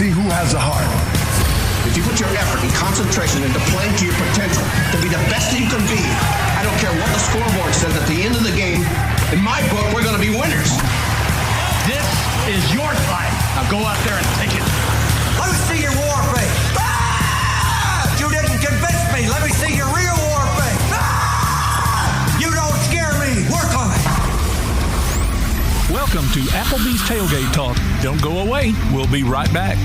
see who has the heart. If you put your effort and concentration into playing to your potential, to be the best that you can be, I don't care what the scoreboard says at the end of the game, in my book, we're going to be winners. This is your fight. Now go out there and take it. Let me see your war face. Ah! You didn't convince me. Let me see your real war face. Ah! You don't scare me. Work on it. Welcome to Applebee's Tailgate Talk. Don't go away. We'll be right back.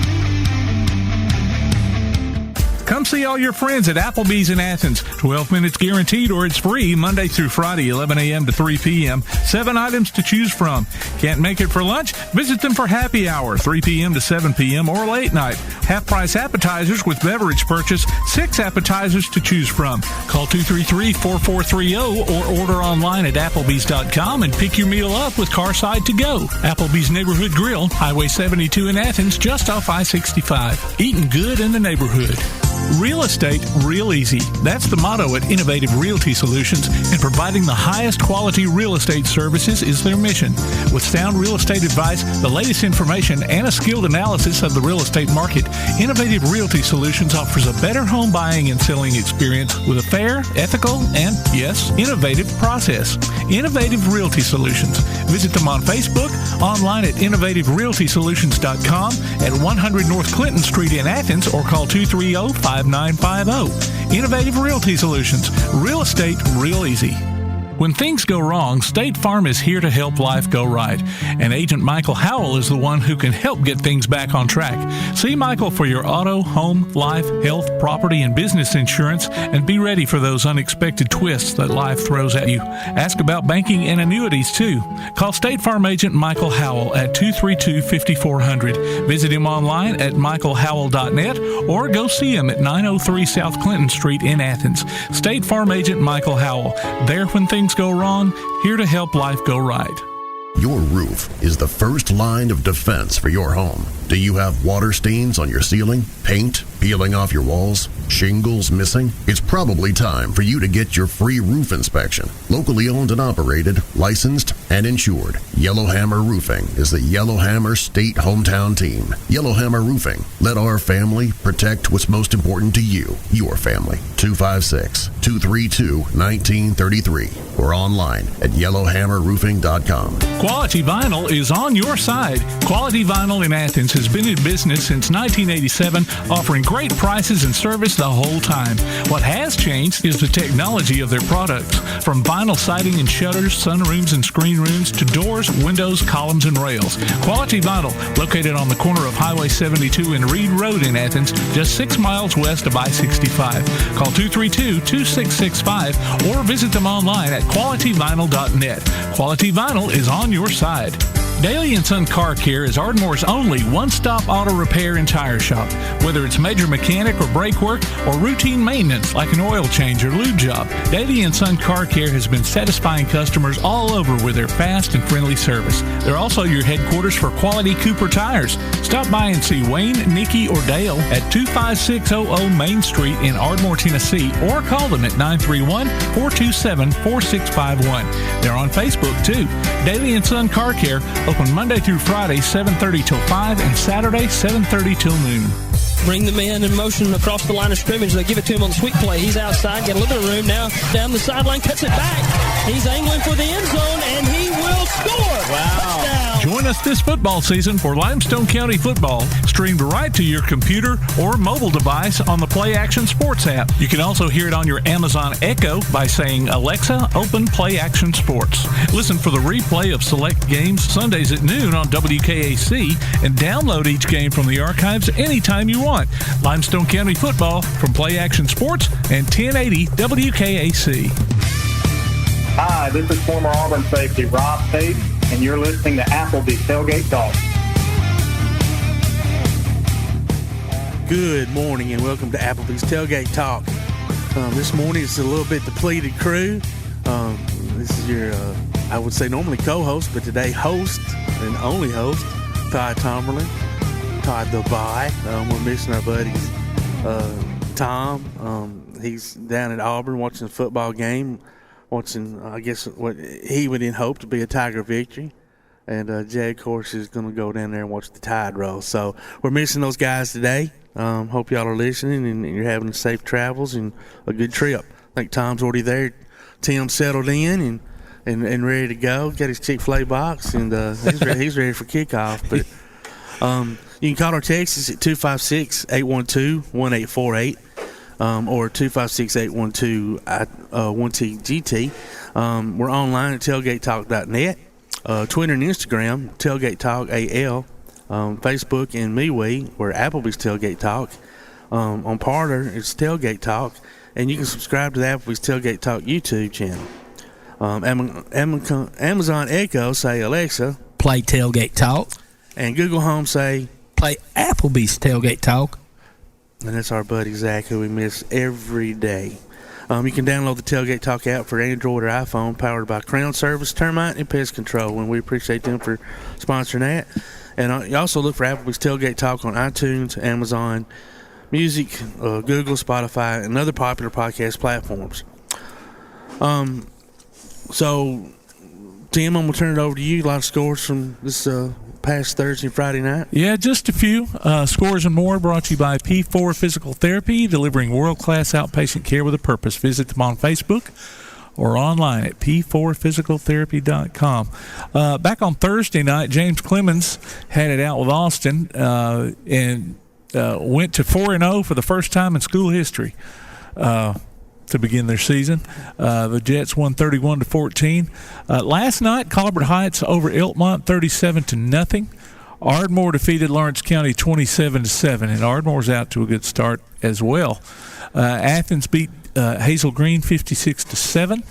Come see all your friends at Applebee's in Athens. 12 minutes guaranteed or it's free Monday through Friday, 11 a.m. to 3 p.m. 7 items to choose from. Can't make it for lunch? Visit them for happy hour, 3 p.m. to 7 p.m. or late night. Half-price appetizers with beverage purchase, 6 appetizers to choose from. Call 233-4430 or order online at applebees.com and pick your meal up with Carside to go. Applebee's Neighborhood Grill, Highway 72 in Athens, just off I-65. Eating good in the neighborhood. Real estate, real easy. That's the motto at Innovative Realty Solutions, and providing the highest quality real estate services is their mission. With sound real estate advice, the latest information, and a skilled analysis of the real estate market, Innovative Realty Solutions offers a better home buying and selling experience with a fair, ethical, and, yes, innovative process. Innovative Realty Solutions. Visit them on Facebook, online at innovativerealtysolutions.com, at 100 North Clinton Street in Athens, or call 230-5950. Innovative Realty Solutions. Real estate, real easy. When things go wrong, State Farm is here to help life go right. And Agent Michael Howell is the one who can help get things back on track. See Michael for your auto, home, life, health, property, and business insurance, and be ready for those unexpected twists that life throws at you. Ask about banking and annuities, too. Call State Farm Agent Michael Howell at 232-5400. Visit him online at michaelhowell.net or go see him at 903 South Clinton Street in Athens. State Farm Agent Michael Howell. There when things go wrong, here to help life go right. Your roof is the first line of defense for your home. Do you have water stains on your ceiling, paint peeling off your walls, shingles missing? It's probably time for you to get your free roof inspection. Locally owned and operated, licensed, and insured, Yellowhammer Roofing is the Yellowhammer State hometown team. Yellowhammer Roofing. Let our family protect what's most important to you, your family. 256-232-1933 or online at yellowhammerroofing.com. Quality Vinyl is on your side. Quality Vinyl in Athens has been in business since 1987, offering great prices and service the whole time. What has changed is the technology of their products. From vinyl siding and shutters, sunrooms and screen rooms, to doors, windows, columns, and rails. Quality Vinyl, located on the corner of Highway 72 and Reed Road in Athens, just 6 miles west of I-65. Call 232-2665 or visit them online at qualityvinyl.net. Quality Vinyl is on your side. Daly & Son Car Care is Ardmore's only one-stop auto repair and tire shop. Whether it's major mechanic or brake work or routine maintenance like an oil change or lube job, Daly & Son Car Care has been satisfying customers all over with their fast and friendly service. They're also your headquarters for quality Cooper tires. Stop by and see Wayne, Nikki, or Dale at 25600 Main Street in Ardmore, Tennessee, or call them at 931-427-4651. They're on Facebook, too. Daly & Son Car Care, open Monday through Friday, 7:30 till 5, and Saturday, 7:30 till noon. Bring the man in motion across the line of scrimmage. They give it to him on the sweep play. He's outside, got a little bit of room now. Down the sideline, cuts it back. He's angling for the end zone, and he will score. Wow. Touchdown. Join us this football season for Limestone County football, streamed right to your computer or mobile device on the Play Action Sports app. You can also hear it on your Amazon Echo by saying, Alexa, open Play Action Sports. Listen for the replay of select games Sundays at noon on WKAC, and download each game from the archives anytime you want. Limestone County football from Play Action Sports and 1080 WKAC. Hi, this is former Auburn safety Rob Tate, and you're listening to Applebee's Tailgate Talk. Good morning and welcome to Applebee's Tailgate Talk. This morning it's a little bit depleted crew. This is your, I would say normally co-host, but today host and only host, Ty Tomberlin, Todd the Bye. We're missing our buddies, Tom. He's down at Auburn watching a football game, watching, I guess, what he would hope to be a Tiger victory. And Jay, of course, is going to go down there and watch the Tide roll. So we're missing those guys today. Hope y'all are listening and you're having safe travels and a good trip. I think Tom's already there. Tim settled in and ready to go. Got his Chick-fil-A box, and he's ready for kickoff. But you can call our Texas at 256-812-1848 or 256-812-1TGT. We're online at tailgatetalk.net. Twitter and Instagram, Tailgate Talk AL. Facebook and MeWe, we're Applebee's Tailgate Talk. On Parler, it's Tailgate Talk. And you can subscribe to the Applebee's Tailgate Talk YouTube channel. Amazon Echo, say Alexa, play Tailgate Talk. And Google Home, say play Applebee's Tailgate Talk. And that's our buddy Zach, who we miss every day. You can download the Tailgate Talk app for Android or iPhone, powered by Crown Service, Termite, and Pest Control, and we appreciate them for sponsoring that. And you also look for Applebee's Tailgate Talk on iTunes, Amazon Music, Google, Spotify, and other popular podcast platforms. So, Tim, I'm going to turn it over to you. A lot of scores from this past Thursday and Friday night. Yeah, just a few. Scores and more brought to you by P4 Physical Therapy, delivering world-class outpatient care with a purpose. Visit them on Facebook or online at p4physicaltherapy.com. Back on Thursday night, James Clements had it out with Austin and went to 4-0 for the first time in school history to begin their season. The Jets won 31-14. Last night, Colbert Heights over Elkmont 37-0. Ardmore defeated Lawrence County 27-7, and Ardmore's out to a good start as well. Athens beat Hazel Green 56-7.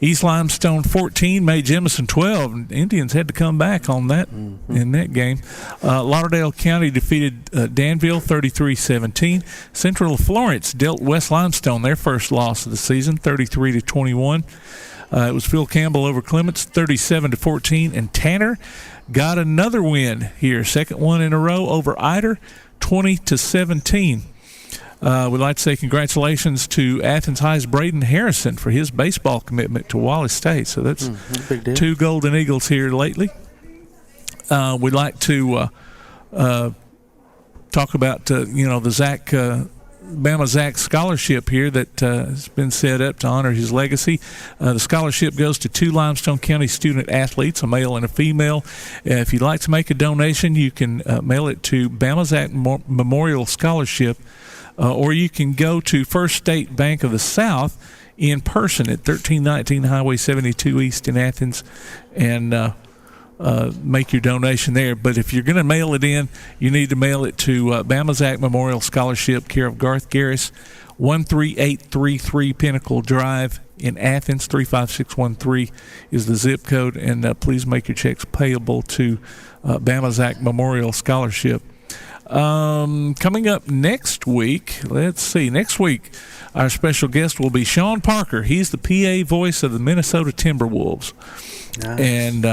East Limestone 14 made Jemison 12. And Indians had to come back on that in that game. Lauderdale County defeated Danville 33-17. Central Florence dealt West Limestone their first loss of the season, 33-21. It was Phil Campbell over Clements, 37-14, and Tanner got another win here, second one in a row over Eider, 20-17. We'd like to say congratulations to Athens High's Braden Harrison for his baseball commitment to Wallace State. So that's big deal. 2 Golden Eagles here lately. We'd like to talk about the Bama Zach scholarship here that has been set up to honor his legacy. The scholarship goes to 2 Limestone County student athletes, a male and a female. If you'd like to make a donation, you can mail it to Bama Zach Memorial Scholarship. Or you can go to First State Bank of the South in person at 1319 Highway 72 East in Athens and make your donation there. But if you're going to mail it in, you need to mail it to Bama Zach Memorial Scholarship, care of Garth Garris, 13833 Pinnacle Drive in Athens. 35613 is the zip code. And please make your checks payable to Bama Zach Memorial Scholarship. Coming up next week, next week our special guest will be Sean Parker. He's the PA voice of the Minnesota Timberwolves. Nice. And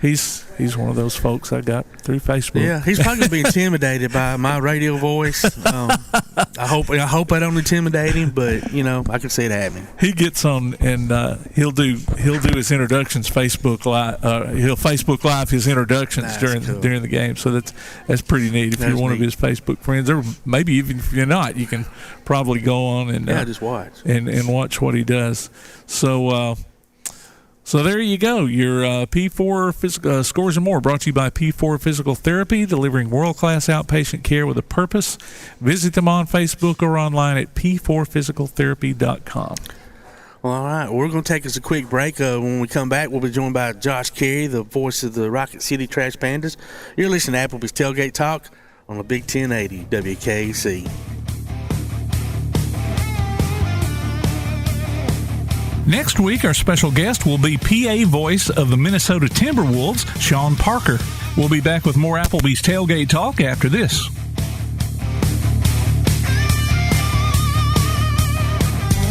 he's one of those folks I got through Facebook. Yeah, he's probably going to be intimidated by my radio voice. I hope I don't intimidate him, but I can see it happening. He gets on and he'll do his introductions Facebook Live. He'll Facebook Live his introductions during the game. So that's pretty neat. If you're one of his Facebook friends, or maybe even if you're not, you can probably go on and just watch and watch what he does. So there you go. Your P4 physical, Scores and More brought to you by P4 Physical Therapy, delivering world-class outpatient care with a purpose. Visit them on Facebook or online at p4physicaltherapy.com. Well, all right. We're going to take us a quick break. When we come back, we'll be joined by Josh Caray, the voice of the Rocket City Trash Pandas. You're listening to Applebee's Tailgate Talk on the Big 1080 WKAC. Next week, our special guest will be PA voice of the Minnesota Timberwolves, Sean Parker. We'll be back with more Applebee's Tailgate Talk after this.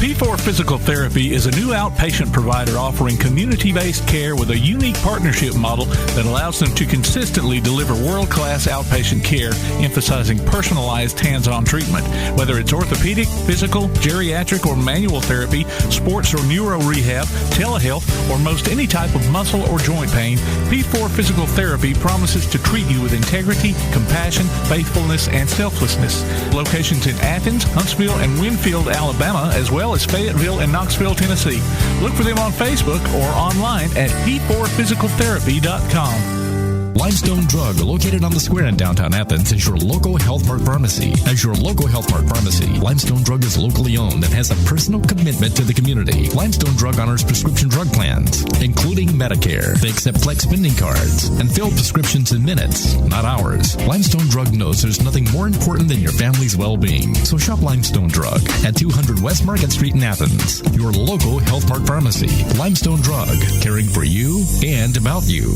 P4 Physical Therapy is a new outpatient provider offering community-based care with a unique partnership model that allows them to consistently deliver world-class outpatient care, emphasizing personalized hands-on treatment. Whether it's orthopedic, physical, geriatric, or manual therapy, sports or neuro rehab, telehealth, or most any type of muscle or joint pain, P4 Physical Therapy promises to treat you with integrity, compassion, faithfulness, and selflessness. Locations in Athens, Huntsville, and Winfield, Alabama, as well as Fayetteville and Knoxville, Tennessee. Look for them on Facebook or online at p4physicaltherapy.com. Limestone Drug, located on the square in downtown Athens, is your local Health Mart pharmacy. As your local Health Mart pharmacy, Limestone Drug is locally owned and has a personal commitment to the community. Limestone Drug honors prescription drug plans, including Medicare. They accept flex spending cards and fill prescriptions in minutes, not hours. Limestone Drug knows there's nothing more important than your family's well-being. So shop Limestone Drug at 200 West Market Street in Athens, your local Health Mart pharmacy. Limestone Drug, caring for you and about you.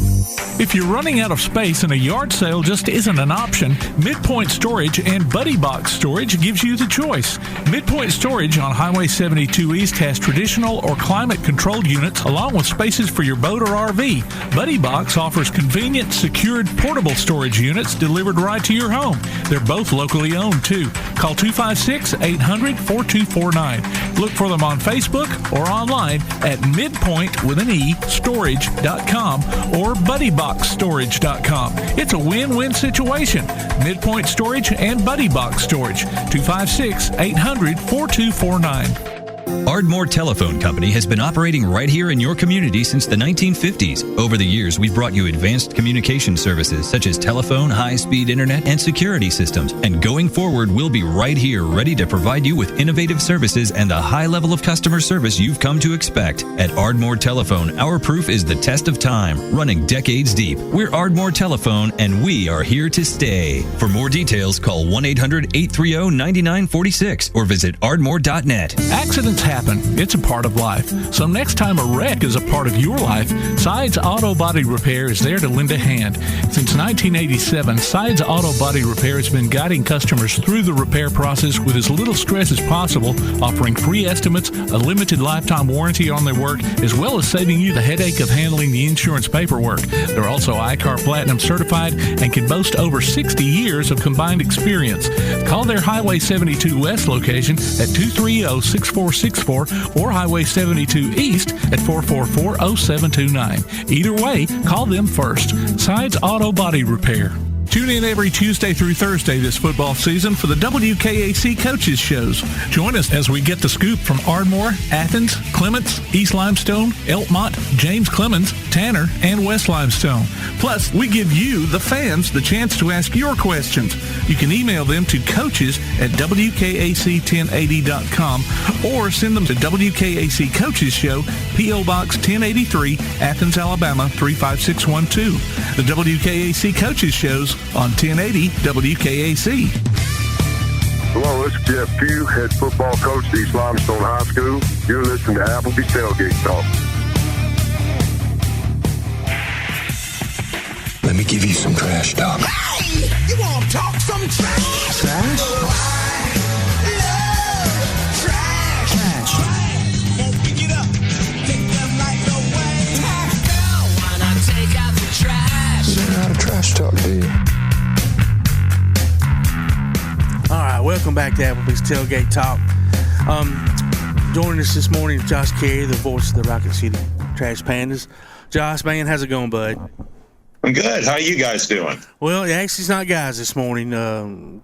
If you're running out of space and a yard sale just isn't an option, Midpoint Storage and Buddy Box Storage gives you the choice. Midpoint Storage on Highway 72 East has traditional or climate-controlled units along with spaces for your boat or RV. Buddy Box offers convenient, secured, portable storage units delivered right to your home. They're both locally owned, too. Call 256-800-4249. Look for them on Facebook or online at midpoint.storage.com or buddyboxstorage.com. It's a win-win situation. Midpoint Storage and Buddy Box Storage. 256-800-4249. Ardmore Telephone Company has been operating right here in your community since the 1950s. Over the years, we've brought you advanced communication services such as telephone, high-speed internet, and security systems. And going forward, we'll be right here ready to provide you with innovative services and the high level of customer service you've come to expect. At Ardmore Telephone, our proof is the test of time, running decades deep. We're Ardmore Telephone, and we are here to stay. For more details, call 1-800-830-9946 or visit ardmore.net. Accidents happen. It's a part of life. So next time a wreck is a part of your life, Sides Auto Body Repair is there to lend a hand. Since 1987, Sides Auto Body Repair has been guiding customers through the repair process with as little stress as possible, offering free estimates, a limited lifetime warranty on their work, as well as saving you the headache of handling the insurance paperwork. They're also ICAR Platinum certified and can boast over 60 years of combined experience. Call their Highway 72 West location at 230-6464 or Highway 72 East at 444-0729. Either way, call them first. Sides Auto Body Repair. Tune in every Tuesday through Thursday this football season for the WKAC Coaches Shows. Join us as we get the scoop from Ardmore, Athens, Clements, East Limestone, Elkmont, James Clemens, Tanner, and West Limestone. Plus, we give you, the fans, the chance to ask your questions. You can email them to coaches@wkac1080.com or send them to WKAC Coaches Show, P.O. Box 1083, Athens, Alabama 35612. The WKAC Coaches Shows on 1080 WKAC. Hello, this is Jeff Pugh, head football coach at East Limestone High School. You're listening to Applebee's Tailgate Talk. Let me give you some trash talk. Hey, you want to talk some trash? Trash? Oh, I love trash. Won't pick it up, take them like away. Girl, why not take out the trash? You don't know how to trash talk, do you? All right, welcome back to Applebee's Tailgate Talk. Joining us this morning is Josh Caray, the voice of the Rocket City Trash Pandas. Josh, man, how's it going, bud? I'm good. How are you guys doing? Well, actually, it's not guys this morning.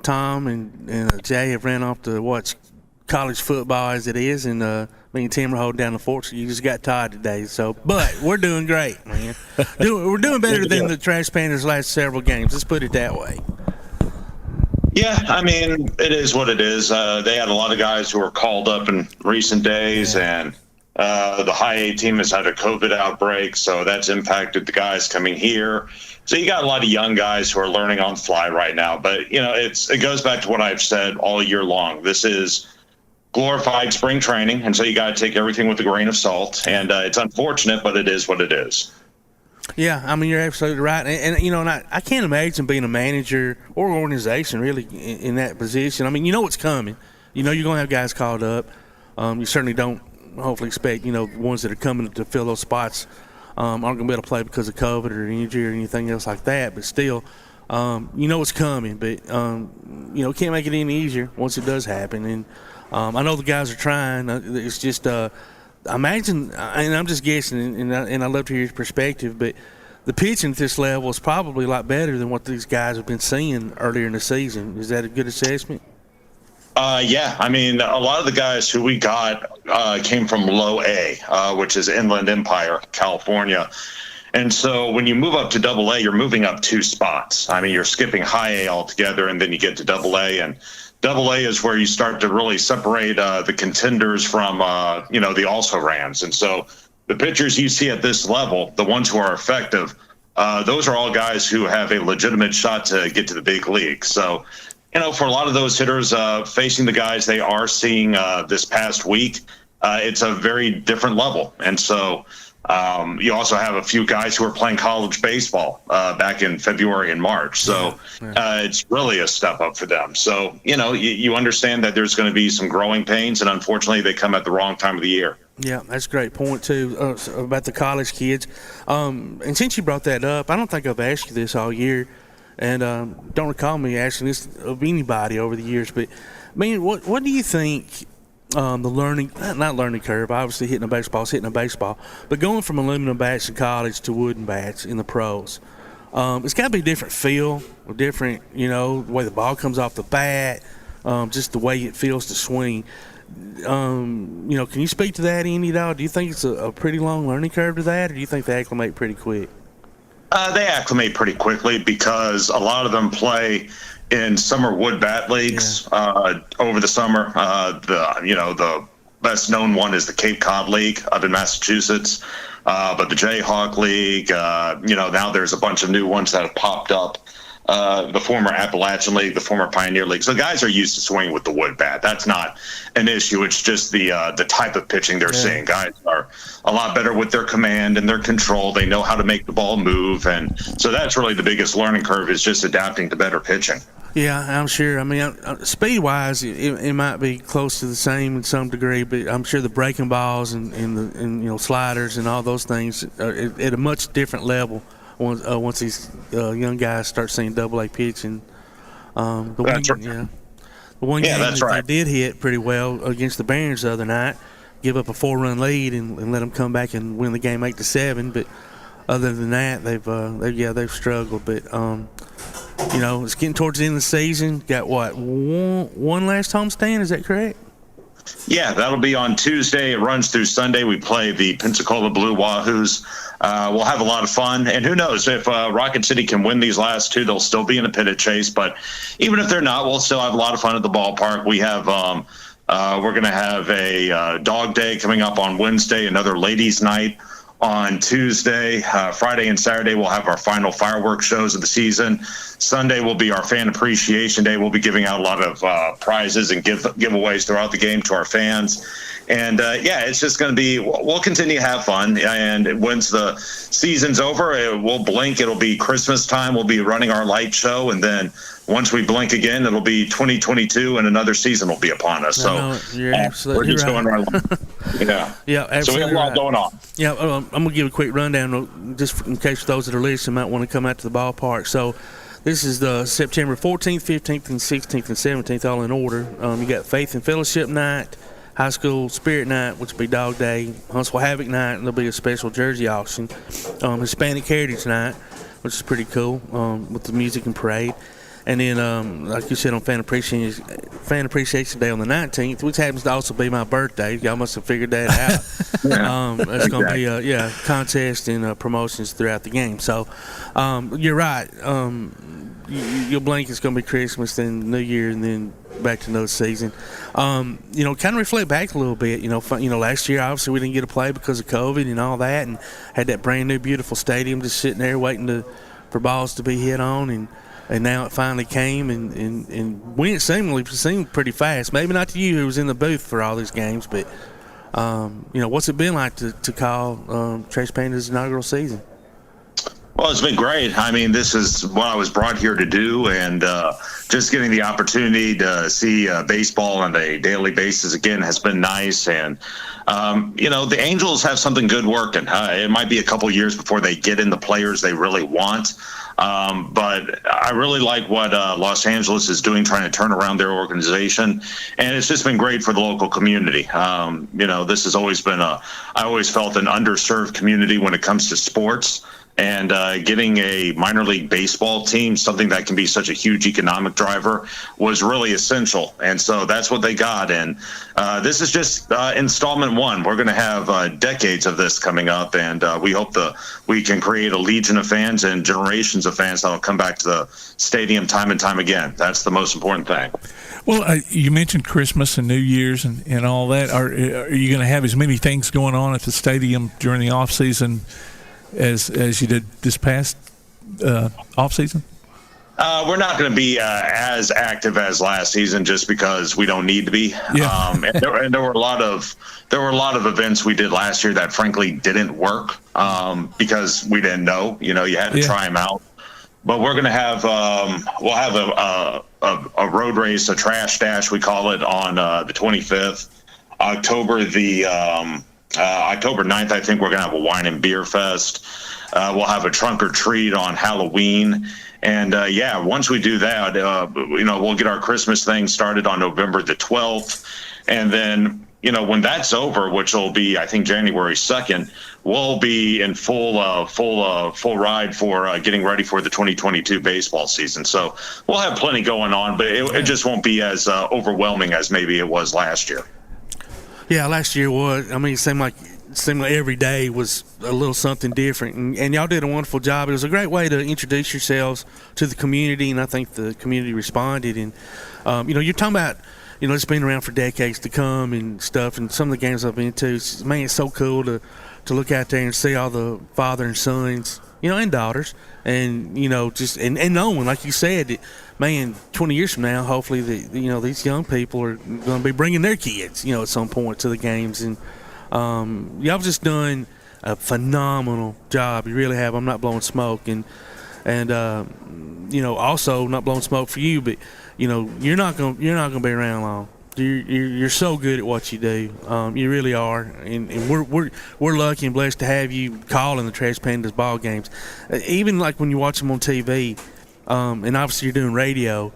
Tom and Jay have ran off to watch college football as it is, and me and Tim are holding down the fort. So you just got tired today. But we're doing great, man. We're doing better than the Trash Pandas' last several games. Let's put it that way. Yeah, I mean, it is what it is. They had a lot of guys who were called up in recent days, and the high A team has had a COVID outbreak, so that's impacted the guys coming here. So you got a lot of young guys who are learning on the fly right now. But, you know, it goes back to what I've said all year long. This is glorified spring training, and so you got to take everything with a grain of salt. And it's unfortunate, but it is what it is. Yeah, I mean, you're absolutely right. And you know, and I can't imagine being a manager or organization really in that position. I mean, you know what's coming. You know you're going to have guys called up. You certainly don't hopefully expect, the ones that are coming to fill those spots aren't going to be able to play because of COVID or injury or anything else like that. But still, it's coming. But, can't make it any easier once it does happen. And I know the guys are trying. It's just I imagine, and I'm just guessing, and I'd love to hear your perspective, but the pitching at this level is probably a lot better than what these guys have been seeing earlier in the season. Is that a good assessment? Yeah, I mean, a lot of the guys who we got came from low A, which is Inland Empire, California. And so when you move up to double A, you're moving up 2 spots. I mean, you're skipping high A altogether, and then you get to double A. And double A is where you start to really separate the contenders from, the also-rans. And so the pitchers you see at this level, the ones who are effective, those are all guys who have a legitimate shot to get to the big league. So, for a lot of those hitters facing the guys they are seeing this past week, it's a very different level. And so you also have a few guys who are playing college baseball back in February and March. So it's really a step up for them. So, you understand that there's going to be some growing pains, and unfortunately they come at the wrong time of the year. Yeah, that's a great point, too, about the college kids. And since you brought that up, I don't think I've asked you this all year. And don't recall me asking this of anybody over the years, but I mean, what do you think the not learning curve? Obviously, hitting a baseball is hitting a baseball, but going from aluminum bats in college to wooden bats in the pros, it's got to be a different feel, a different, the way the ball comes off the bat, just the way it feels to swing. Can you speak to that any at all? Do you think it's a pretty long learning curve to that, or do you think they acclimate pretty quick? They acclimate pretty quickly because a lot of them play in summer wood bat leagues over the summer. The best known one is the Cape Cod League up in Massachusetts, but the Jayhawk League, now there's a bunch of new ones that have popped up. The former Appalachian League, the former Pioneer League. So guys are used to swinging with the wood bat. That's not an issue. It's just the type of pitching they're seeing. Guys are a lot better with their command and their control. They know how to make the ball move. And so that's really the biggest learning curve, is just adapting to better pitching. Yeah, I'm sure. I mean, speed-wise, it might be close to the same in some degree, but I'm sure the breaking balls and sliders and all those things are at a much different level once these young guys start seeing double-A pitching. The one game that they did hit pretty well against the Barons the other night, give up a 4-run lead and let them come back and win the game 8-7. But other than that, they've struggled. But it's getting towards the end of the season. Got one last homestand? Is that correct? Yeah, that'll be on Tuesday. It runs through Sunday. We play the Pensacola Blue Wahoos. We'll have a lot of fun. And who knows, if Rocket City can win these last 2, they'll still be in a pennant chase. But even if they're not, we'll still have a lot of fun at the ballpark. We have we're going to have a dog day coming up on Wednesday, another ladies' night on Tuesday. Friday and Saturday, we'll have our final fireworks shows of the season. Sunday will be our fan appreciation day. We'll be giving out a lot of prizes and giveaways throughout the game to our fans. And, it's just going to be – we'll continue to have fun. And once the season's over, we'll blink. It'll be Christmas time. We'll be running our light show. And then once we blink again, it'll be 2022 and another season will be upon us. So you're absolutely we're just going right along. Yeah, absolutely. So we have a lot going on. Yeah, I'm going to give a quick rundown just in case those that are listening might want to come out to the ballpark. So this is the September 14th, 15th, and 16th and 17th, all in order. You got Faith and Fellowship Night, High School Spirit Night, which will be Dog Day, Huntsville Havoc Night, and there'll be a special jersey auction. Hispanic Heritage Night, which is pretty cool, with the music and parade. And then, like you said, on Fan Appreciation Day on the 19th, which happens to also be my birthday. Y'all must have figured that out. It's going to be a contest and promotions throughout the game. So you're right. You'll blink, it's going to be Christmas, then New Year, and then back to another season. Kind of reflect back a little bit. Last year, obviously, we didn't get to play because of COVID and all that, and had that brand new, beautiful stadium just sitting there waiting for balls to be hit on, and now it finally came, and went seemed pretty fast. Maybe not to you who was in the booth for all these games, but what's it been like to call Trash Pandas' inaugural season? Well, it's been great. I mean, this is what I was brought here to do, and just getting the opportunity to see baseball on a daily basis again has been nice. And, the Angels have something good working. It might be a couple years before they get in the players they really want. But I really like what Los Angeles is doing, trying to turn around their organization. And it's just been great for the local community. This has always been I always felt an underserved community when it comes to sports. And getting a minor league baseball team, something that can be such a huge economic driver, was really essential. And so that's what they got. And this is just installment one. We're going to have decades of this coming up. And we hope we can create a legion of fans and generations of fans that will come back to the stadium time and time again. That's the most important thing. Well, you mentioned Christmas and New Year's and all that. Are you going to have as many things going on at the stadium during the off season as you did this past off season? We're not going to be as active as last season, just because we don't need to be. Yeah. And there were a lot of events we did last year that frankly didn't work because we didn't know. You had to try them out. But we're going to have we'll have a road race, a trash dash we call it, on the 25th. October 9th, I think we're going to have a wine and beer fest. We'll have a trunk or treat on Halloween. And, once we do that, we'll get our Christmas thing started on November the 12th. And then, when that's over, which will be, I think, January 2nd, we'll be in full ride for getting ready for the 2022 baseball season. So we'll have plenty going on, but it just won't be as overwhelming as maybe it was last year. Yeah, last year was. I mean, it seemed like every day was a little something different, and y'all did a wonderful job. It was a great way to introduce yourselves to the community, and I think the community responded. And you're talking about it's been around for decades to come and stuff, and some of the games I've been to. Man, it's so cool to look out there and see all the father and sons, and daughters, and just and knowing, like you said, that, man, 20 years from now, hopefully these young people are going to be bringing their kids, at some point to the games. And y'all have just done a phenomenal job. You really have. I'm not blowing smoke, and also not blowing smoke for you, but you're not going to be around long. You're so good at what you do. You really are, and we're lucky and blessed to have you calling the Trash Pandas ball games. Even like when you watch them on TV, and obviously you're doing radio.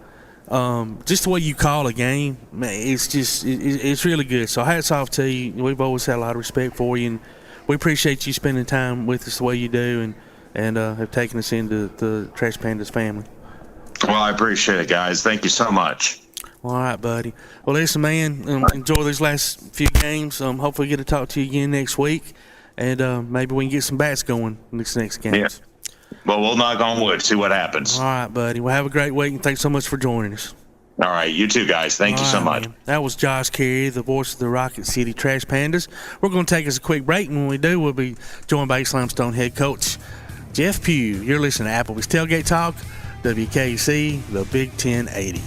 Just the way you call a game, man, it's really good. So hats off to you. We've always had a lot of respect for you, and we appreciate you spending time with us the way you do, and have taken us into the Trash Pandas family. Well, I appreciate it, guys. Thank you so much. All right, buddy. Well, listen, man, enjoy these last few games. Hopefully get to talk to you again next week, and maybe we can get some bats going in this next game. Yeah. Well, we'll knock on wood, see what happens. All right, buddy. Well, have a great week, and thanks so much for joining us. All right, you too, guys. Thank you so much. Man. That was Josh Carey, the voice of the Rocket City Trash Pandas. We're going to take us a quick break, and when we do, we'll be joined by East Limestone head coach Jeff Pugh. You're listening to Applebee's Tailgate Talk, WKC, the Big 1080.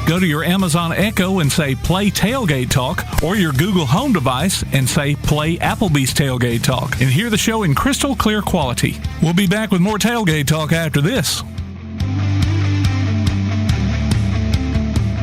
Go to your Amazon Echo and say Play Tailgate Talk, or your Google Home device and say Play Applebee's Tailgate Talk, and hear the show in crystal clear quality. We'll be back with more Tailgate Talk after this.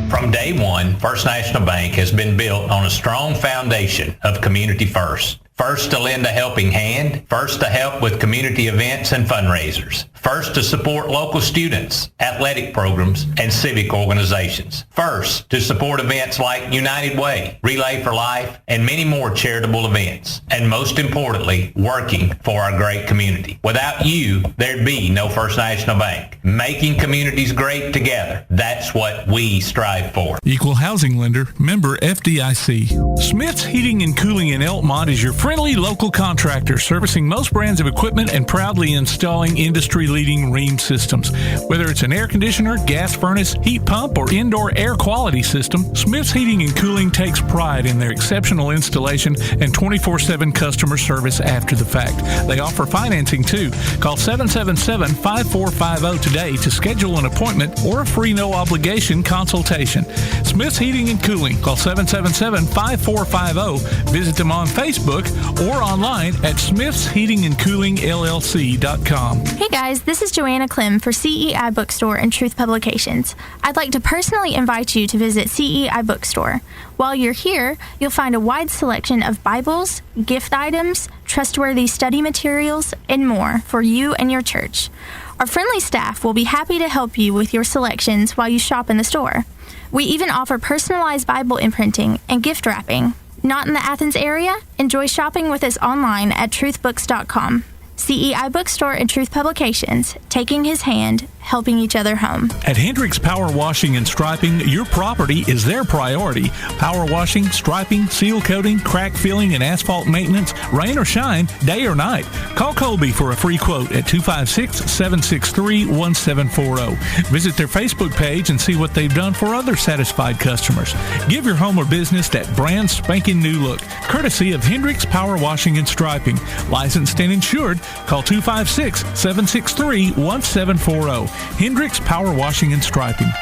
From day one, First National Bank has been built on a strong foundation of community first. First to lend a helping hand, first to help with community events and fundraisers, first to support local students, athletic programs, and civic organizations, first to support events like United Way, Relay for Life, and many more charitable events, and most importantly, working for our great community. Without you, there'd be no First National Bank. Making communities great together, that's what we strive for. Equal housing lender, member FDIC. Smith's Heating and Cooling in Elkmont is your Friendly local contractor servicing most brands of equipment and proudly installing industry-leading Rheem systems. Whether it's an air conditioner, gas furnace, heat pump, or indoor air quality system, Smith's Heating and Cooling takes pride in their exceptional installation and 24/7 customer service after the fact. They offer financing too. Call 777-5450 today to schedule an appointment or a free no-obligation consultation. Smith's Heating and Cooling. Call 777-5450. Visit them on Facebook or online at smithsheatingandcoolingllc.com. Hey guys, this is Joanna Clem for CEI Bookstore and Truth Publications. I'd like to personally invite you to visit CEI Bookstore. While you're here, you'll find a wide selection of Bibles, gift items, trustworthy study materials, and more for you and your church. Our friendly staff will be happy to help you with your selections while you shop in the store. We even offer personalized Bible imprinting and gift wrapping. Not in the Athens area? Enjoy shopping with us online at truthbooks.com. CEI Bookstore and Truth Publications, taking his hand, helping each other home. At Hendricks Power Washing and Striping, your property is their priority. Power washing, striping, seal coating, crack filling, and asphalt maintenance, rain or shine, day or night. Call Colby for a free quote at 256-763-1740. Visit their Facebook page and see what they've done for other satisfied customers. Give your home or business that brand spanking new look, courtesy of Hendricks Power Washing and Striping. Licensed and insured. Call 256-763-1740. Hendricks Power Washing and Striping.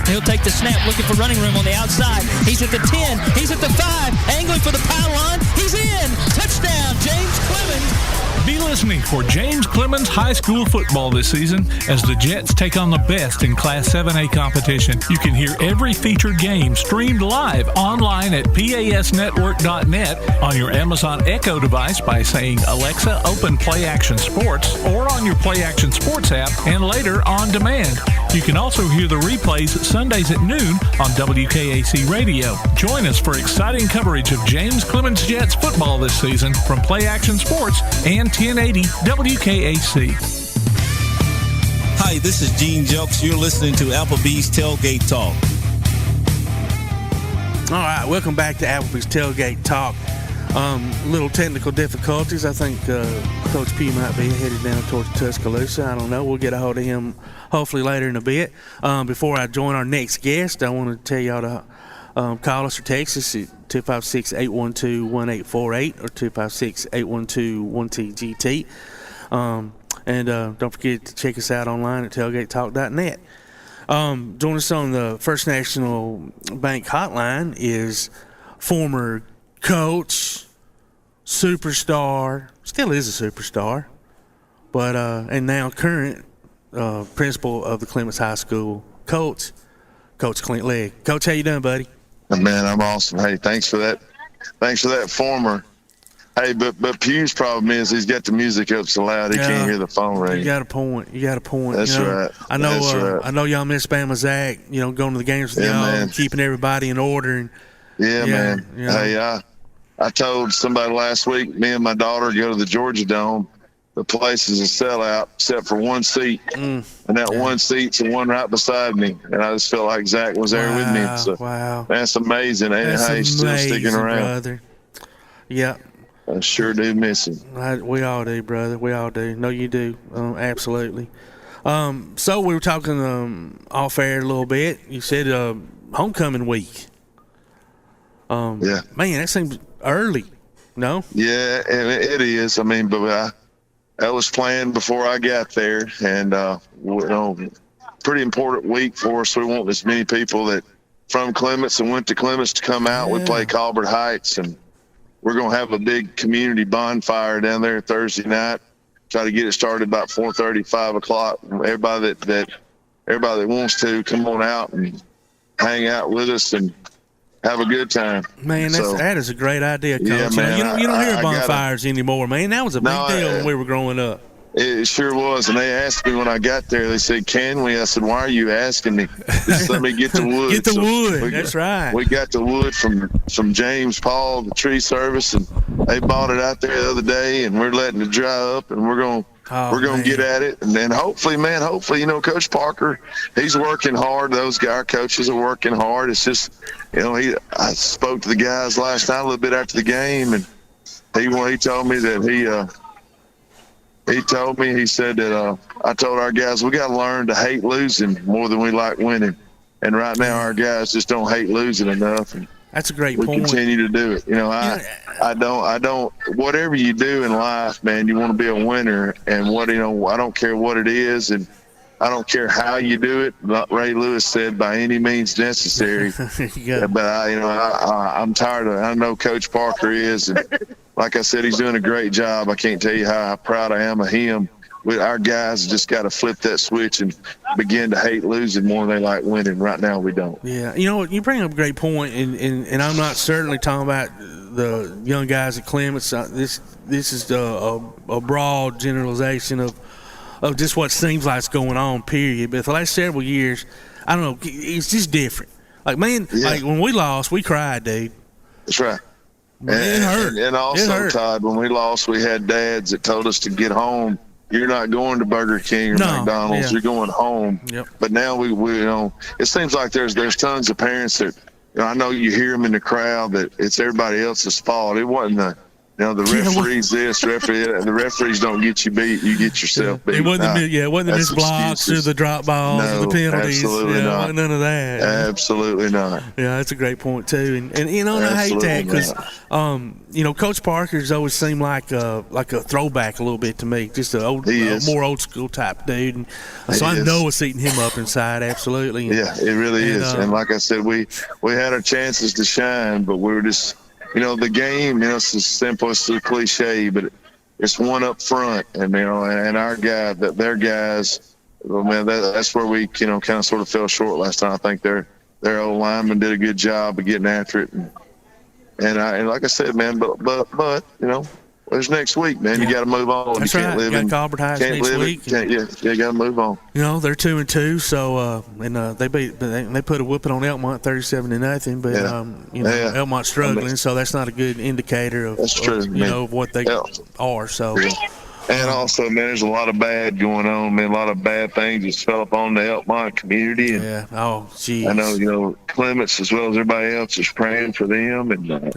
He'll take the snap, looking for running room on the outside. He's at the 10. He's at the 5. Angling for the pylon. He's in. Touchdown, James Clemens. Be listening for James Clemens High School football this season as the Jets take on the best in Class 7A competition. You can hear every featured game streamed live online at pasnetwork.net, on your Amazon Echo device by saying, Alexa, open Play Action Sports, or on your Play Action Sports app, and later on demand. You can also hear the replays Sundays at noon on WKAC Radio. Join us for exciting coverage of James Clemens Jets football this season from Play Action Sports and 1080 WKAC. Hi, this is Gene Jelks. You're listening to Applebee's Tailgate Talk. All right, welcome back to Applebee's Tailgate Talk. Little technical difficulties. I think Coach P might be headed down towards Tuscaloosa. I don't know. We'll get a hold of him hopefully later in a bit. Before I join our next guest, I want to tell y'all to call us or text us at 256-812-1848 or 256-812-1TGT. And don't forget to check us out online at tailgatetalk.net. Join us on the First National Bank hotline is former coach, superstar, still is a superstar, but and now current principal of the Clements High School, Coach Clint Legg. Coach, how you doing, buddy? Man, I'm awesome. Hey, thanks for that. Thanks for that former. Hey, but Pew's problem is he's got the music up so loud he can't hear the phone ring. You got a point. That's right. I know. That's right. I know y'all miss Bama Zach. Going to the games with y'all, and keeping everybody in order. And man. Hey, I told somebody last week, me and my daughter go to the Georgia Dome. The place is a sellout except for one seat, and that one seat's the one right beside me. And I just felt like Zach was there with me. So that's amazing. That's he's still sticking around. Brother. Yeah. I sure do miss him. We all do, brother. We all do. No, you do. Absolutely. So we were talking off air a little bit. You said homecoming week. Man, that seems early. No? Yeah, it is. I mean, but that was planned before I got there, and pretty important week for us. We want as many people that from Clements and went to Clements to come out. We play Colbert Heights, and we're going to have a big community bonfire down there Thursday night. Try to get it started about 4:30, 5 o'clock. Everybody that wants to come on out and hang out with us and have a good time. Man, that is a great idea, Coach. Yeah, man, you don't hear bonfires anymore, man. That was a big deal when we were growing up. It sure was. And they asked me when I got there, they said, can we? I said, why are you asking me? Just let me get the wood. Get the wood. That's right. We got the wood from James Paul, the tree service, and they bought it out there the other day, and we're letting it dry up, and we're going to get at it. And then hopefully, Coach Parker, he's working hard. Our coaches are working hard. It's just, I spoke to the guys last night a little bit after the game, and he told me that he said that I told our guys we got to learn to hate losing more than we like winning. And right now our guys just don't hate losing enough. And that's a great we point. continue to do it. You know, I don't. Whatever you do in life, man, you want to be a winner. And I don't care what it is, and I don't care how you do it. Like Ray Lewis said, by any means necessary. But I'm tired of it. I know Coach Parker is, and like I said, he's doing a great job. I can't tell you how proud I am of him. Our guys just got to flip that switch and begin to hate losing more than they like winning. Right now, we don't. Yeah, you know, you bring up a great point, and I'm not certainly talking about the young guys at Clements. This is a broad generalization of just what seems like is going on, period. But the last several years, I don't know, it's just different. Like, man, like when we lost, we cried, dude. That's right. It hurt. And also, Todd, when we lost, we had dads that told us to get home. You're not going to Burger King or McDonald's. You're going home. Yep. But now we it seems like there's tons of parents that, I know you hear them in the crowd that it's everybody else's fault. It wasn't the referees the referees don't get you beat. You get yourself beat. It wasn't the missed blocks or the drop balls or the penalties. Absolutely not. None of that. Absolutely not. Yeah, that's a great point too. And I hate that because Coach Parker's always seemed like a throwback a little bit to me, just a more old school type dude. And so I know it's eating him up inside. Absolutely. Yeah, it really is. And like I said, we had our chances to shine, but we were just. The game, it's as simple as the cliche, but it's one up front, and and our guy, their guys, man, that's where we, kind of sort of fell short last time. I think their old lineman did a good job of getting after it, and like I said, man, but there's next week, man. You got to move on. That's you can't right. live You in got Colbert Heights next week. You got to move on. They're 2-2, so they put a whooping on Elkmont 37-0, but Elkmont's struggling, so that's not a good indicator of what they are. So. And also, man, there's a lot of bad going on, man. A lot of bad things just fell upon the Elkmont community. And oh, geez. I know, Clements as well as everybody else is praying for them, and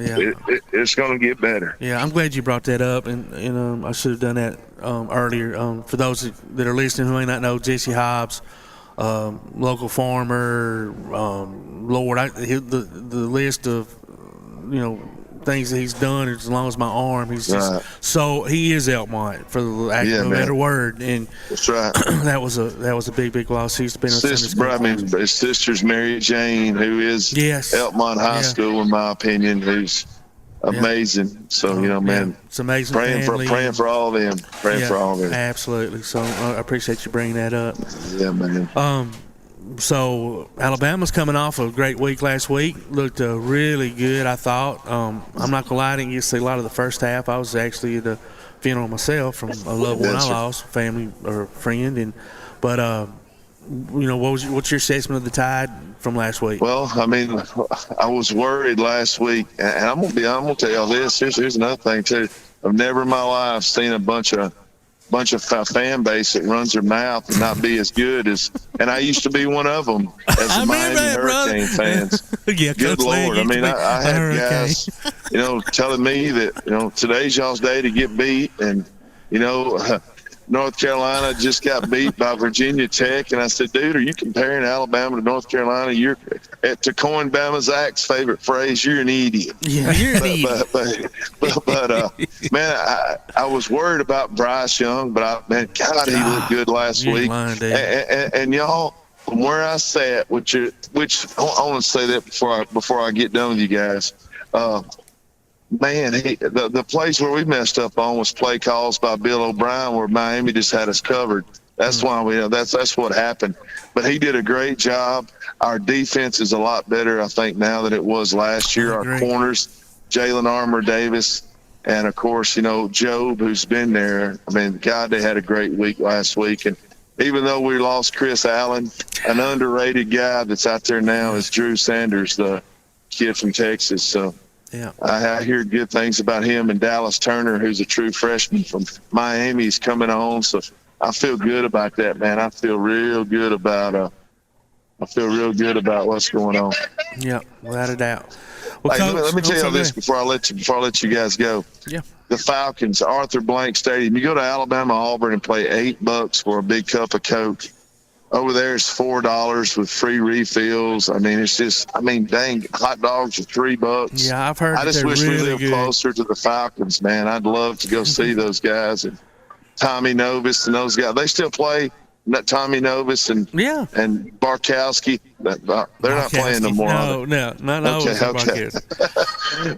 it's going to get better. Yeah, I'm glad you brought that up, and I should have done that earlier. For those that are listening who may not know, Jesse Hobbs, local farmer, Lord, the list of, things that he's done as long as my arm. He's just so he is Elkmont for the lack of a better word, and that's right. that was a big loss. He's been his sister's Mary Jane, who is Elkmont High School, in my opinion, who's amazing. So man, it's amazing. Praying for all of them. Praying for all of them. Absolutely. So I appreciate you bringing that up. Yeah, man. So Alabama's coming off a great week last week. Looked really good, I thought. I'm not gonna lie, I didn't get to see a lot of the first half. I was actually at the funeral myself from a loved one I lost, family or friend. What's your assessment of the Tide from last week? Well, I mean, I was worried last week, and I'm gonna tell y'all this. Here's another thing too. I've never in my life seen a bunch of fan base that runs their mouth and not be as good as, and I used to be one of them as the Miami Hurricane fans. Good Lord. I mean, I had guys, telling me that, today's y'all's day to get beat. And, North Carolina just got beat by Virginia Tech. And I said, dude, are you comparing Alabama to North Carolina? To coin Bama Zach's favorite phrase, you're an idiot. Yeah, you're an idiot. But man, I was worried about Bryce Young, but God, he looked good last week. Lying, and y'all, from where I sat, which I want to say that before I get done with you guys, man, the place where we messed up on was play calls by Bill O'Brien, where Miami just had us covered. That's why that's what happened. But he did a great job. Our defense is a lot better, I think, now than it was last year. Our corners, Jalen Ardmore Davis, and of course, Job, who's been there. I mean, God, they had a great week last week. And even though we lost Chris Allen, an underrated guy that's out there now is Drew Sanders, the kid from Texas. So. Yeah, I hear good things about him, and Dallas Turner, who's a true freshman from Miami, is coming on. So I feel good about that, man. I feel real good about what's going on. Yeah, without a doubt. Well, hey, Coach, let me tell you this before I let you guys go. Yeah. The Falcons, Arthur Blank Stadium. You go to Alabama, Auburn, and pay $8 for a big cup of Coke. Over there it's $4 with free refills. I mean, it's just, dang, hot dogs are $3. Yeah, I've heard. I just wish really we lived closer to the Falcons, man. I'd love to go see those guys and Tommy Novus and those guys. They still play. Tommy Novus and Barkowski. They're not playing no more. No, not okay.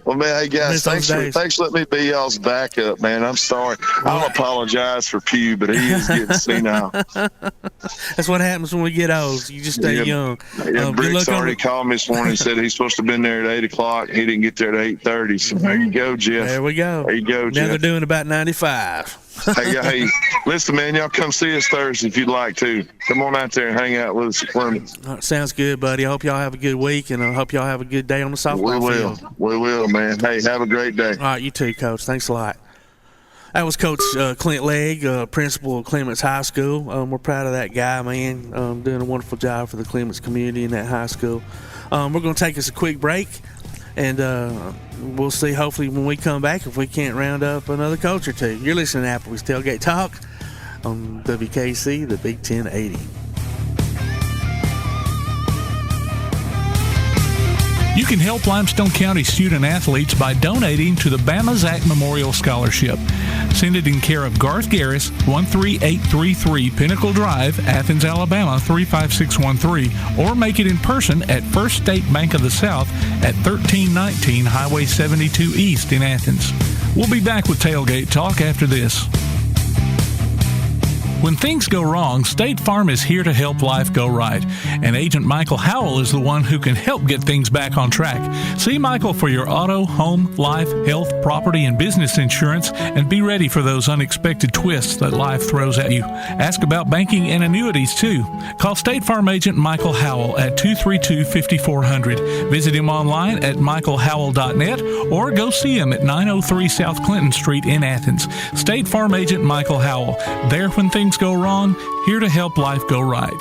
Well, man, hey guys, thanks for letting me be y'all's backup, man. I'm sorry. I'll apologize for Pew, but he is getting senile. That's what happens when we get old. You just stay young. Yeah, Brick's already called me this morning and said he's supposed to have been there at 8:00. He didn't get there at 8:30. So there you go, Jeff. There we go. There you go, Jeff. Now they're doing about 95. hey, listen, man, y'all come see us Thursday if you'd like to. Come on out there and hang out with us at Clements. Sounds good, buddy. I hope y'all have a good week, and I hope y'all have a good day on the softball field. We will, man. Hey, have a great day. All right, you too, Coach. Thanks a lot. That was Coach Clint Legg, principal of Clements High School. We're proud of that guy, man. Doing a wonderful job for the Clements community in that high school. We're going to take us a quick break, and we'll see, hopefully, when we come back, if we can't round up another coach or two. You're listening to Applebee's Tailgate Talk on WKC, the Big 1080. You can help Limestone County student-athletes by donating to the Bama Zach Memorial Scholarship. Send it in care of Garth Garris, 13833 Pinnacle Drive, Athens, Alabama, 35613, or make it in person at First State Bank of the South at 1319 Highway 72 East in Athens. We'll be back with Tailgate Talk after this. When things go wrong, State Farm is here to help life go right. And Agent Michael Howell is the one who can help get things back on track. See Michael for your auto, home, life, health, property, and business insurance, and be ready for those unexpected twists that life throws at you. Ask about banking and annuities, too. Call State Farm Agent Michael Howell at 232-5400. Visit him online at michaelhowell.net or go see him at 903 South Clinton Street in Athens. State Farm Agent Michael Howell. There when things go wrong, here to help life go right.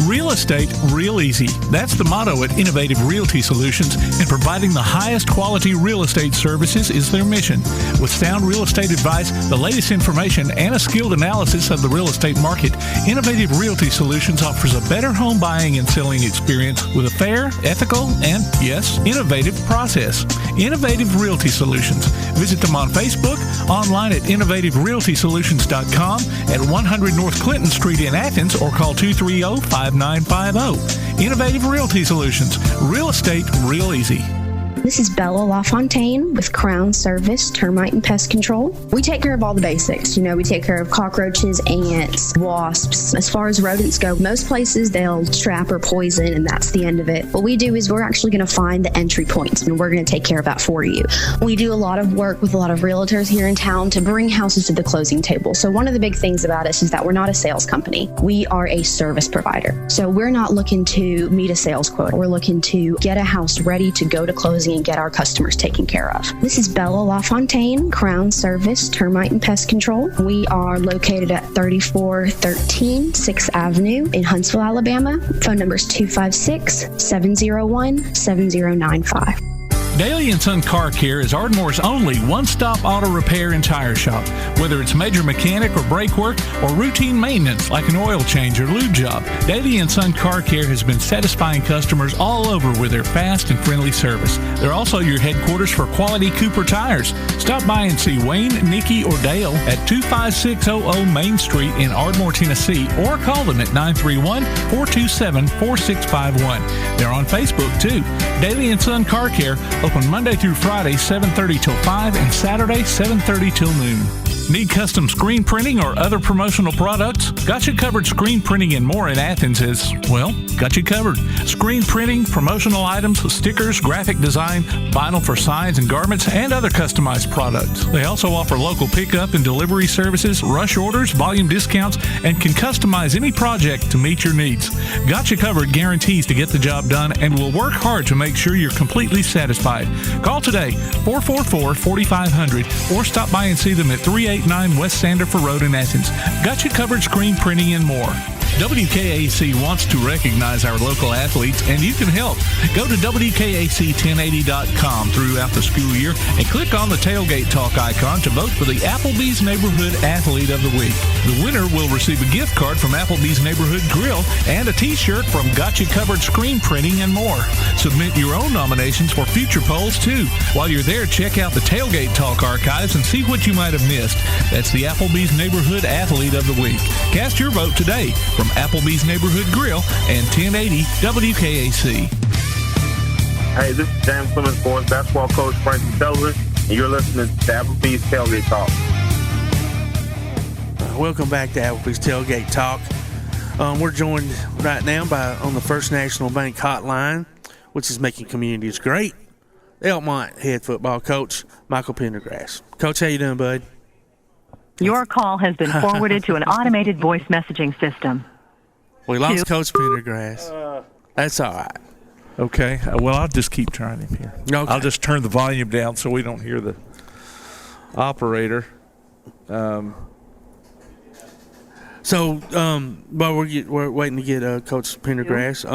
Real estate, real easy. That's the motto at Innovative Realty Solutions, and providing the highest quality real estate services is their mission. With sound real estate advice, the latest information, and a skilled analysis of the real estate market, Innovative Realty Solutions offers a better home buying and selling experience with a fair, ethical, and, yes, innovative process. Innovative Realty Solutions. Visit them on Facebook, online at innovativerealtysolutions.com, at 100 North Clinton Street in Athens, or call 230-5950. Innovative Realty Solutions. Real estate, real easy. This is Bella LaFontaine with Crown Service Termite and Pest Control. We take care of all the basics. We take care of cockroaches, ants, wasps. As far as rodents go, most places they'll trap or poison, and that's the end of it. What we do is we're actually going to find the entry points, and we're going to take care of that for you. We do a lot of work with a lot of realtors here in town to bring houses to the closing table. So one of the big things about us is that we're not a sales company. We are a service provider. So we're not looking to meet a sales quota. We're looking to get a house ready to go to closing and get our customers taken care of. This is Bella LaFontaine, Crown Service Termite and Pest Control. We are located at 3413 6th Avenue in Huntsville, Alabama. Phone number is 256-701-7095. Daly & Son Car Care is Ardmore's only one-stop auto repair and tire shop. Whether it's major mechanic or brake work or routine maintenance like an oil change or lube job, Daly & Son Car Care has been satisfying customers all over with their fast and friendly service. They're also your headquarters for quality Cooper tires. Stop by and see Wayne, Nikki, or Dale at 25600 Main Street in Ardmore, Tennessee, or call them at 931-427-4651. They're on Facebook, too. Daly & Son Car Care, open Monday through Friday, 7:30 till 5, and Saturday, 7:30 till noon. Need custom screen printing or other promotional products? Got You Covered Screen Printing and More in Athens is, well, got you covered. Screen printing, promotional items, stickers, graphic design, vinyl for signs and garments, and other customized products. They also offer local pickup and delivery services, rush orders, volume discounts, and can customize any project to meet your needs. Got You Covered guarantees to get the job done and will work hard to make sure you're completely satisfied. Call today, 444-4500, or stop by and see them at 389 West Sandifer Road in Athens. Got You Covered Screen Printing and More. WKAC wants to recognize our local athletes, and you can help. Go to WKAC1080.com throughout the school year and click on the Tailgate Talk icon to vote for the Applebee's Neighborhood Athlete of the Week. The winner will receive a gift card from Applebee's Neighborhood Grill and a t-shirt from Gotcha Covered Screen Printing and more. Submit your own nominations for future polls, too. While you're there, check out the Tailgate Talk archives and see what you might have missed. That's the Applebee's Neighborhood Athlete of the Week. Cast your vote today from Applebee's Neighborhood Grill and 1080 WKAC. Hey, this is Dan Clements boys basketball coach Frankie Sullivan, and you're listening to Applebee's Tailgate Talk. Welcome back to Applebee's Tailgate Talk. We're joined right now on the First National Bank hotline, which is making communities great. Elkmont head football coach Michael Pendergrass. Coach, how you doing, bud? Your call has been forwarded to an automated voice messaging system. We lost Coach Pendergrass. That's all right. Okay. Well, I'll just keep trying him here. Okay. I'll just turn the volume down so we don't hear the operator. While we're waiting to get Coach Pendergrass,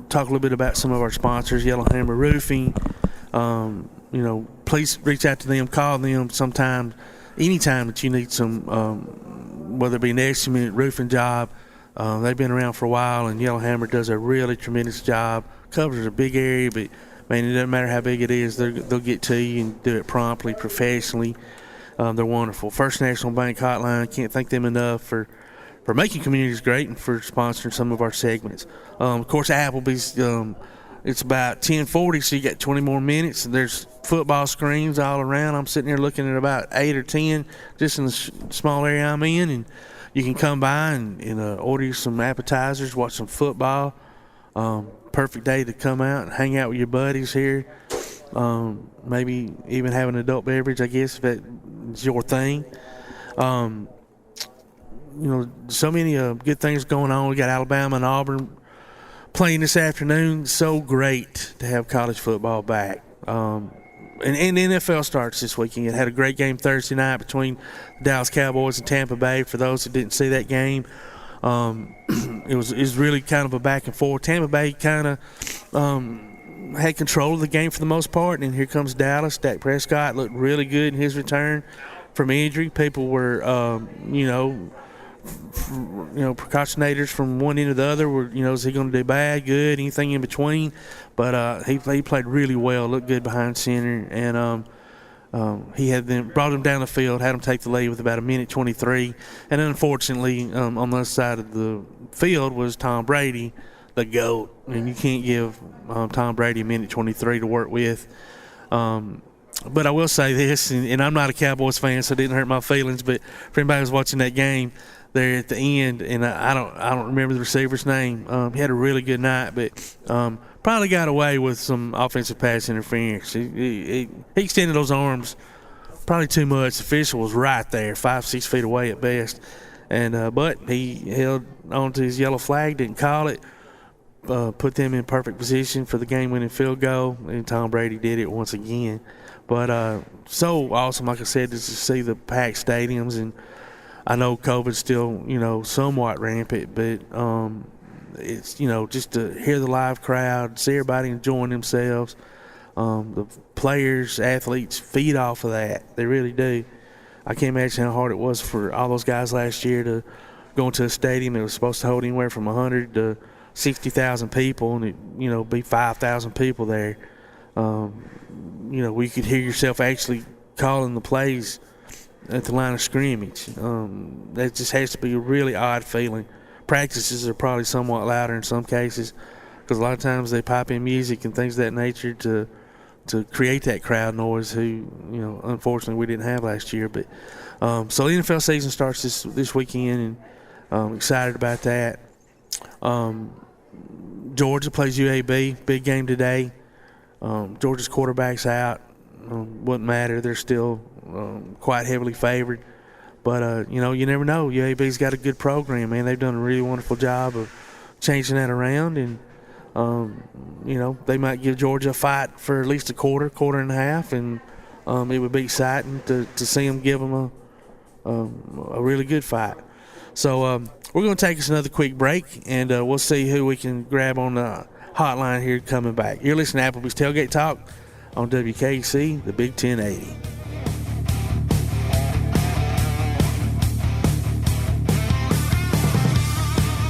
talk a little bit about some of our sponsors, Yellowhammer Roofing. Please reach out to them, call them sometime, anytime that you need some, whether it be an estimate, roofing job. They've been around for a while, and Yellowhammer does a really tremendous job. Covers a big area, but, man, it doesn't matter how big it is. They'll get to you and do it promptly, professionally. They're wonderful. First National Bank Hotline, can't thank them enough for making communities great and for sponsoring some of our segments. Of course, Applebee's, it's about 10:40, so you got 20 more minutes. There's football screens all around. I'm sitting here looking at about 8 or 10 just in the small area I'm in, and you can come by and order you some appetizers, watch some football. Perfect day to come out and hang out with your buddies here. Maybe even have an adult beverage, I guess, if that's your thing. So many good things going on. We got Alabama and Auburn playing this afternoon. So great to have college football back. And the NFL starts this weekend. It had a great game Thursday night between the Dallas Cowboys and Tampa Bay. For those who didn't see that game, it was really kind of a back and forth. Tampa Bay kind of had control of the game for the most part, and here comes Dallas. Dak Prescott looked really good in his return from injury. People were, precautionators from one end to the other. Were, is he going to do bad, good, anything in between? But he played really well, looked good behind center, and he had them brought him down the field, had him take the lead with about 1:23, and unfortunately, on the other side of the field was Tom Brady, the GOAT, and you can't give Tom Brady 1:23 to work with. But I will say this, and I'm not a Cowboys fan, so it didn't hurt my feelings. But for anybody who's watching that game there at the end, and I don't remember the receiver's name. He had a really good night, but probably got away with some offensive pass interference. He extended those arms probably too much. The official was right there, 5-6 feet away at best, and but he held on to his yellow flag, didn't call it. Put them in perfect position for the game-winning field goal, and Tom Brady did it once again. But so awesome, like I said, just to see the packed stadiums. And I know COVID's still, somewhat rampant, but it's, just to hear the live crowd, see everybody enjoying themselves. The players, athletes feed off of that. They really do. I can't imagine how hard it was for all those guys last year to go into a stadium that was supposed to hold anywhere from 100 to 60,000 people, and it, be 5,000 people there. We could hear yourself actually calling the plays at the line of scrimmage. That just has to be a really odd feeling. Practices are probably somewhat louder in some cases because a lot of times they pipe in music and things of that nature to create that crowd noise who, unfortunately we didn't have last year. But so the NFL season starts this weekend, and I'm excited about that. Georgia plays UAB, big game today. Georgia's quarterback's out. Wouldn't matter. They're still quite heavily favored. But, you never know. UAB's got a good program, man. They've done a really wonderful job of changing that around. And, they might give Georgia a fight for at least a quarter and a half. And it would be exciting to see them give them a really good fight. So we're going to take us another quick break, and we'll see who we can grab on the hotline here coming back. You're listening to Applebee's Tailgate Talk on WKC, the Big 1080.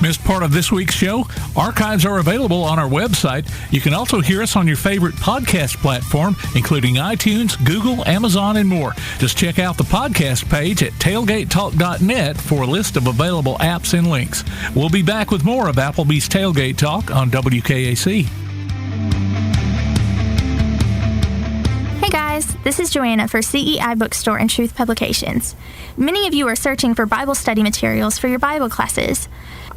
Missed part of this week's show? Archives are available on our website. You can also hear us on your favorite podcast platform, including iTunes, Google, Amazon, and more. Just check out the podcast page at tailgatetalk.net for a list of available apps and links. We'll be back with more of Applebee's Tailgate Talk on WKAC. Hey guys, this is Joanna for CEI Bookstore and Truth Publications. Many of you are searching for Bible study materials for your Bible classes.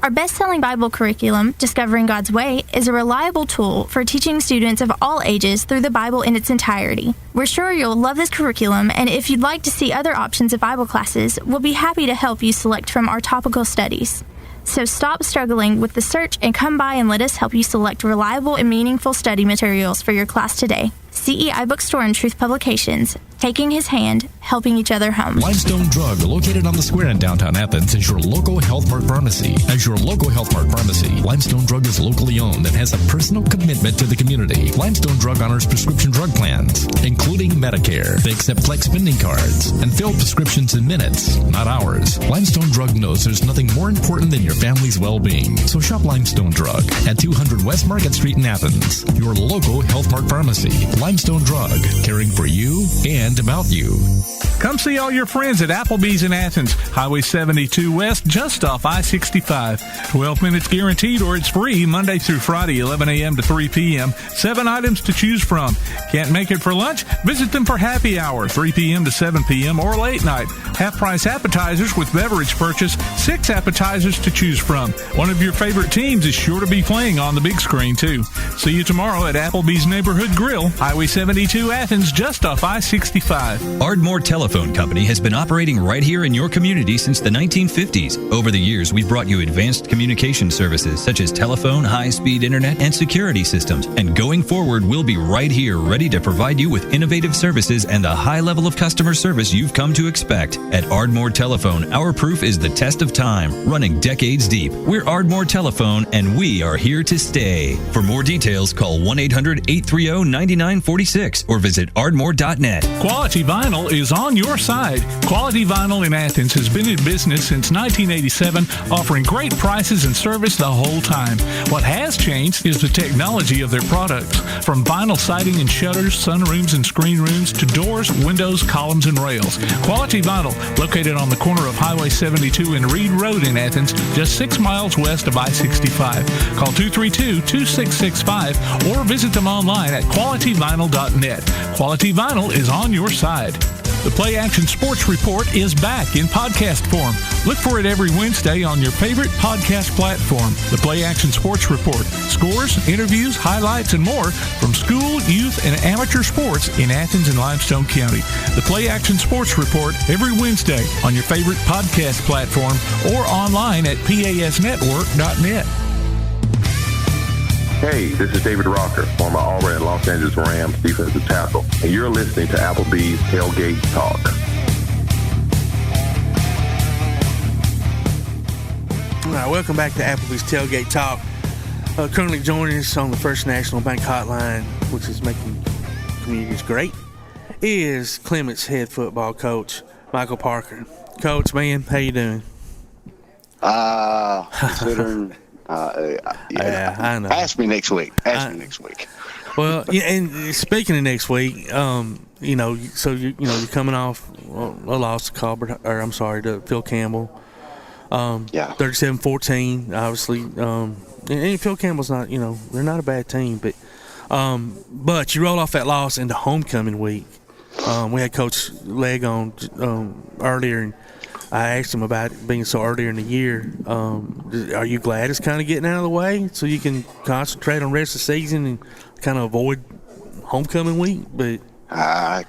Our best-selling Bible curriculum, Discovering God's Way, is a reliable tool for teaching students of all ages through the Bible in its entirety. We're sure you'll love this curriculum, and if you'd like to see other options of Bible classes, we'll be happy to help you select from our topical studies. So stop struggling with the search and come by and let us help you select reliable and meaningful study materials for your class today. CEI Bookstore and Truth Publications, taking his hand, helping each other home. Limestone Drug, located on the square in downtown Athens, is your local Health Mart pharmacy. As your local Health Mart pharmacy, Limestone Drug is locally owned and has a personal commitment to the community. Limestone Drug honors prescription drug plans, including Medicare. They accept flex spending cards and fill prescriptions in minutes, not hours. Limestone Drug knows there's nothing more important than your family's well-being. So shop Limestone Drug at 200 West Market Street in Athens, your local Health Mart pharmacy. Limestone Drug, caring for you and about you. Come see all your friends at Applebee's in Athens, Highway 72 West, just off I-65. 12 minutes guaranteed or it's free Monday through Friday, 11 a.m. to 3 p.m. 7 items to choose from. Can't make it for lunch? Visit them for happy hour, 3 p.m. to 7 p.m. or late night. Half-price appetizers with beverage purchase, 6 appetizers to choose from. One of your favorite teams is sure to be playing on the big screen, too. See you tomorrow at Applebee's Neighborhood Grill, Highway 72 Athens, just off I-65. Ardmore Telephone Company has been operating right here in your community since the 1950s. Over the years, we've brought you advanced communication services such as telephone, high-speed internet, and security systems. And going forward, we'll be right here ready to provide you with innovative services and the high level of customer service you've come to expect. At Ardmore Telephone, our proof is the test of time, running decades deep. We're Ardmore Telephone, and we are here to stay. For more details, call 1-800-830-9946 or visit ardmore.net. Quality Vinyl is on your side. Quality Vinyl in Athens has been in business since 1987, offering great prices and service the whole time. What has changed is the technology of their products. From vinyl siding and shutters, sunrooms and screen rooms, to doors, windows, columns, and rails. Quality Vinyl, located on the corner of Highway 72 and Reed Road in Athens, just 6 miles west of I-65. Call 232-2665 or visit them online at qualityvinyl.net. Quality Vinyl is on your side. The Play Action Sports Report is back in podcast form. Look for it every Wednesday on your favorite podcast platform. The Play Action Sports Report. Scores, interviews, highlights, and more from school, youth, and amateur sports in Athens and Limestone County. The Play Action Sports Report every Wednesday on your favorite podcast platform or online at pasnetwork.net. Hey, this is David Rocker, former Auburn and Los Angeles Rams defensive tackle, and you're listening to Applebee's Tailgate Talk. All right, welcome back to Applebee's Tailgate Talk. Currently joining us on the First National Bank Hotline, which is making communities great, is Clements head football coach, Michael Parker. Coach, man, how you doing? Considering... yeah, I know. Ask me next week. Well, yeah, and speaking of next week, so you're coming off a loss to to Phil Campbell. 37-14, obviously. And Phil Campbell's not, they're not a bad team, but you roll off that loss into homecoming week. We had Coach Legg on earlier, and I asked him about it being so earlier in the year. Are you glad it's kind of getting out of the way so you can concentrate on the rest of the season and kind of avoid homecoming week? But at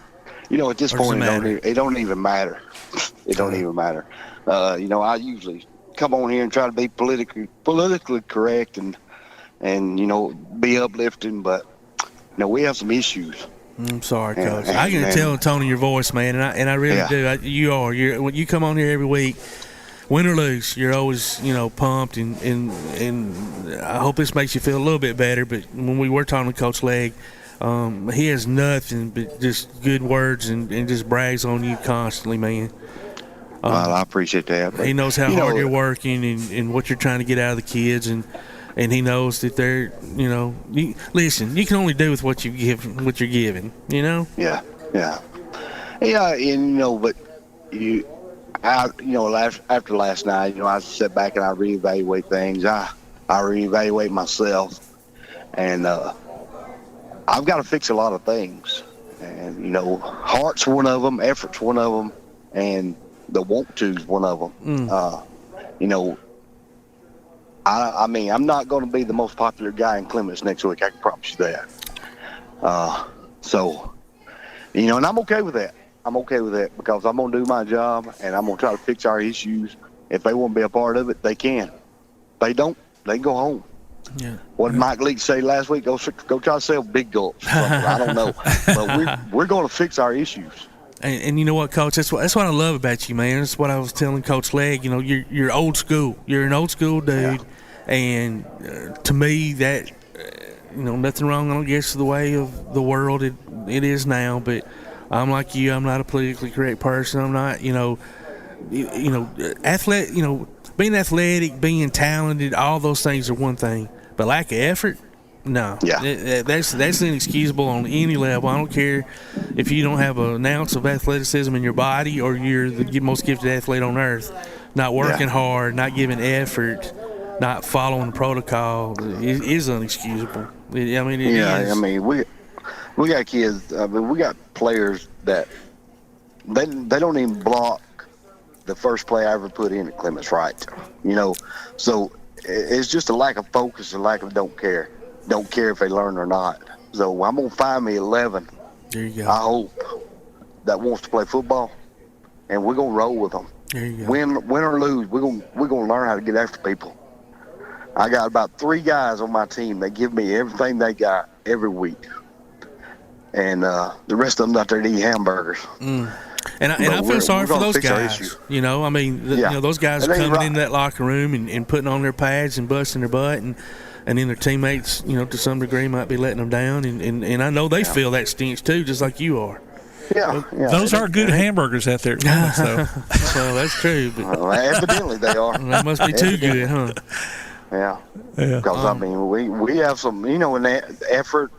this point, it don't even matter. It don't even matter. I usually come on here and try to be politically correct and be uplifting, but we have some issues. I'm sorry, Coach. I can tell the tone of your voice, man, and I really do. You come on here every week win or lose, you're always, pumped, and I hope this makes you feel a little bit better. But when we were talking to Coach Legg, he has nothing but just good words and just brags on you constantly, man. Well, I appreciate that. He knows how hard you're working and what you're trying to get out of the kids, and he knows that they're, listen, you can only do with what you're given, Yeah. And but after last night, I sit back and I reevaluate things. I reevaluate myself, and I've got to fix a lot of things. And heart's one of them, effort's one of them, and the want to's one of them. I'm not going to be the most popular guy in Clements next week. I can promise you that. And I'm okay with that. I'm okay with that because I'm going to do my job and I'm going to try to fix our issues. If they want to be a part of it, they can. If they don't, they can go home. Yeah. What did Mike Leach say last week? Go try to sell big gulps. I don't know. But we're going to fix our issues. And you know what, Coach? That's what I love about you, man. That's what I was telling Coach Legg. You're old school. You're an old school dude. Yeah. And to me, that nothing wrong, I guess, with the way of the world it is now. But I'm like you. I'm not a politically correct person. I'm not, being athletic, being talented, all those things are one thing. But lack of effort, no. Yeah. That's inexcusable on any level. I don't care if you don't have an ounce of athleticism in your body or you're the most gifted athlete on earth. Not working hard, not giving effort, not following protocol is unexcusable. It is. We got kids. We got players that they don't even block the first play I ever put in at Clements, right? So it's just a lack of focus, a lack of don't care if they learn or not. So I'm gonna find me 11. There you go. I hope that wants to play football, and we're gonna roll with them. There you go. Win or lose, we're gonna learn how to get after people. I got about 3 guys on my team that give me everything they got every week, and the rest of them out there to eat hamburgers. And I feel sorry for those guys. Those guys are coming into that locker room and putting on their pads and busting their butt, and then their teammates, to some degree, might be letting them down. And I know they feel that stench too, just like you are. Yeah. Those are good hamburgers out there. So. Well, that's true. But evidently they are. That must be too good, huh? Yeah. Because we have some, and that effort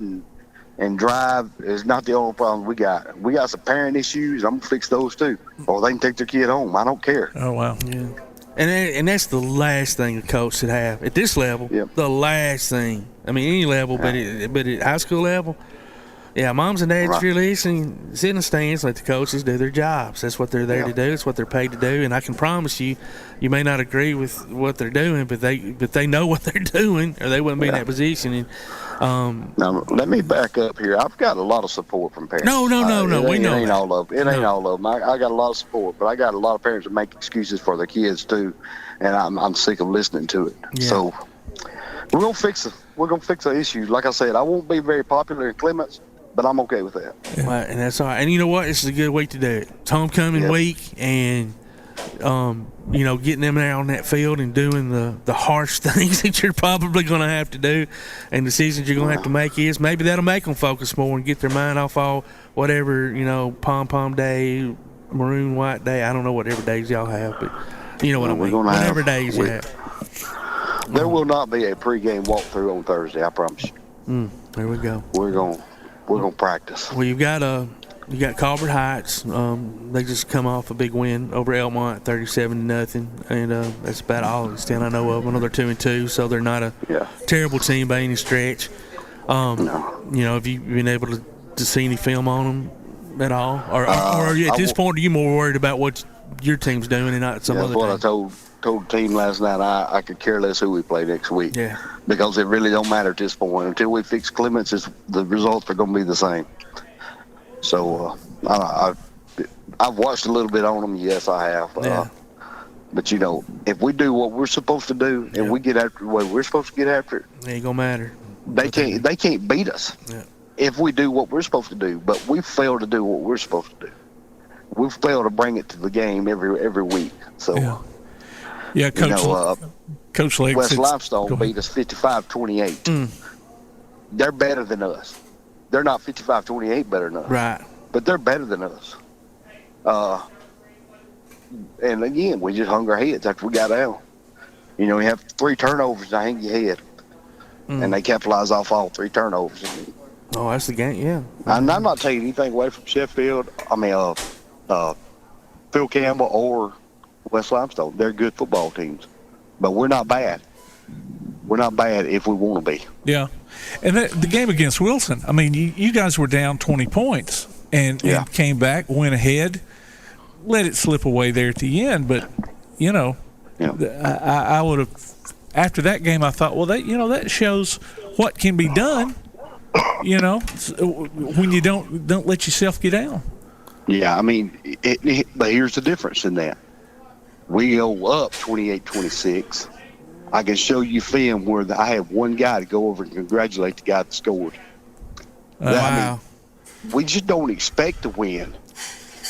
and drive is not the only problem we got. We got some parent issues. I'm gonna fix those too, or they can take their kid home. I don't care. Oh wow. Yeah. And that's the last thing a coach should have at this level. Yep. The last thing. I mean, any level, but at high school level. Yeah, moms and dads, if you're listening, sit in the stands, let the coaches do their jobs. That's what they're there to do. It's what they're paid to do. And I can promise you, you may not agree with what they're doing, but they know what they're doing, or they wouldn't be in that position. And now, let me back up here. I've got a lot of support from parents. No. We know it ain't all of them. It ain't all of them. I got a lot of support, but I got a lot of parents that make excuses for their kids too, and I'm sick of listening to it. Yeah. So we're gonna fix it. We're gonna fix the issues. Like I said, I won't be very popular in Clements, but I'm okay with that. Well, and that's all right. And you know what? This is a good week to do it. It's homecoming week, and getting them there on that field and doing the harsh things that you're probably going to have to do, and decisions you're going to have to make is maybe that'll make them focus more and get their mind off all whatever, pom-pom day, maroon white day. I don't know whatever days y'all have, but you know what I mean. Whatever days you have. There will not be a pregame walkthrough on Thursday, I promise you. There we go. We're gonna practice. Well, you got Colbert Heights. They just come off a big win over Elmont, 37-0, and that's about all the extent I know of. I know they're 2-2, so they're not a terrible team by any stretch. Have you been able to see any film on them at all, or are you, at this point, are you more worried about what your team's doing and not some other team? That's what I told the team last night. I could care less who we play next week. Yeah. Because it really don't matter at this point. Until we fix Clements, the results are going to be the same. So I've watched a little bit on them. Yes, I have. But if we do what we're supposed to do and we get after what we're supposed to get after it, ain't gonna matter. They can't beat us if we do what we're supposed to do. But we fail to do what we're supposed to do. We fail to bring it to the game every week. So. Yeah. Yeah, Coach Legg. West Limestone beat us 55-28. They're better than us. They're not 55-28 better than us. Right. But they're better than us. And again, we just hung our heads after we got down. You know, you have 3 turnovers to hang your head. And they capitalized off all 3 turnovers. Oh, that's the game, yeah. And I'm not taking anything away from Sheffield. Phil Campbell or West Limestone. They're good football teams. But we're not bad. We're not bad if we want to be. Yeah. And the game against Wilson, I mean, you guys were down 20 points and came back, went ahead, let it slip away there at the end. But, you know, I would have, after that game, I thought, well, that shows what can be done, you know, when you don't let yourself get down. Yeah, I mean, but here's the difference in that. We go up 28-26. I can show you film where I have one guy to go over and congratulate the guy that scored. Wow. I mean, we just don't expect to win.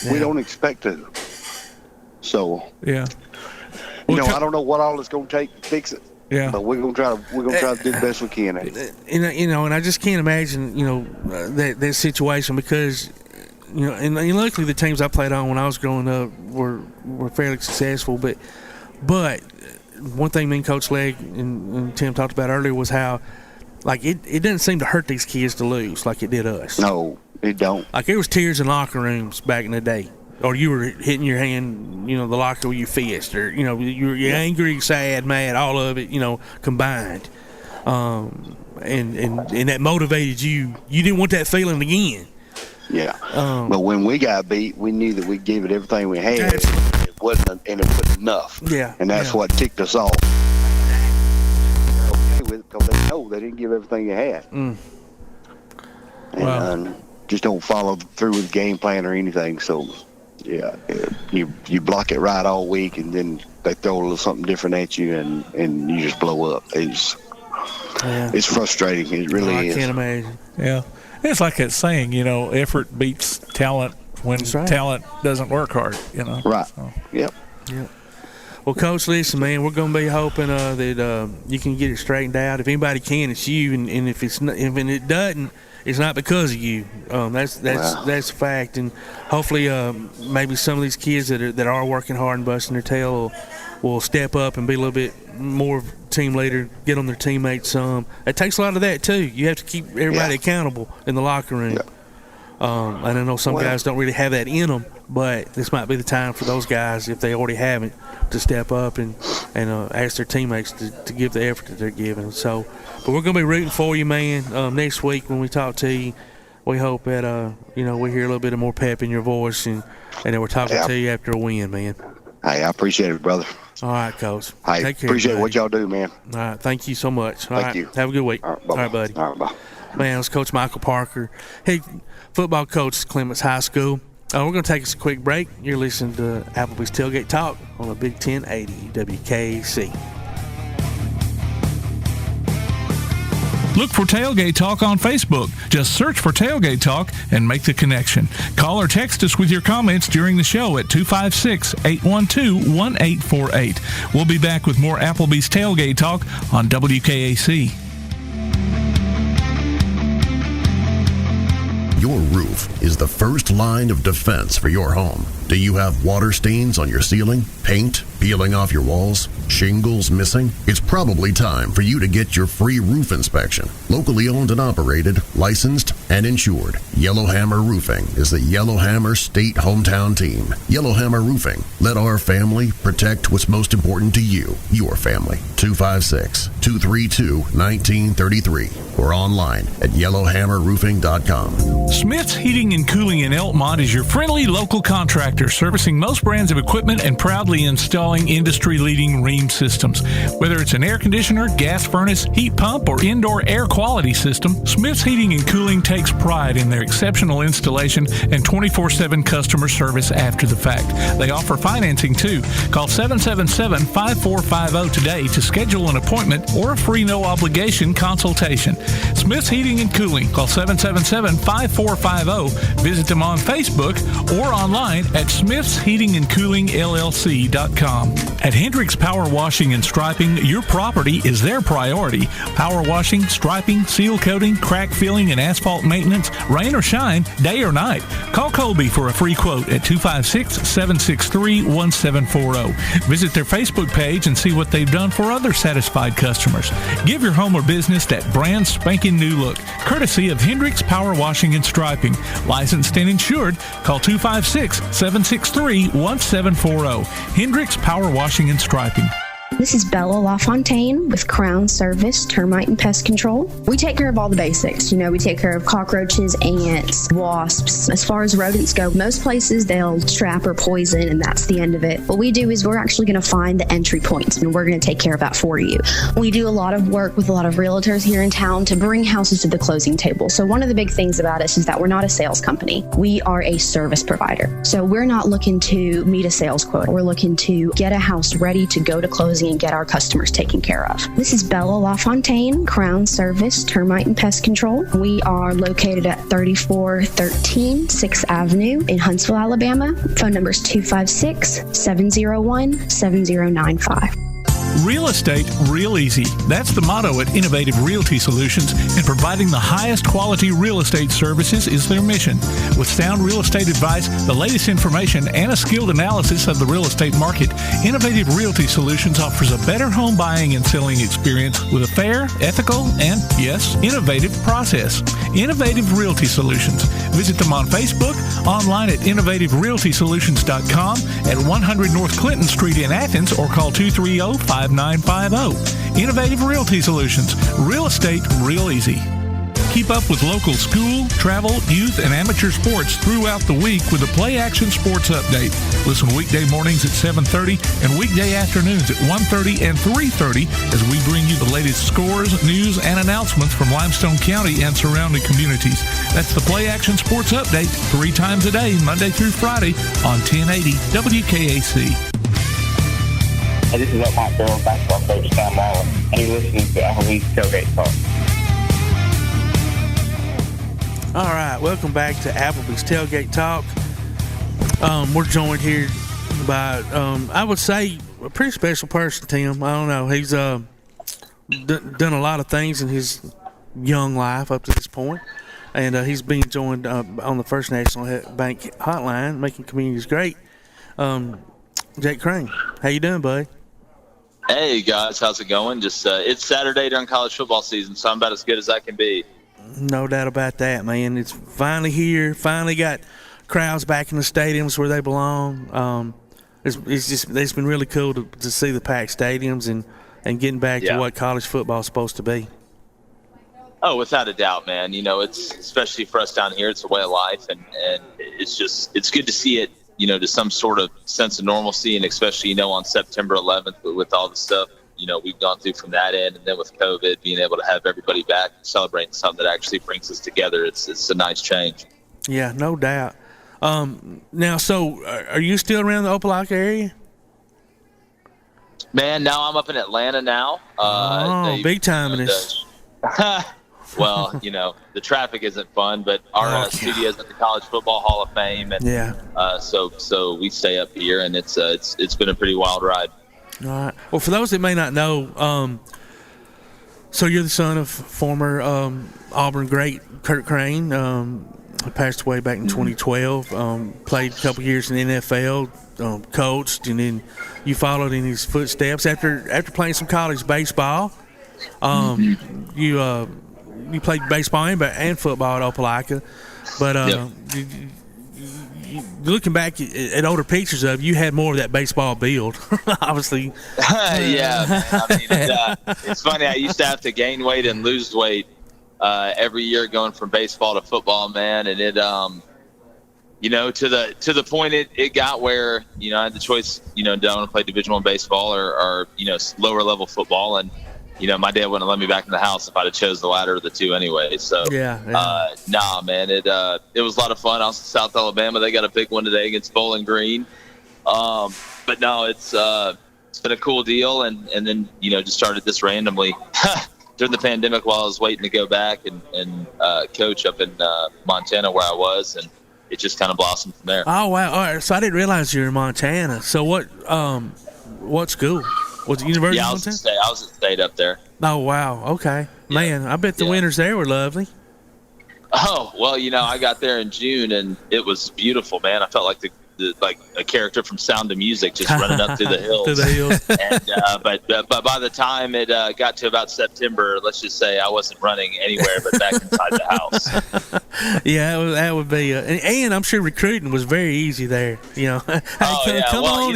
Yeah. We don't expect to. So, yeah. You know, I don't know what all it's going to take to fix it. Yeah. But we're gonna try to do the best we can. And I just can't imagine, you know, that situation because, you know, and luckily the teams I played on when I was growing up were fairly successful. But one thing me and Coach Legg and Tim talked about earlier was how, like, it doesn't seem to hurt these kids to lose like it did us. No, it don't. Like, there was tears in locker rooms back in the day. Or you were hitting your hand, you know, the locker with your fist, or, you know, you're angry, sad, mad, all of it, you know, combined. And that motivated you. You didn't want that feeling again. Yeah. But when we got beat, we knew that we gave it everything we had. It wasn't enough. Yeah. And that's what ticked us off. Okay with it because they know they didn't give everything they had. And just don't follow through with game plan or anything. So. Yeah, you block it right all week, and then they throw a little something different at you, and you just blow up. It's frustrating. It really is. I can't imagine. Yeah, it's like that saying, you know, effort beats talent when talent doesn't work hard. You know. Right. So. Yep. Well, Coach, listen, man, we're going to be hoping that you can get it straightened out. If anybody can, it's you, and if it doesn't. It's not because of you. That's a fact, and hopefully, maybe some of these kids that are working hard and busting their tail will step up and be a little bit more team leader, get on their teammates some. It takes a lot of that too. You have to keep everybody accountable in the locker room. Yeah. And I know some guys don't really have that in them, but this might be the time for those guys, if they already haven't, to step up and ask their teammates to give the effort that they're giving. So, but we're going to be rooting for you, man. Next week when we talk to you, we hope that we hear a little bit of more pep in your voice, and that we're talking to you after a win, man. Hey, I appreciate it, brother. All right, Coach. Hey, take care, appreciate buddy. what y'all do, man. All right, thank you so much. Thank you. Have a good week. All right, buddy. All right, bye. Man, it's Coach Michael Parker. Hey, football coach at Clements High School. We're going to take us a quick break. You're listening to Applebee's Tailgate Talk on the Big 1080 WKC. Look for Tailgate Talk on Facebook. Just search for Tailgate Talk and make the connection. Call or text us with your comments during the show at 256-812-1848. We'll be back with more Applebee's Tailgate Talk on WKAC. Your roof is the first line of defense for your home. Do you have water stains on your ceiling, paint peeling off your walls, shingles missing? It's probably time for you to get your free roof inspection. Locally owned and operated, licensed, and insured, Yellowhammer Roofing is the Yellowhammer State hometown team. Yellowhammer Roofing. Let our family protect what's most important to you, your family. 256-232-1933 or online at yellowhammerroofing.com. Smith's Heating and Cooling in Elkmont is your friendly local contractor servicing most brands of equipment and proudly installing industry-leading Rheem systems. Whether it's an air conditioner, gas furnace, heat pump, or indoor air quality system, Smith's Heating and Cooling takes pride in their exceptional installation and 24/7 customer service after the fact. They offer financing too. Call 777-5450 today to schedule an appointment or a free no-obligation consultation. Smith's Heating and Cooling. Call 777-5450. Visit them on Facebook or online at at smithsheatingandcoolingllc.com. At Hendricks Power Washing and Striping, your property is their priority. Power washing, striping, seal coating, crack filling, and asphalt maintenance, rain or shine, day or night. Call Colby for a free quote at 256-763-1740. Visit their Facebook page and see what they've done for other satisfied customers. Give your home or business that brand spanking new look, courtesy of Hendricks Power Washing and Striping. Licensed and insured. Call 256-763-1740. Hendricks Power Washing and Striping. This is Bella LaFontaine with Crown Service Termite and Pest Control. We take care of all the basics. We take care of cockroaches, ants, wasps. As far as rodents go, most places they'll trap or poison, and that's the end of it. What we do is we're actually going to find the entry points, and we're going to take care of that for you. We do a lot of work with a lot of realtors here in town to bring houses to the closing table. So one of the big things about us is that we're not a sales company. We are a service provider. So we're not looking to meet a sales quota. We're looking to get a house ready to go to closing and get our customers taken care of. This is Bella LaFontaine, Crown Service Termite and Pest Control. We are located at 3413 6th Avenue in Huntsville, Alabama. Phone number is 256-701-7095. Real estate, real easy. That's the motto at Innovative Realty Solutions, and providing the highest quality real estate services is their mission. With sound real estate advice, the latest information, and a skilled analysis of the real estate market, Innovative Realty Solutions offers a better home buying and selling experience with a fair, ethical, and, yes, innovative process. Innovative Realty Solutions. Visit them on Facebook, online at innovativerealtysolutions.com, at 100 North Clinton Street in Athens, or call 230-5950. Innovative Realty Solutions. Real estate, real easy. Keep up with local school, travel, youth, and amateur sports throughout the week with the Play Action Sports Update. Listen weekday mornings at 7:30 and weekday afternoons at 1:30 and 3:30 as we bring you the latest scores, news, and announcements from Limestone County and surrounding communities. That's the Play Action Sports Update 3 times a day, Monday through Friday on 1080 WKAC. Hey, this is Upmont Girls basketball coach Tom Waller, and you're listening to Applebee's Tailgate Talk. All right, welcome back to Applebee's Tailgate Talk. We're joined here by, I would say, a pretty special person, Tim. I don't know. He's done a lot of things in his young life up to this point, and he's being joined on the First National Bank hotline, making communities great. Jake Crain, how you doing, buddy? Hey, guys. How's it going? Just it's Saturday during college football season, so I'm about as good as I can be. No doubt about that, man. It's finally here. Finally got crowds back in the stadiums where they belong. It's been really cool to see the packed stadiums and getting back to what college football is supposed to be. Oh, without a doubt, man. It's especially for us down here, it's a way of life, and it's good to see it, to some sort of sense of normalcy, and especially, on September 11th with all the stuff, we've gone through from that end, and then with COVID, being able to have everybody back and celebrating something that actually brings us together, it's a nice change. Yeah, no doubt. Now, so are you still around the Opelika area? Man, now I'm up in Atlanta now. Big time in this. Well, the traffic isn't fun, but our studio's at the College Football Hall of Fame, and so we stay up here, and it's been a pretty wild ride. All right. Well, for those that may not know, so you're the son of former Auburn great Kurt Crain. He passed away back in 2012. Played a couple years in the NFL, coached, and then you followed in his footsteps after playing some college baseball. You played baseball and football at Opelika, but looking back at older pictures of you, had more of that baseball build, obviously. Yeah, man. I mean, it's funny. I used to have to gain weight and lose weight every year going from baseball to football, man, and it, to the point it got where I had the choice, do I want to play Division I baseball or lower level football, and my dad wouldn't let me back in the house if I'd have chose the latter of the two anyway. So, nah, man, it was a lot of fun. I was in South Alabama. They got a big one today against Bowling Green. But no, it's been a cool deal. And then, just started this randomly during the pandemic while I was waiting to go back and coach up in Montana where I was. And it just kind of blossomed from there. Oh wow! All right, so I didn't realize you were in Montana. So what school? Was it University of Montana? I was at State up there. Oh wow! Okay, man, I bet the winters there were lovely. Oh well, I got there in June and it was beautiful, man. I felt like like a character from Sound of Music, just running up through the hills. Through the hills. And, but by the time it got to about September, let's just say I wasn't running anywhere but back inside the house. Yeah, that would be. And I'm sure recruiting was very easy there. Hey, come on.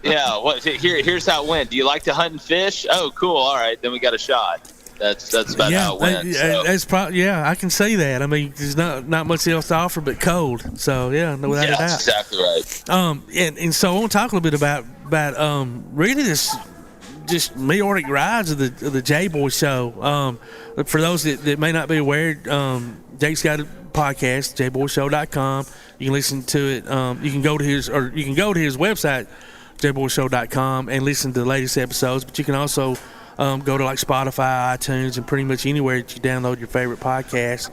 Here's how it went. Do you like to hunt and fish? Oh, cool. All right, then we got a shot. That's about how it went. That's probably I can see that. I mean, there's not much else to offer but cold. So without a doubt. That's exactly right. And so I want to talk a little bit about really this just meteoric rise of the JBoy Show. For those that may not be aware, Jake's got a podcast, JBoyShow.com. You can listen to it. You can go to his website, JBoyShow.com, and listen to the latest episodes. But you can also go to like Spotify, iTunes, and pretty much anywhere that you download your favorite podcast.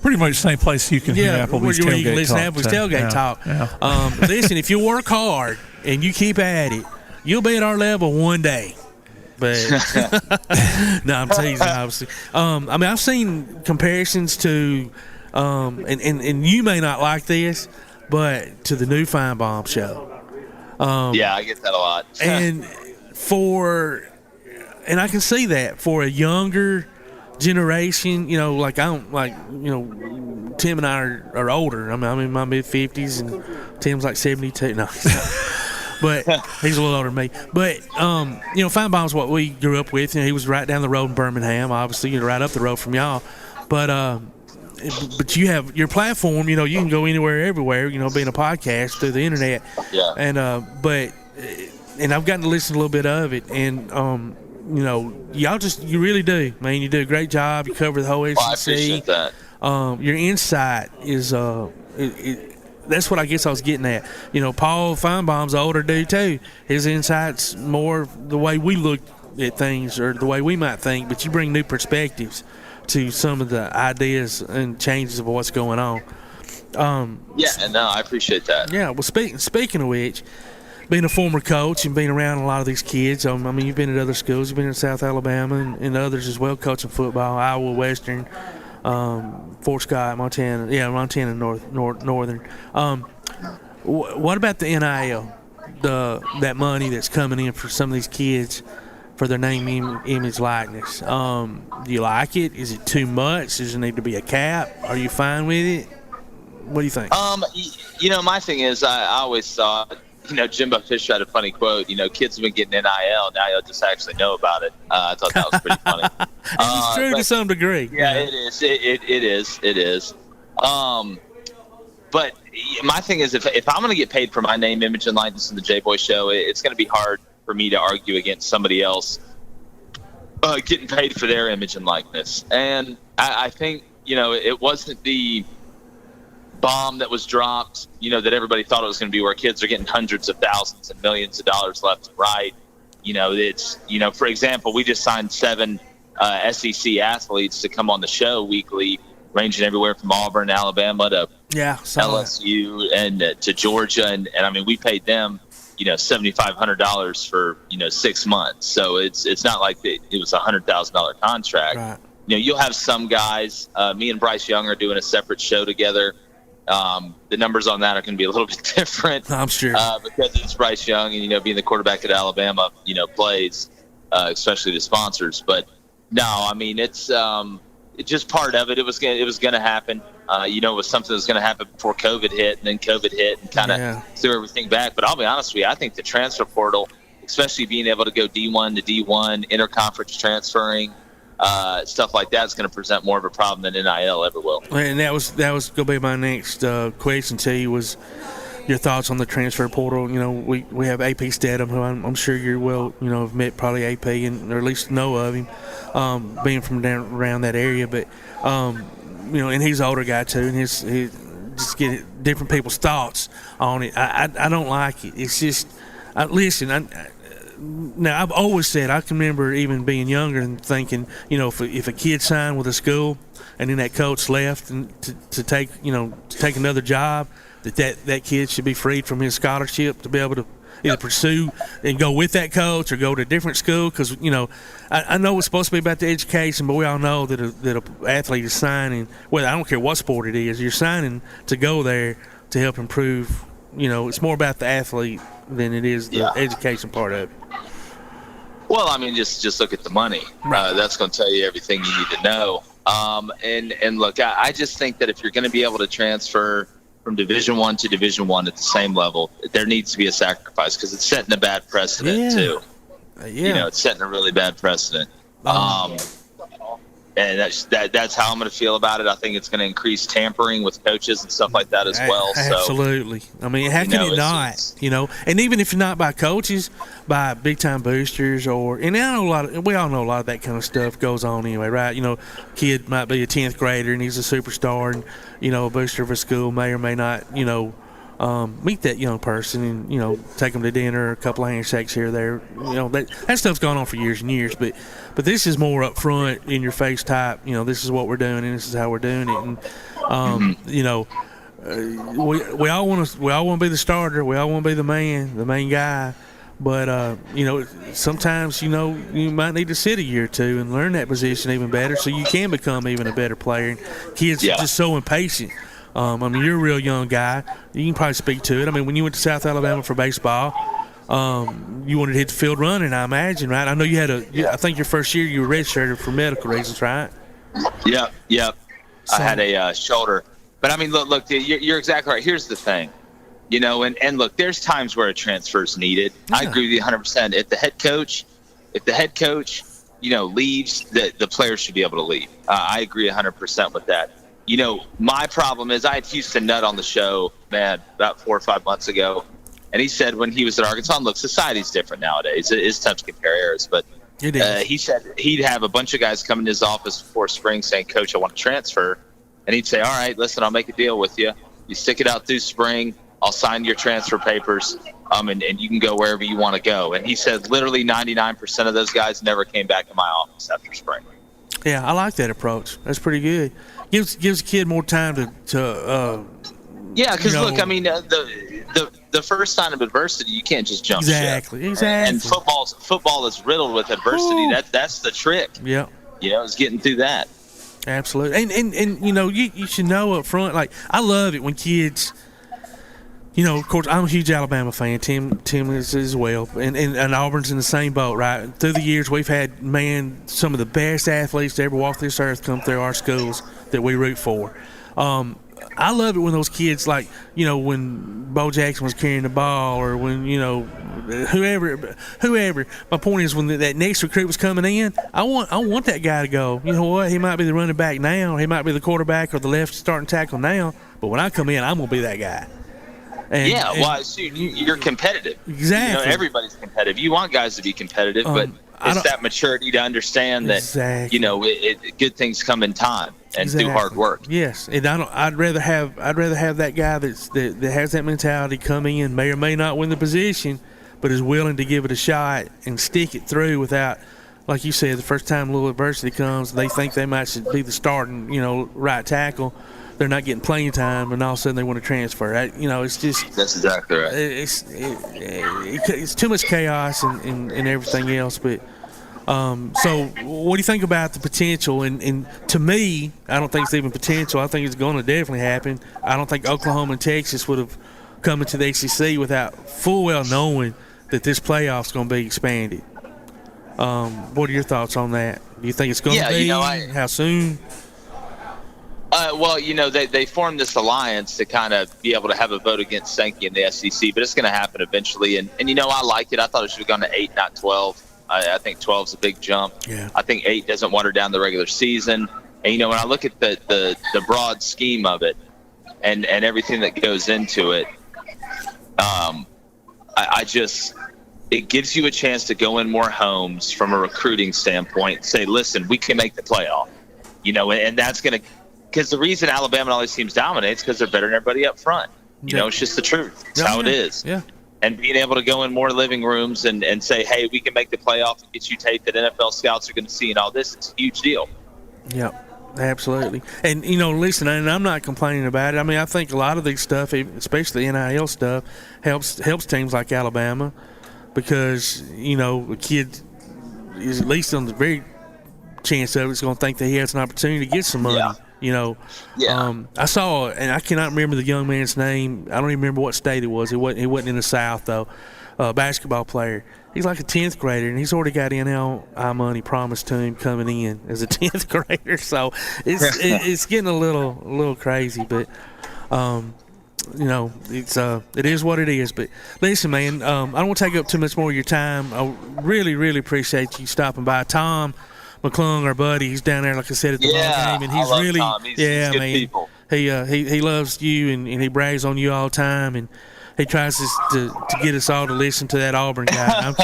Pretty much the same place you can hear Applebee's where you can Tailgate listen Talk. to Applebee's Tailgate Talk. Yeah. Listen, if you work hard and you keep at it, you'll be at our level one day. But no, I'm teasing, obviously. I've seen comparisons to, and you may not like this, but to the new Feinbaum show. I get that a lot. And I can see that for a younger generation, Tim and I are older. I'm in my mid-50s, and Tim's like 72. No, but he's a little older than me. But, Feinbaum's what we grew up with. He was right down the road in Birmingham, obviously, right up the road from y'all. But you have your platform, you can go anywhere, everywhere, being a podcast through the internet. Yeah. And, and I've gotten to listen to a little bit of it, and, you really do, man. You do a great job. You cover the whole SEC. Well, I appreciate that. Your insight is, that's what I guess I was getting at. Paul Feinbaum's an older dude too. His insight's more the way we look at things or the way we might think, but you bring new perspectives to some of the ideas and changes of what's going on. I appreciate that. Yeah, well, speaking of which, being a former coach and being around a lot of these kids, you've been at other schools. You've been in South Alabama and others as well, coaching football, Iowa Western, Fort Scott, Montana. Yeah, Montana Northern. What about the NIL? That money that's coming in for some of these kids for their name, image, likeness. Do you like it? Is it too much? Does there need to be a cap? Are you fine with it? What do you think? My thing is, I always thought, Jimbo Fisher had a funny quote, kids have been getting NIL, now you'll just actually know about it. I thought that was pretty funny. It's true to some degree. Yeah, it is. It is. But my thing is, if I'm going to get paid for my name, image, and likeness in the JBoy Show, it's going to be hard for me to argue against somebody else getting paid for their image and likeness. And I think, it wasn't the bomb that was dropped, that everybody thought it was going to be, where kids are getting hundreds of thousands and millions of dollars left and right. It's, for example, we just signed 7 SEC athletes to come on the show weekly, ranging everywhere from Auburn, Alabama to LSU and to Georgia. And we paid them, $7,500 for, 6 months. So it's not like it was a $100,000 contract. Right. You'll have some guys, me and Bryce Young are doing a separate show together. The numbers on that are going to be a little bit different. I'm sure. Because it's Bryce Young and, being the quarterback at Alabama, plays, especially the sponsors. But no, it's just part of it. It was going to happen. It was something that was going to happen before COVID hit, and then COVID hit and kind of threw everything back. But I'll be honest with you, I think the transfer portal, especially being able to go D1 to D1, interconference transferring, stuff like that, is going to present more of a problem than NIL ever will. And that was going to be my next question to you, was your thoughts on the transfer portal. We have AP Steadham, who I'm sure you're have met probably AP or at least know of him, being from down around that area. But and he's an older guy too, and he just get different people's thoughts on it. I don't like it. It's just listen. now I've always said, I can remember even being younger and thinking, if a kid signed with a school and then that coach left and to take another job, that kid should be freed from his scholarship to be able to either pursue and go with that coach or go to a different school. Because I know it's supposed to be about the education, but we all know that an athlete is signing. Well, I don't care what sport it is, you're signing to go there to help improve. It's more about the athlete than it is the education part of it. Well, I mean, just look at the money. That's going to tell you everything you need to know. And look, I just think that if you're going to be able to transfer from Division I to Division I at the same level, there needs to be a sacrifice, because it's setting a bad precedent too. It's setting a really bad precedent. And that's how I'm going to feel about it. I think it's going to increase tampering with coaches and stuff like that as well. Absolutely. I mean, how can it not? And even if not by coaches, by big time boosters, we all know a lot of that kind of stuff goes on anyway, right? Kid might be a 10th grader and he's a superstar, and a booster of a school may or may not, meet that young person and take them to dinner, a couple of handshakes here or there. That stuff's gone on for years and years, but this is more up front, in your face type. This is what we're doing and this is how we're doing it. And we all want to be the starter, we all want to be the main guy. But sometimes you might need to sit a year or two and learn that position even better, so you can become even a better player. And kids are just so impatient. You're a real young guy. You can probably speak to it. I mean, when you went to South Alabama for baseball, you wanted to hit the field running, I imagine, right? I know you had I think your first year you were redshirted for medical reasons, right? Yep. I had a shoulder. But, I mean, look, you're exactly right. Here's the thing. And look, there's times where a transfer is needed. I agree with you 100%. If the head coach, leaves, the players should be able to leave. I agree 100% with that. My problem is I had Houston Nutt on the show, man, about 4 or 5 months ago. And he said when he was at Arkansas, and look, society's different nowadays. It's tough to compare eras, but he said he'd have a bunch of guys come in his office before spring saying, Coach, I want to transfer. And he'd say, all right, listen, I'll make a deal with you. You stick it out through spring. I'll sign your transfer papers, and you can go wherever you want to go. And he said literally 99% of those guys never came back to my office after spring. Yeah, I like that approach. That's pretty good. Gives a kid more time to because look, I mean, the first sign of adversity, you can't just jump ship. Exactly. And football is riddled with adversity. Ooh. That's the trick. Yeah. It's getting through that. Absolutely. And you should know up front. Like, I love it when kids. Of course, I'm a huge Alabama fan. Tim is as well, and Auburn's in the same boat, right? Through the years, we've had some of the best athletes to ever walk this earth come through our schools that we root for. I love it when those kids, like, when Bo Jackson was carrying the ball, or when whoever. My point is, when that next recruit was coming in, I want that guy to go. You know what? He might be the running back now, he might be the quarterback or the left starting tackle now, but when I come in, I'm gonna be that guy. You're competitive. Exactly. Everybody's competitive. You want guys to be competitive, but it's that maturity to understand that good things come in time and through hard work. Yes, and I'd rather have that guy that has that mentality come in, may or may not win the position, but is willing to give it a shot and stick it through without, like you said, the first time a little adversity comes, they think they might should be the starting right tackle. They're not getting playing time, and all of a sudden they want to transfer. It's just that's exactly right. It's too much chaos and everything else. But so, what do you think about the potential? And to me, I don't think it's even potential. I think it's going to definitely happen. I don't think Oklahoma and Texas would have come into the ACC without full well knowing that this playoff's going to be expanded. What are your thoughts on that? Do you think it's going to be? How soon? They formed this alliance to kind of be able to have a vote against Sankey in the SEC, but it's going to happen eventually. And I like it. I thought it should have gone to 8, not 12. I think 12 is a big jump. Yeah. I think 8 doesn't water down the regular season. And, when I look at the broad scheme of it and everything that goes into it, it gives you a chance to go in more homes from a recruiting standpoint, say, listen, we can make the playoff, and that's going to, because the reason Alabama and all these teams dominate is because they're better than everybody up front. It's just the truth. It's how it is. Yeah. and being able to go in more living rooms and say, hey, we can make the playoffs and get you tape that NFL scouts are going to see and all this, it's a huge deal. Yep. Absolutely. And, listen, and I'm not complaining about it. I mean, I think a lot of these stuff, especially NIL stuff, helps teams like Alabama because, a kid is at least on the very chance of it's going to think that he has an opportunity to get some money. Yeah. I saw, and I cannot remember the young man's name. I don't even remember what state it was. He wasn't in the South, though. Basketball player. He's like a 10th grader, and he's already got NIL money promised to him coming in as a 10th grader. So it's getting a little crazy, but it is what it is. But listen, man, I don't want to take up too much more of your time. I really, really appreciate you stopping by. Tom McClung, our buddy, he's down there, like I said, at the ball game, and he's really, Tom. He's good man. People. He loves you, and he brags on you all the time, and he tries to get us all to listen to that Auburn guy.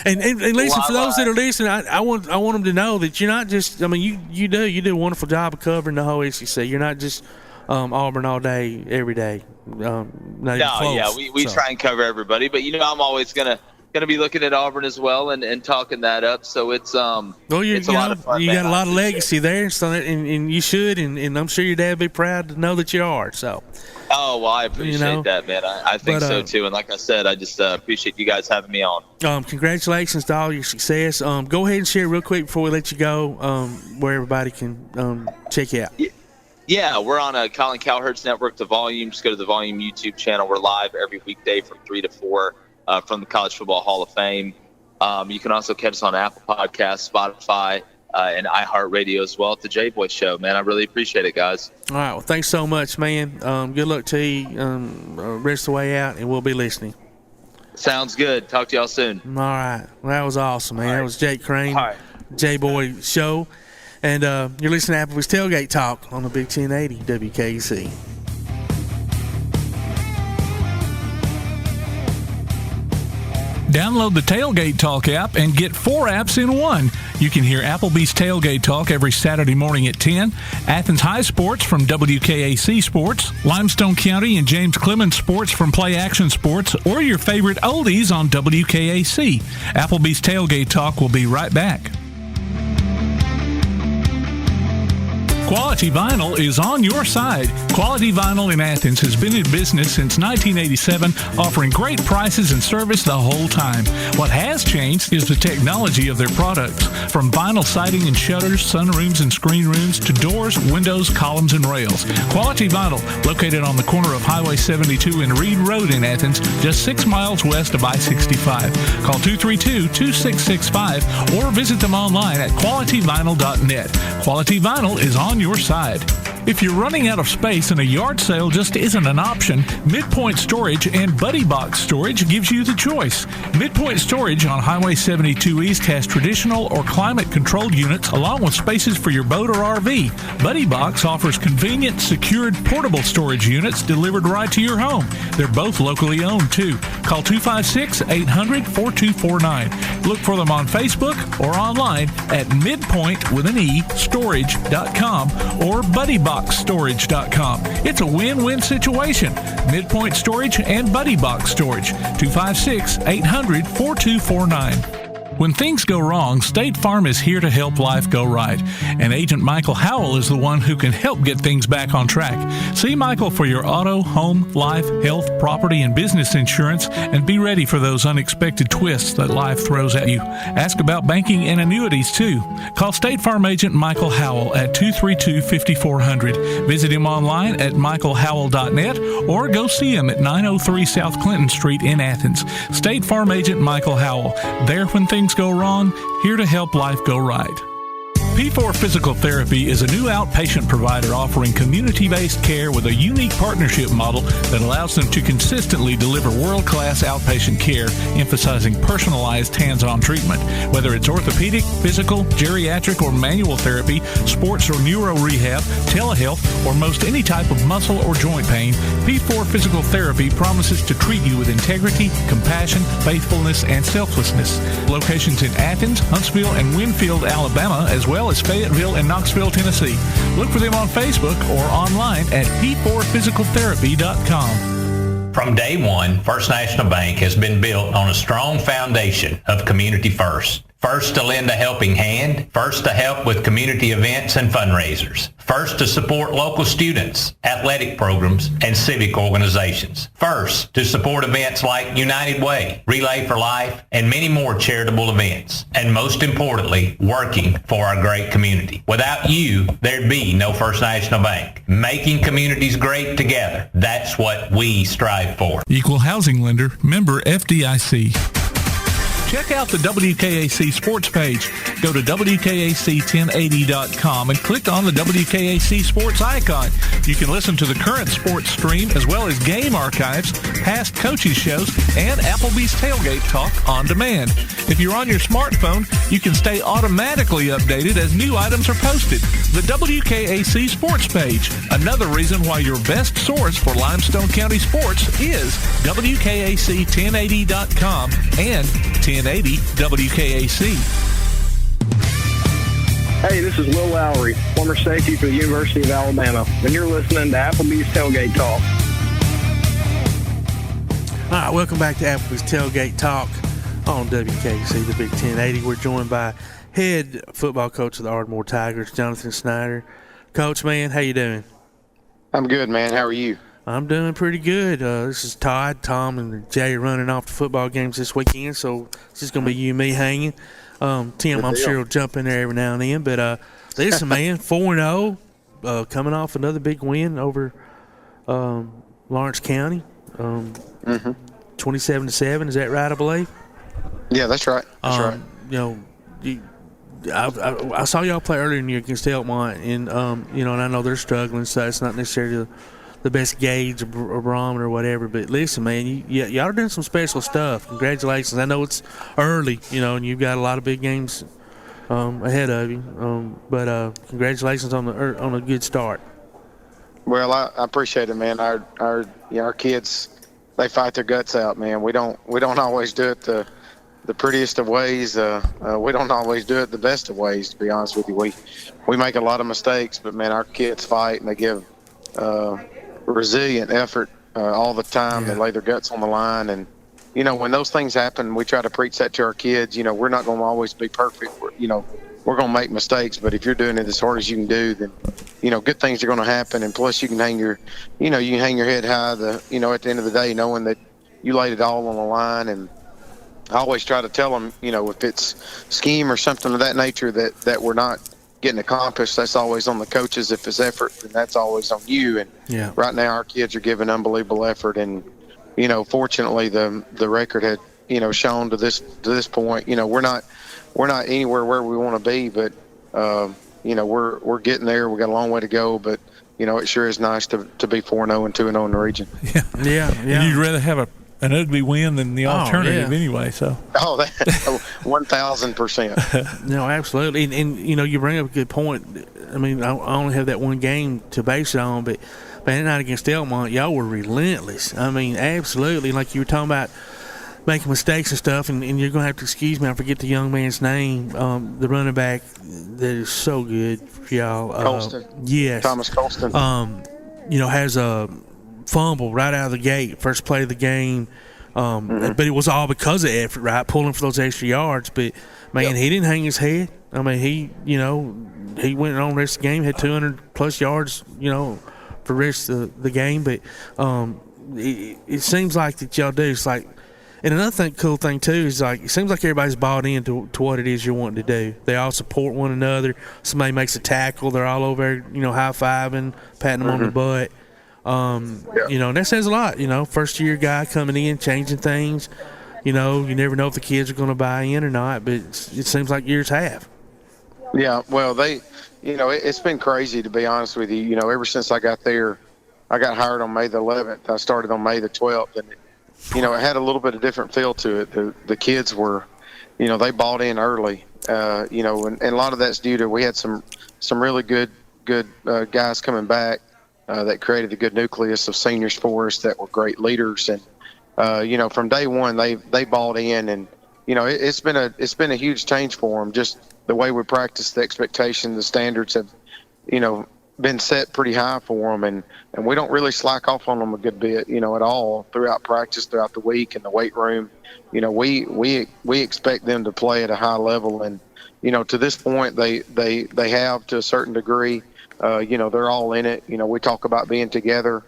and listen, for those that are listening, I want them to know that you're not just. I mean, you do a wonderful job of covering the whole SEC. You're not just Auburn all day, every day. We try and cover everybody, but I'm always gonna be looking at Auburn as well and talking that up. So it's it's a lot of fun. You got a lot of legacy there, so and you should, and I'm sure your dad would be proud to know that you are. So. Oh, well, I appreciate that, man. I think so, too. And like I said, I just appreciate you guys having me on. Congratulations to all your success. Go ahead and share real quick before we let you go where everybody can check you out. Yeah, we're on Colin Cowherd's network, The Volume. Just go to The Volume YouTube channel. We're live every weekday from 3 to 4 from the College Football Hall of Fame. You can also catch us on Apple Podcasts, Spotify, and iHeartRadio as well at the JBoy Show. Man, I really appreciate it, guys. All right. Well, thanks so much, man. Good luck to you rest of the way out, and we'll be listening. Sounds good. Talk to y'all soon. All right. Well, that was awesome, man. That was Jake Crain, JBoy Show. And you're listening to Applebee's Tailgate Talk on the Big 1080 WKC. Download the Tailgate Talk app and get 4 apps in one. You can hear Applebee's Tailgate Talk every Saturday morning at 10, Athens High Sports from WKAC Sports, Limestone County and James Clements Sports from Play Action Sports, or your favorite oldies on WKAC. Applebee's Tailgate Talk will be right back. Quality Vinyl is on your side. Quality Vinyl in Athens has been in business since 1987, offering great prices and service the whole time. What has changed is the technology of their products. From vinyl siding and shutters, sunrooms and screen rooms, to doors, windows, columns, and rails. Quality Vinyl, located on the corner of Highway 72 and Reed Road in Athens, just 6 miles west of I-65. Call 232-2665 or visit them online at qualityvinyl.net. Quality Vinyl is on your side. If you're running out of space and a yard sale just isn't an option, Midpoint Storage and Buddy Box Storage gives you the choice. Midpoint Storage on Highway 72 East has traditional or climate-controlled units along with spaces for your boat or RV. Buddy Box offers convenient, secured, portable storage units delivered right to your home. They're both locally owned, too. Call 256-800-4249. Look for them on Facebook or online at midpoint.storage.com or buddyboxstorage.com. It's a win-win situation. Midpoint Storage and Buddy Box Storage. 256-800-4249. When things go wrong, State Farm is here to help life go right. And Agent Michael Howell is the one who can help get things back on track. See Michael for your auto, home, life, health, property, and business insurance, and be ready for those unexpected twists that life throws at you. Ask about banking and annuities, too. Call State Farm Agent Michael Howell at 232-5400. Visit him online at michaelhowell.net or go see him at 903 South Clinton Street in Athens. State Farm Agent Michael Howell. There when things go wrong, here to help life go right. P4 Physical Therapy is a new outpatient provider offering community-based care with a unique partnership model that allows them to consistently deliver world-class outpatient care, emphasizing personalized hands-on treatment. Whether it's orthopedic, physical, geriatric, or manual therapy, sports or neuro rehab, telehealth, or most any type of muscle or joint pain, P4 Physical Therapy promises to treat you with integrity, compassion, faithfulness, and selflessness. Locations in Athens, Huntsville, and Winfield, Alabama, as well as Fayetteville and Knoxville, Tennessee. Look for them on Facebook or online at p4physicaltherapy.com. From day one, First National Bank has been built on a strong foundation of community first. First to lend a helping hand, first to help with community events and fundraisers, first to support local students, athletic programs, and civic organizations, first to support events like United Way, Relay for Life, and many more charitable events, and most importantly, working for our great community. Without you, there'd be no First National Bank. Making communities great together, that's what we strive for. Equal housing lender, member FDIC. Check out the WKAC sports page. Go to WKAC1080.com and click on the WKAC sports icon. You can listen to the current sports stream as well as game archives, past coaches shows, and Applebee's Tailgate Talk on demand. If you're on your smartphone, you can stay automatically updated as new items are posted. The WKAC sports page, another reason why your best source for Limestone County sports is WKAC1080.com and 1080 WKAC. Hey, this is Will Lowry, former safety for the University of Alabama, and you're listening to Applebee's Tailgate Talk. All right, welcome back to Applebee's Tailgate Talk on WKC, the Big 1080. We're joined by head football coach of the Ardmore Tigers, Jonathan Snider. Coach, man, how you doing? I'm good, man. How are you? I'm doing pretty good. This is Todd, Tom, and Jay running off the football games this weekend, so it's just going to be you and me hanging. Tim, I'm sure will jump in there every now and then. But listen, man, 4-0, coming off another big win over Lawrence County, 27-7. Is that right, I believe? Yeah, that's right. That's right. You know, I saw y'all play earlier in the year against Elkmont, and and I know they're struggling, so it's not necessarily the best gauge or barometer or whatever. But listen, man, y'all are doing some special stuff. Congratulations. I know it's early, and you've got a lot of big games ahead of you. But congratulations on a good start. Well, I appreciate it, man. Our kids, they fight their guts out, man. We don't always do it the prettiest of ways. We don't always do it the best of ways, to be honest with you. We make a lot of mistakes, but man, our kids fight and they give resilient effort all the time. They lay their guts on the line, and when those things happen, we try to preach that to our kids. We're not going to always be perfect. We're going to make mistakes, but if you're doing it as hard as you can do, then good things are going to happen. And plus, you can hang your head high. At the end of the day, knowing that you laid it all on the line. And I always try to tell them, if it's scheme or something of that nature that we're not getting accomplished, that's always on the coaches. If it's effort, then that's always on you. And right now our kids are giving unbelievable effort, and fortunately the record had shown to this point. We're not anywhere where we want to be, but we're getting there. We got a long way to go, but it sure is nice to be 4-0 and 2-0 in the region. Yeah. And you'd rather have an ugly win than the alternative anyway. So 1,000%. No, absolutely. And you bring up a good point. I mean, I only have that one game to base it on, but that night against Elkmont, y'all were relentless. I mean, absolutely. Like you were talking about making mistakes and stuff, and you're going to have to excuse me, I forget the young man's name, the running back that is so good for y'all. Colston. Yes. Thomas Colston. Has a fumble right out of the gate, first play of the game. But it was all because of effort, right? Pulling for those extra yards. But, man, he didn't hang his head. I mean, he went on the rest of the game, had 200-plus yards, for the rest of the game. But it seems like that y'all do. It's like, and another cool thing, too, is like it seems like everybody's bought into what it is you're wanting to do. They all support one another. Somebody makes a tackle, they're all over, high-fiving, patting them on the butt. And that says a lot, first-year guy coming in, changing things. You never know if the kids are going to buy in or not, but it seems like years have. Yeah, well, it's been crazy, to be honest with you. Ever since I got there, I got hired on May the 11th. I started on May the 12th, and it had a little bit of different feel to it. The kids were, they bought in early, and a lot of that's due to we had some really good guys coming back that created a good nucleus of seniors for us that were great leaders. And, from day one, they bought in, and, it's been a huge change for them. Just the way we practice, the expectation, the standards have, been set pretty high for them, and we don't really slack off on them a good bit, at all throughout practice, throughout the week in the weight room. We expect them to play at a high level, and to this point they have to a certain degree. They're all in it. We talk about being together,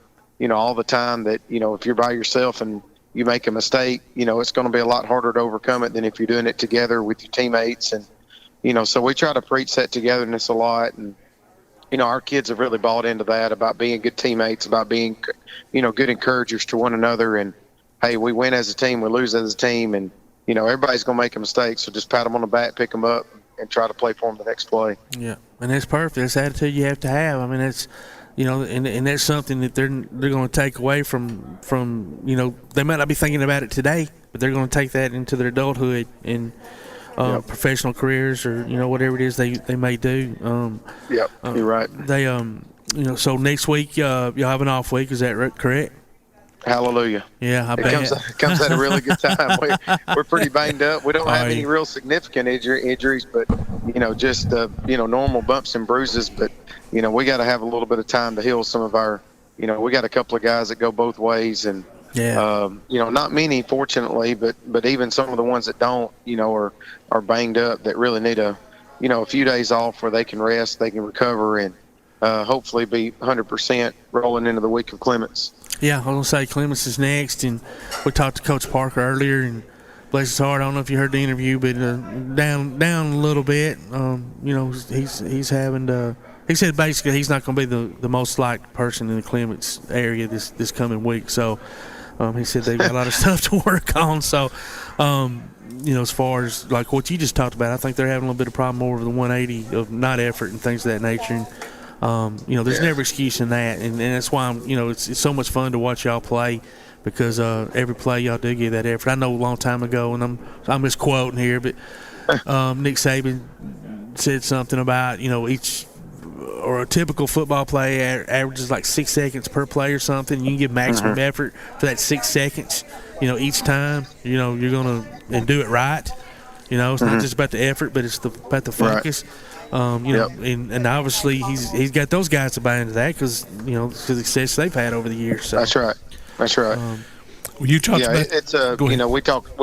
all the time, that if you're by yourself and you make a mistake, it's going to be a lot harder to overcome it than if you're doing it together with your teammates. And so we try to preach that togetherness a lot, and our kids have really bought into that, about being good teammates, about being, good encouragers to one another. And, hey, we win as a team, we lose as a team, and, everybody's going to make a mistake. So just pat them on the back, pick them up, and try to play for them the next play. Yeah, and that's perfect. That's the attitude you have to have. I mean, that's, and that's something that they're going to take away from, they might not be thinking about it today, but they're going to take that into their adulthood and professional careers, or whatever it is they may do. You're right. They so next week you'll have an off week. Is that correct? Hallelujah. Yeah, I bet it comes at a really good time. We're pretty banged up. We don't have any real significant injuries, but just normal bumps and bruises. But we got to have a little bit of time to heal some of our. We got a couple of guys that go both ways, and not many, fortunately, but even some of the ones that don't, are banged up, that really need a few days off where they can rest, they can recover, and hopefully be 100% rolling into the week of Clements. Yeah, I was going to say Clements is next, and we talked to Coach Parker earlier, and bless his heart, I don't know if you heard the interview, but down a little bit. He's having to. He said basically he's not going to be the most liked person in the Clements area this coming week. So he said they've got a lot of stuff to work on. So as far as like what you just talked about, I think they're having a little bit of problem over the 180 of not effort and things of that nature. And, there's never excuse in that, and that's why it's so much fun to watch y'all play, because every play y'all do give that effort. I know a long time ago, and I'm misquoting here, but Nick Saban said something about each, or a typical football play averages like 6 seconds per play or something. You can give maximum effort for that 6 seconds, each time. You're gonna and do it right. It's not just about the effort, but it's about the focus. Right. And obviously he's got those guys to buy into that, because the success they've had over the years. So. That's right. You talked about it's we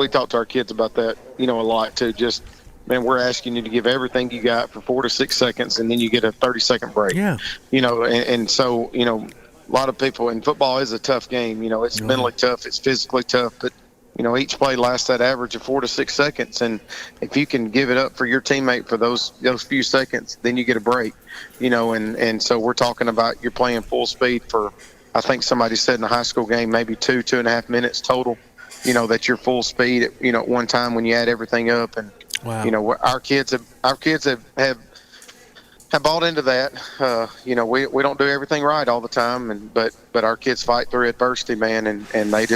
talk to our kids about that a lot too. Just, man, we're asking you to give everything you got for 4 to 6 seconds, and then you get a 30-second break. Yeah. And so a lot of people, and football is a tough game. It's mentally tough, it's physically tough, but each play lasts that average of 4 to 6 seconds, and if you can give it up for your teammate for those few seconds, then you get a break. And so we're talking about you're playing full speed for, I think somebody said in a high school game, maybe 2.5 minutes total. That you're full speed at one time when you add everything up, and wow. Our kids have bought into that. We don't do everything right all the time, but our kids fight through adversity, man, and they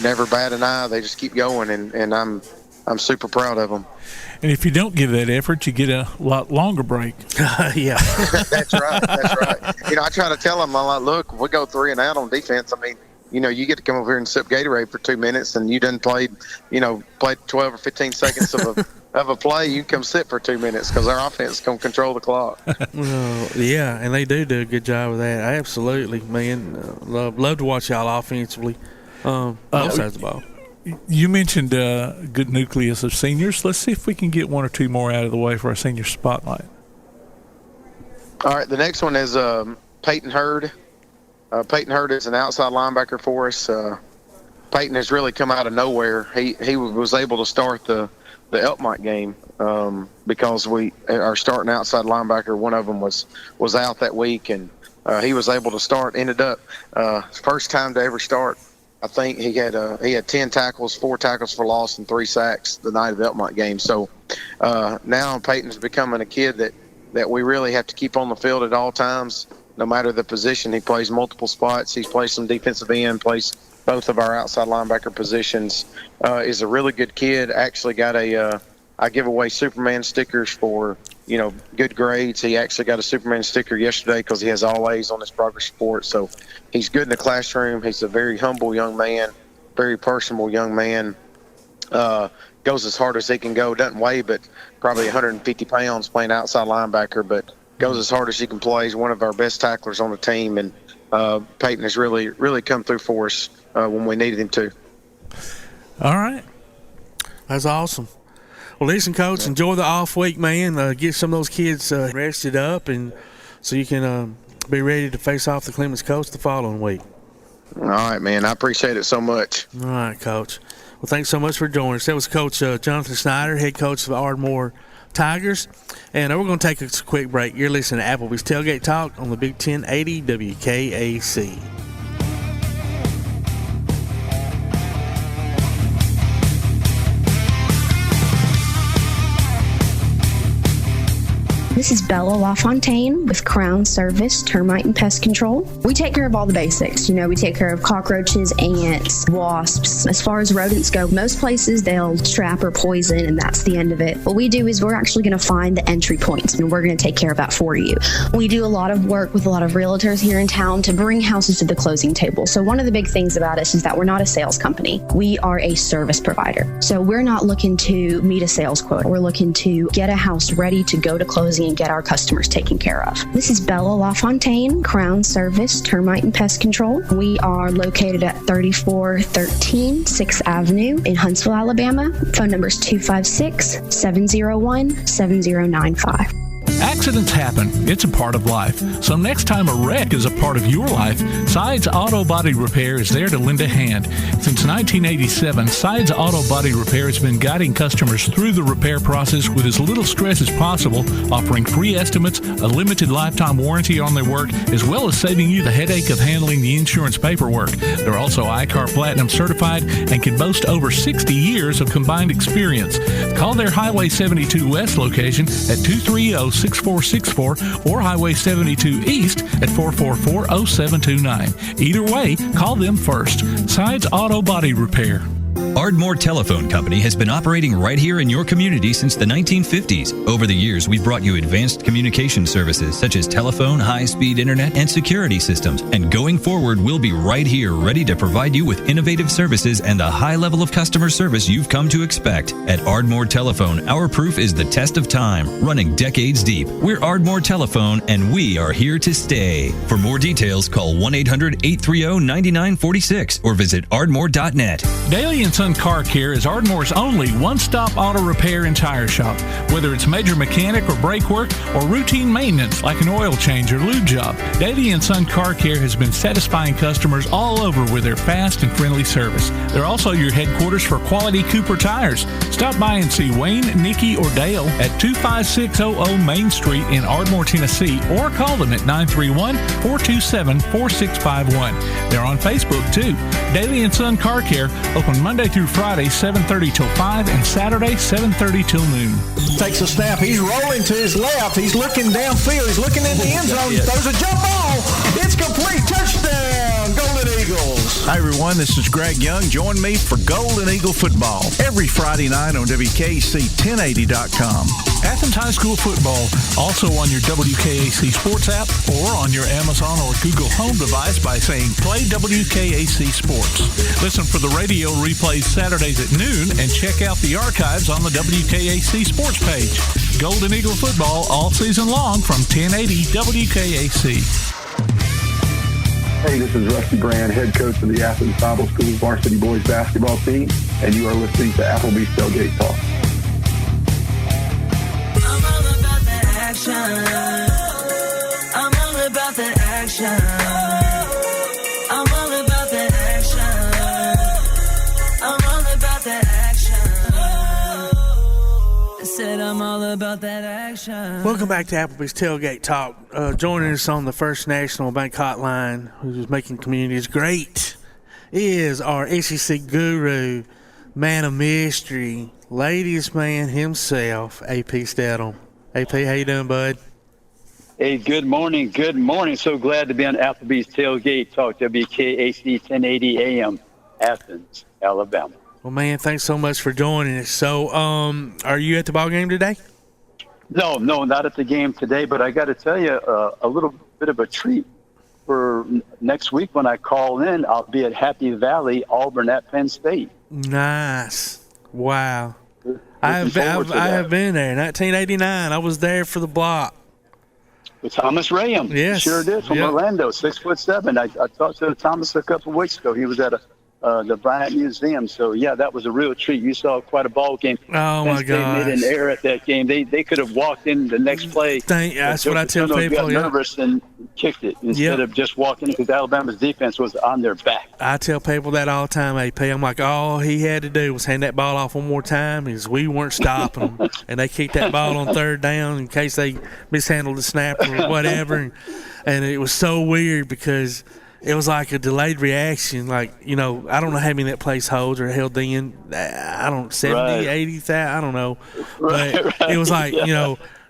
never bat an eye. They just keep going, and I'm super proud of them. And if you don't give that effort, you get a lot longer break. Yeah. That's right. I try to tell them, I'm like, look, we go 3 and out on defense. I mean, you get to come over here and sip Gatorade for 2 minutes, and you done played 12 or 15 seconds of a play. You can come sit for 2 minutes, because our offense is going to control the clock. Well, yeah, and they do a good job of that. Absolutely, man. Love to watch y'all offensively. Both sides of the ball. You mentioned a good nucleus of seniors. Let's see if we can get 1 or 2 more out of the way for our senior spotlight. All right, the next one is Peyton Hurd. Peyton Hurd is an outside linebacker for us. Peyton has really come out of nowhere. He was able to start the Elkmont game because our starting outside linebacker, one of them was out that week, and he was able to start. Ended up first time to ever start. I think he had 10 tackles, 4 tackles for loss, and 3 sacks the night of the Elkmont game. So now Peyton's becoming a kid that we really have to keep on the field at all times, no matter the position. He plays multiple spots. He's played some defensive end, plays both of our outside linebacker positions. Is a really good kid. Actually got I give away Superman stickers for, good grades. He actually got a Superman sticker yesterday because he has all A's on his progress report. So he's good in the classroom. He's a very humble young man, very personable young man. Goes as hard as he can go. Doesn't weigh but probably 150 pounds playing outside linebacker, but goes as hard as she can play. He's one of our best tacklers on the team, and Peyton has really come through for us when we needed him to. All right. That's awesome. Well, listen, Coach, enjoy the off week, man. Get some of those kids rested up, and so you can be ready to face off the Clements coach the following week. All right, man. I appreciate it so much. All right, Coach. Well, thanks so much for joining us. That was Coach Jonathan Snider, head coach of Ardmore Tigers. And we're going to take a quick break. You're listening to Applebee's Tailgate Talk on the Big 1080 WKAC. This is Bella LaFontaine with Crown Service Termite and Pest Control. We take care of all the basics. You know, we take care of cockroaches, ants, wasps. As far as rodents go, most places they'll trap or poison, and that's the end of it. What we do is we're actually going to find the entry points, and we're going to take care of that for you. We do a lot of work with a lot of realtors here in town to bring houses to the closing table. So one of the big things about us is that we're not a sales company. We are a service provider. So we're not looking to meet a sales quota. We're looking to get a house ready to go to closing and get our customers taken care of. This is Bella LaFontaine, Crown Service Termite and Pest Control. We are located at 3413 6th Avenue in Huntsville, Alabama. Phone number is 256-701-7095. Accidents happen. It's a part of life. So next time a wreck is a part of your life, Sides Auto Body Repair is there to lend a hand. Since 1987, Sides Auto Body Repair has been guiding customers through the repair process with as little stress as possible, offering free estimates, a limited lifetime warranty on their work, as well as saving you the headache of handling the insurance paperwork. They're also ICAR Platinum certified and can boast over 60 years of combined experience. Call their Highway 72 West location at 230-6464 or Highway 72 East at 444-0729. Either way, call them first. Sides Auto Body Repair. Ardmore Telephone Company has been operating right here in your community since the 1950s. Over the years, we've brought you advanced communication services such as telephone, high-speed internet, and security systems. And going forward, we'll be right here ready to provide you with innovative services and the high level of customer service you've come to expect. At Ardmore Telephone, our proof is the test of time, running decades deep. We're Ardmore Telephone, and we are here to stay. For more details, call 1-800-830-9946 or visit ardmore.net. Daily & Son Car Care is Ardmore's only one-stop auto repair and tire shop. Whether it's major mechanic or brake work or routine maintenance like an oil change or lube job, Daily & Son Car Care has been satisfying customers all over with their fast and friendly service. They're also your headquarters for quality Cooper tires. Stop by and see Wayne, Nikki, or Dale at 25600 Main Street in Ardmore, Tennessee, or call them at 931-427-4651. They're on Facebook, too. Daily & Son Car Care, open Monday through Friday, 7:30 till 5, and Saturday, 7:30 till noon. Takes a snap. He's rolling to his left. He's looking downfield. He's looking in the end zone. Throws a jump ball. It's complete. Touchdown, Golden Eagles. Hi, everyone. This is Greg Young. Join me for Golden Eagle football every Friday night on WKAC1080.com. Athens High School football, also on your WKAC Sports app or on your Amazon or Google Home device by saying Play WKAC Sports. Listen for the radio replays Saturdays at noon and check out the archives on the WKAC Sports page. Golden Eagle football all season long from 1080 WKAC. Hey, this is Rusty Brand, head coach of the Athens Bible School varsity boys basketball team, and you are listening to Applebee's Tailgate Talk. I'm all about the action. I'm all about the action. I'm all about the action. I'm all about the action. I said I'm all about that action. Welcome back to Applebee's Tailgate Talk. Joining us on the First National Bank Hotline, who's making communities great, is our SEC guru, man of mystery, ladies man himself, AP Steadham. AP, how you doing, bud? Hey, good morning. Good morning. So glad to be on Applebee's Tailgate Talk, WKAC 1080 AM, Athens, Alabama. Well, man, thanks so much for joining us. So, are you at the ball game today? No, not at the game today, but I got to tell you a little bit of a treat for next week when I call in. I'll be at Happy Valley, Auburn at Penn State. Nice. Wow. I have been there. 1989. I was there for the block. With Thomas Rayham. Yes. Sure did, from Orlando, 6'7". I talked to Thomas a couple of weeks ago. He was at the Bryant Museum. So, yeah, that was a real treat. You saw quite a ball game. Oh, my God. They made an error at that game. They could have walked in the next play. That's what I tell people. Got nervous and kicked it instead of just walking in because Alabama's defense was on their back. I tell people that all the time, AP. I'm like, all he had to do was hand that ball off one more time because we weren't stopping them. And they kicked that ball on third down in case they mishandled the snap or whatever. And it was so weird because it was like a delayed reaction. Like, I don't know how many that place holds or held in. 70, 80,000, I don't know. But it was like,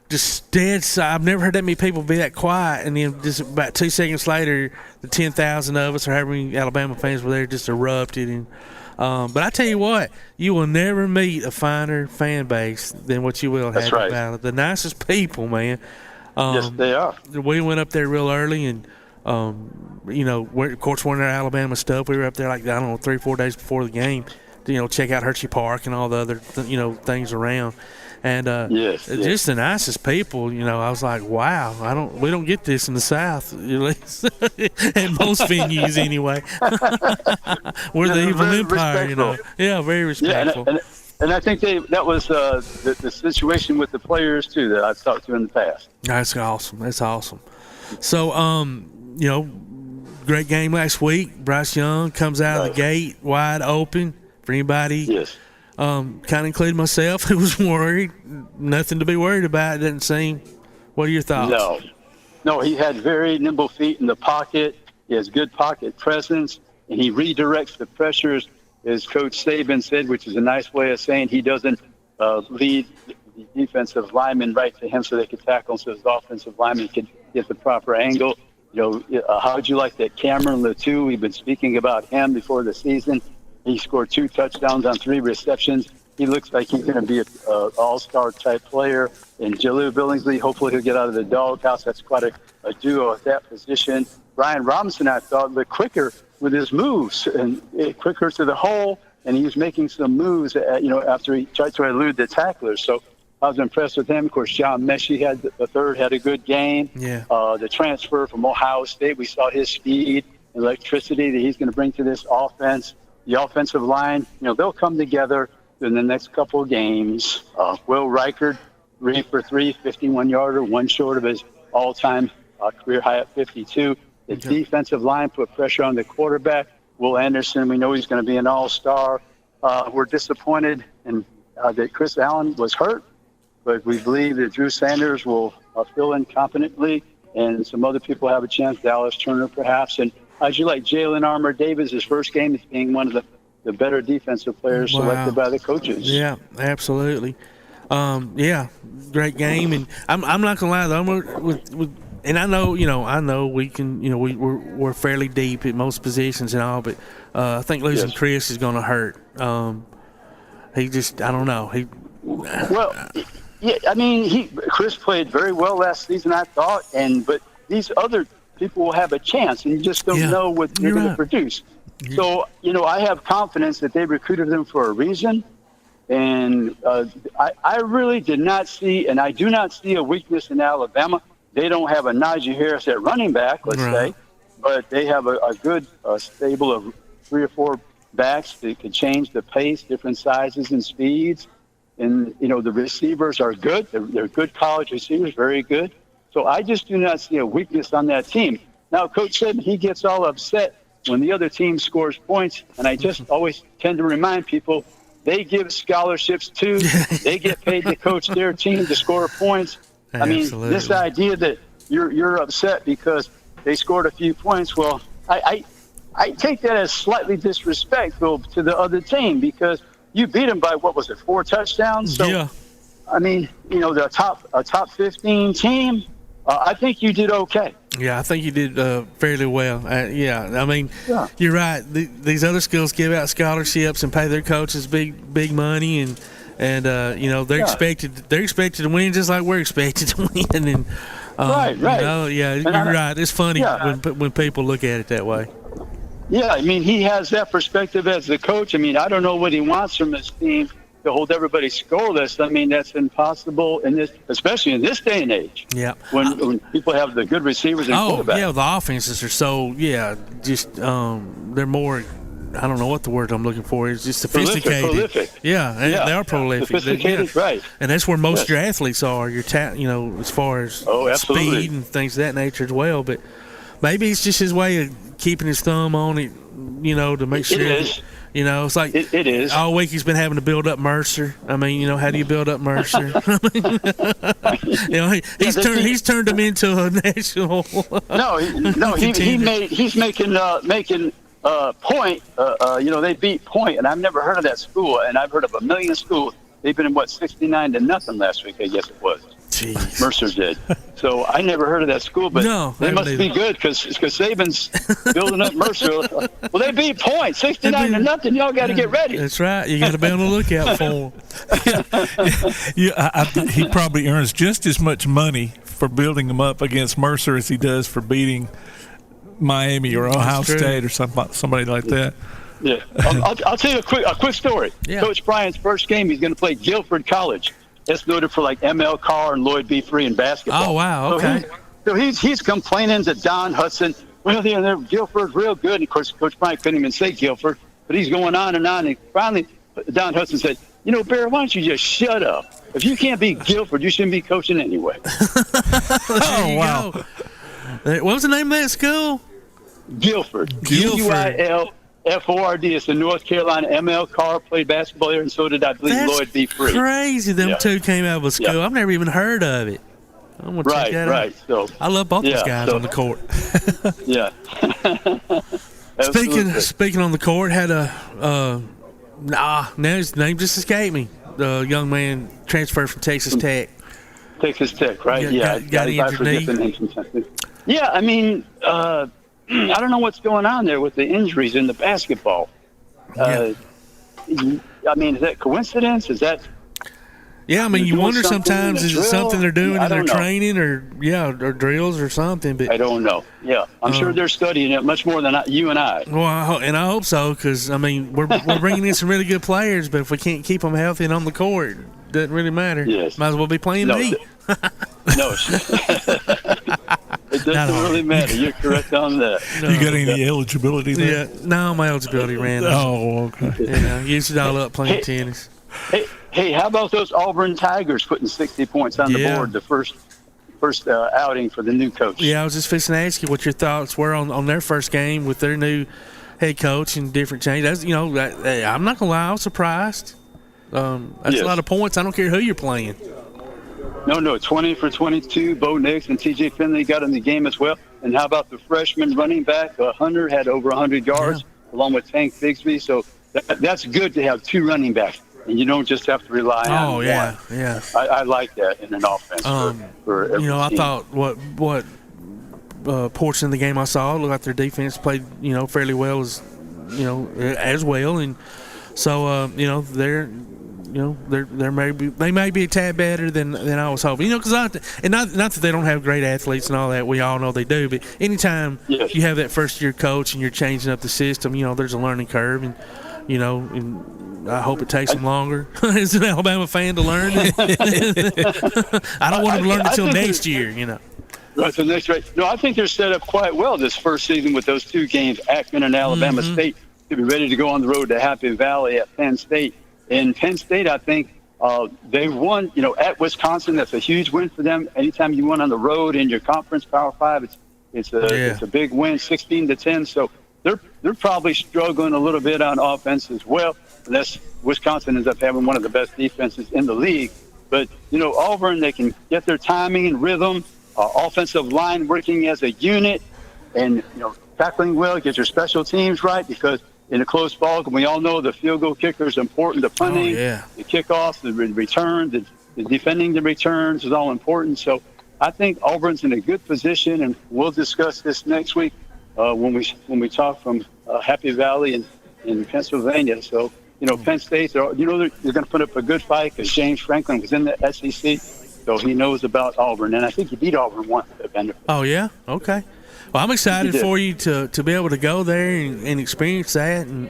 just dead silent. I've never heard that many people be that quiet. And then just about 2 seconds later, the 10,000 of us or however many Alabama fans were there just erupted. And but I tell you what, you will never meet a finer fan base than what you will have about it. The nicest people, man. Yes, they are. We went up there real early and, of course, wearing our Alabama stuff. We were up there 3-4 days before the game to, check out Hershey Park and all the other, things around. And just the nicest people. I was like, wow, we don't get this in the South, at least, in most venues anyway. We're the evil empire, Yeah, very respectful. Yeah, and I think that was the situation with the players too that I've talked to in the past. That's awesome. So, great game last week. Bryce Young comes out of the gate wide open for anybody. Yes. Kind of including myself, who was worried. Nothing to be worried about, it doesn't seem. What are your thoughts? No, he had very nimble feet in the pocket. He has good pocket presence, and he redirects the pressures, as Coach Saban said, which is a nice way of saying he doesn't lead the defensive lineman right to him so they could tackle, so his offensive lineman could get the proper angle. How would you like that Cameron Latou? We've been speaking about him before the season. He scored 2 touchdowns on 3 receptions. He looks like he's going to be an all-star type player. And Jaleel Billingsley, hopefully he'll get out of the doghouse. That's quite a duo at that position. Brian Robinson, I thought, looked quicker with his moves and quicker to the hole. And he was making some moves, after he tried to elude the tacklers. So I was impressed with him. Of course, John Mechie had a good game. Yeah. The transfer from Ohio State, we saw his speed, electricity that he's going to bring to this offense. The offensive line, they'll come together in the next couple of games. Will Reichard, 3 for 3, 51-yarder, one short of his all-time career high at 52. The defensive line put pressure on the quarterback. Will Anderson, we know he's going to be an all-star. We're disappointed that Chris Allen was hurt, but we believe that Drew Sanders will fill in competently, and some other people have a chance, Dallas Turner perhaps. And how'd you like Jalen Armour-Davis, his first game as being one of the better defensive players selected by the coaches? Yeah, absolutely. Great game. And I'm not going to lie, though, and I know we can, we're fairly deep at most positions and all, but I think losing Chris is going to hurt. He just, I don't know. Chris played very well last season, I thought, but these other people will have a chance, and you just don't know what they're going to produce. Yeah. So, I have confidence that they recruited them for a reason, and I really did not see, and I do not see a weakness in Alabama. They don't have a Najee Harris at running back, let's say, but they have a good stable of 3 or 4 backs that could change the pace, different sizes and speeds. And, the receivers are good. They're good college receivers, very good. So I just do not see a weakness on that team. Now, Coach said he gets all upset when the other team scores points, and I just always tend to remind people they give scholarships too. They get paid to coach their team to score points. Absolutely. I mean, this idea that you're upset because they scored a few points, well, I take that as slightly disrespectful to the other team because you beat them by, 4 touchdowns? So, yeah. I mean, a top 15 team, I think you did okay. Yeah, I think you did fairly well. You're right. These other schools give out scholarships and pay their coaches big money, and they're expected to win just like we're expected to win. And right. You're right. It's funny when people look at it that way. Yeah, I mean, he has that perspective as the coach. I mean, I don't know what he wants from his team, to hold everybody scoreless, I mean, that's impossible especially in this day and age. Yeah. When people have the good receivers and quarterbacks. Yeah, the offenses are so, just they're more, I don't know what the word I'm looking for is, just sophisticated. Prolific. Yeah, they are prolific. Sophisticated, right. And that's where most of your athletes are, as far as speed and things of that nature as well. But maybe it's just his way of keeping his thumb on it, to make sure. It is. It's like it is. All week he's been having to build up Mercer. I mean, how do you build up Mercer? He's turned him into a national. He's making Point. They beat Point, and I've never heard of that school, and I've heard of a million schools. They've been in 69-0 last week, I guess it was. Jeez. Mercer did. So I never heard of that school, but they must be good because Saban's building up Mercer. Well, they beat Point 69-0. Y'all got to get ready. That's right. You got to be on the lookout for him. He probably earns just as much money for building him up against Mercer as he does for beating Miami or Ohio State or somebody like that. Yeah, I'll tell you a quick story. Yeah. Coach Bryant's first game, he's going to play Guilford College. That's noted for like ML Carr and Lloyd B. Free in basketball. Oh wow, okay. So he's complaining to Don Hudson. Well, Guilford's real good. And of course, Coach Bryant couldn't even say Guilford, but he's going on and on. And finally, Don Hudson said, Barry, why don't you just shut up? If you can't beat Guilford, you shouldn't be coaching anyway. Oh wow. What was the name of that school? Guilford. Guilford. Ford. It's in North Carolina. ML Carr played basketball there, and so did, I believe, Lloyd B. Free. Crazy. Them two came out of a school. I've never even heard of it. I'm gonna check that out. So I love both those guys on the court. Yeah. Speaking on the court, had now his name just escaped me. The young man transferred from Texas Tech. Texas Tech, right? Got an injured knee. Yeah, I mean. I don't know what's going on there with the injuries in the basketball. I mean, is that coincidence? Is that? Yeah, I mean, you wonder sometimes, is it something they're doing in their training or drills or something? But I don't know. Yeah, I'm sure they're studying it much more than you and I. Well, I hope so, because, I mean, we're bringing in some really good players, but if we can't keep them healthy and on the court, it doesn't really matter. Yes. Might as well be playing me. No. It doesn't really matter. You're correct on that. No. You got any eligibility there? Yeah. No, my eligibility ran out. Oh, okay. Used it all up playing tennis. Hey, how about those Auburn Tigers putting 60 points on the board the first outing for the new coach? Yeah, I was just fixing to ask you what your thoughts were on their first game with their new head coach and different changes. I'm not going to lie, I was surprised. That's a lot of points. I don't care who you're playing. No, 20 for 22. Bo Nix and T.J. Finley got in the game as well. And how about the freshman running back? Hunter had over 100 yards, along with Tank Bigsby. So that's good to have two running backs, and you don't just have to rely on one. Yeah. I like that in an offense. For every team. I thought what portion of the game I saw looked like their defense played fairly well as well, and so they may be a tad better than I was hoping. Because not that they don't have great athletes and all that. We all know they do. But anytime you have that first year coach and you're changing up the system, there's a learning curve, and and I hope it takes them longer as an Alabama fan to learn. I don't want them to learn until next year. Right, so next, right. No, I think they're set up quite well this first season with those two games, Akron and Alabama State, to be ready to go on the road to Happy Valley at Penn State. In Penn State, I think they won, at Wisconsin. That's a huge win for them. Anytime you win on the road in your conference, Power 5, it's a big win, 16-10. So they're probably struggling a little bit on offense as well. Unless Wisconsin ends up having one of the best defenses in the league. But Auburn, they can get their timing and rhythm, offensive line working as a unit, and tackling well, get your special teams right, because in a close ball, we all know the field goal kicker is important. The punting, the kickoff, the return, the defending the returns is all important. So I think Auburn's in a good position, and we'll discuss this next week when we talk from Happy Valley in Pennsylvania. So Penn State, they're going to put up a good fight because James Franklin was in the SEC, so he knows about Auburn, and I think he beat Auburn once. Oh yeah, okay. Well, I'm excited for you to be able to go there and experience that, and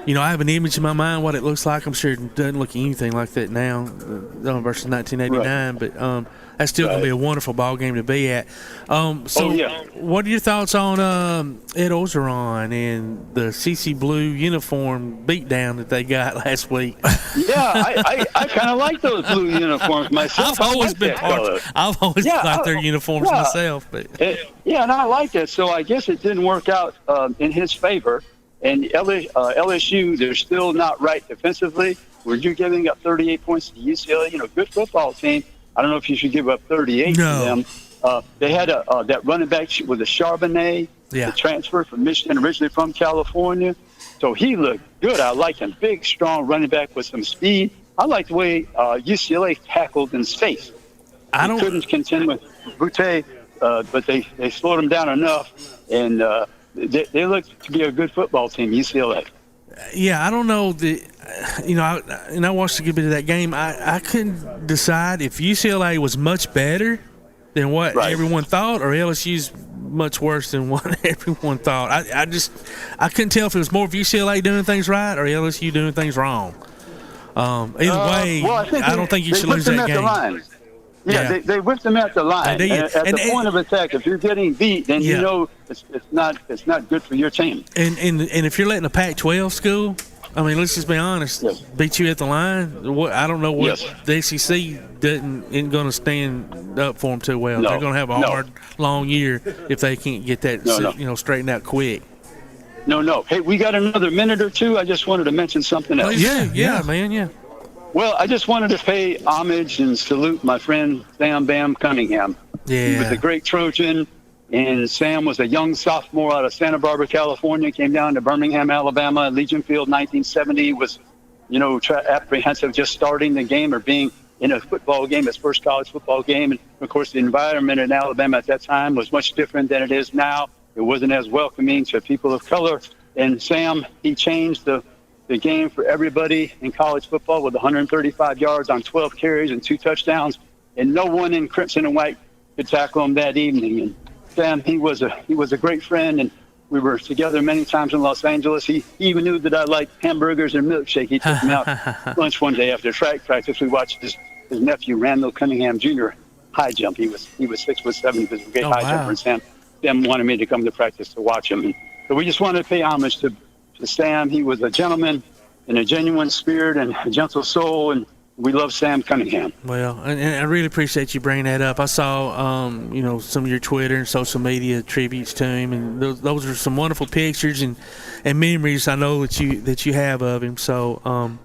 I have an image in my mind what it looks like. I'm sure it doesn't look anything like that now versus 1989, but that's still going to be a wonderful ball game to be at. What are your thoughts on Ed Ogeron and the CC Blue uniform beatdown that they got last week? I kind of like those blue uniforms myself. I've always liked their uniforms myself. But and I like it. So I guess it didn't work out in his favor. And LSU, they're still not right defensively. Were you giving up 38 points to UCLA? Good football team. I don't know if you should give up 38 to them. They had that running back with a Charbonnet, the transfer from Michigan, originally from California. So he looked good. I like him. Big, strong running back with some speed. I like the way UCLA tackled in space. They couldn't contend with Boutte, but they slowed him down enough, and they look to be a good football team, UCLA. Yeah, I don't know. I watched a good bit of that game. I couldn't decide if UCLA was much better than what everyone thought, or LSU's much worse than what everyone thought. I couldn't tell if it was more of UCLA doing things right or LSU doing things wrong. Either way, I don't think you should lose that game. They whipped them at the line. At the point of attack, if you're getting beat, then you know it's not good for your team. And if you're letting a Pac-12 school, I mean, let's just be honest, beat you at the line. I don't know what the SEC isn't going to stand up for them too well. They're going to have a hard, long year if they can't get that straightened out quick. No. Hey, we got another minute or two. I just wanted to mention something else. Yeah. Well, I just wanted to pay homage and salute my friend Sam Bam Cunningham. He was a great Trojan, and Sam was a young sophomore out of Santa Barbara, California, came down to Birmingham, Alabama, Legion Field, 1970, was, apprehensive just starting the game or being in a football game, his first college football game. And, of course, the environment in Alabama at that time was much different than it is now. It wasn't as welcoming to people of color. And Sam, he changed the game for everybody in college football with 135 yards on 12 carries and 2 touchdowns, and no one in crimson and white could tackle him that evening. And Sam, he was a great friend, and we were together many times in Los Angeles. He even knew that I liked hamburgers and milkshake. He took me out lunch one day after track practice. We watched his nephew Randall Cunningham Jr. high jump. He was 6'7". He was a great high jumper, and Sam wanted me to come to practice to watch him. And so we just wanted to pay homage to Sam. He was a gentleman and a genuine spirit and a gentle soul, and we love Sam Cunningham. Well, and I really appreciate you bringing that up. I saw, some of your Twitter and social media tributes to him, and those are some wonderful pictures and memories I know that you have of him. So, and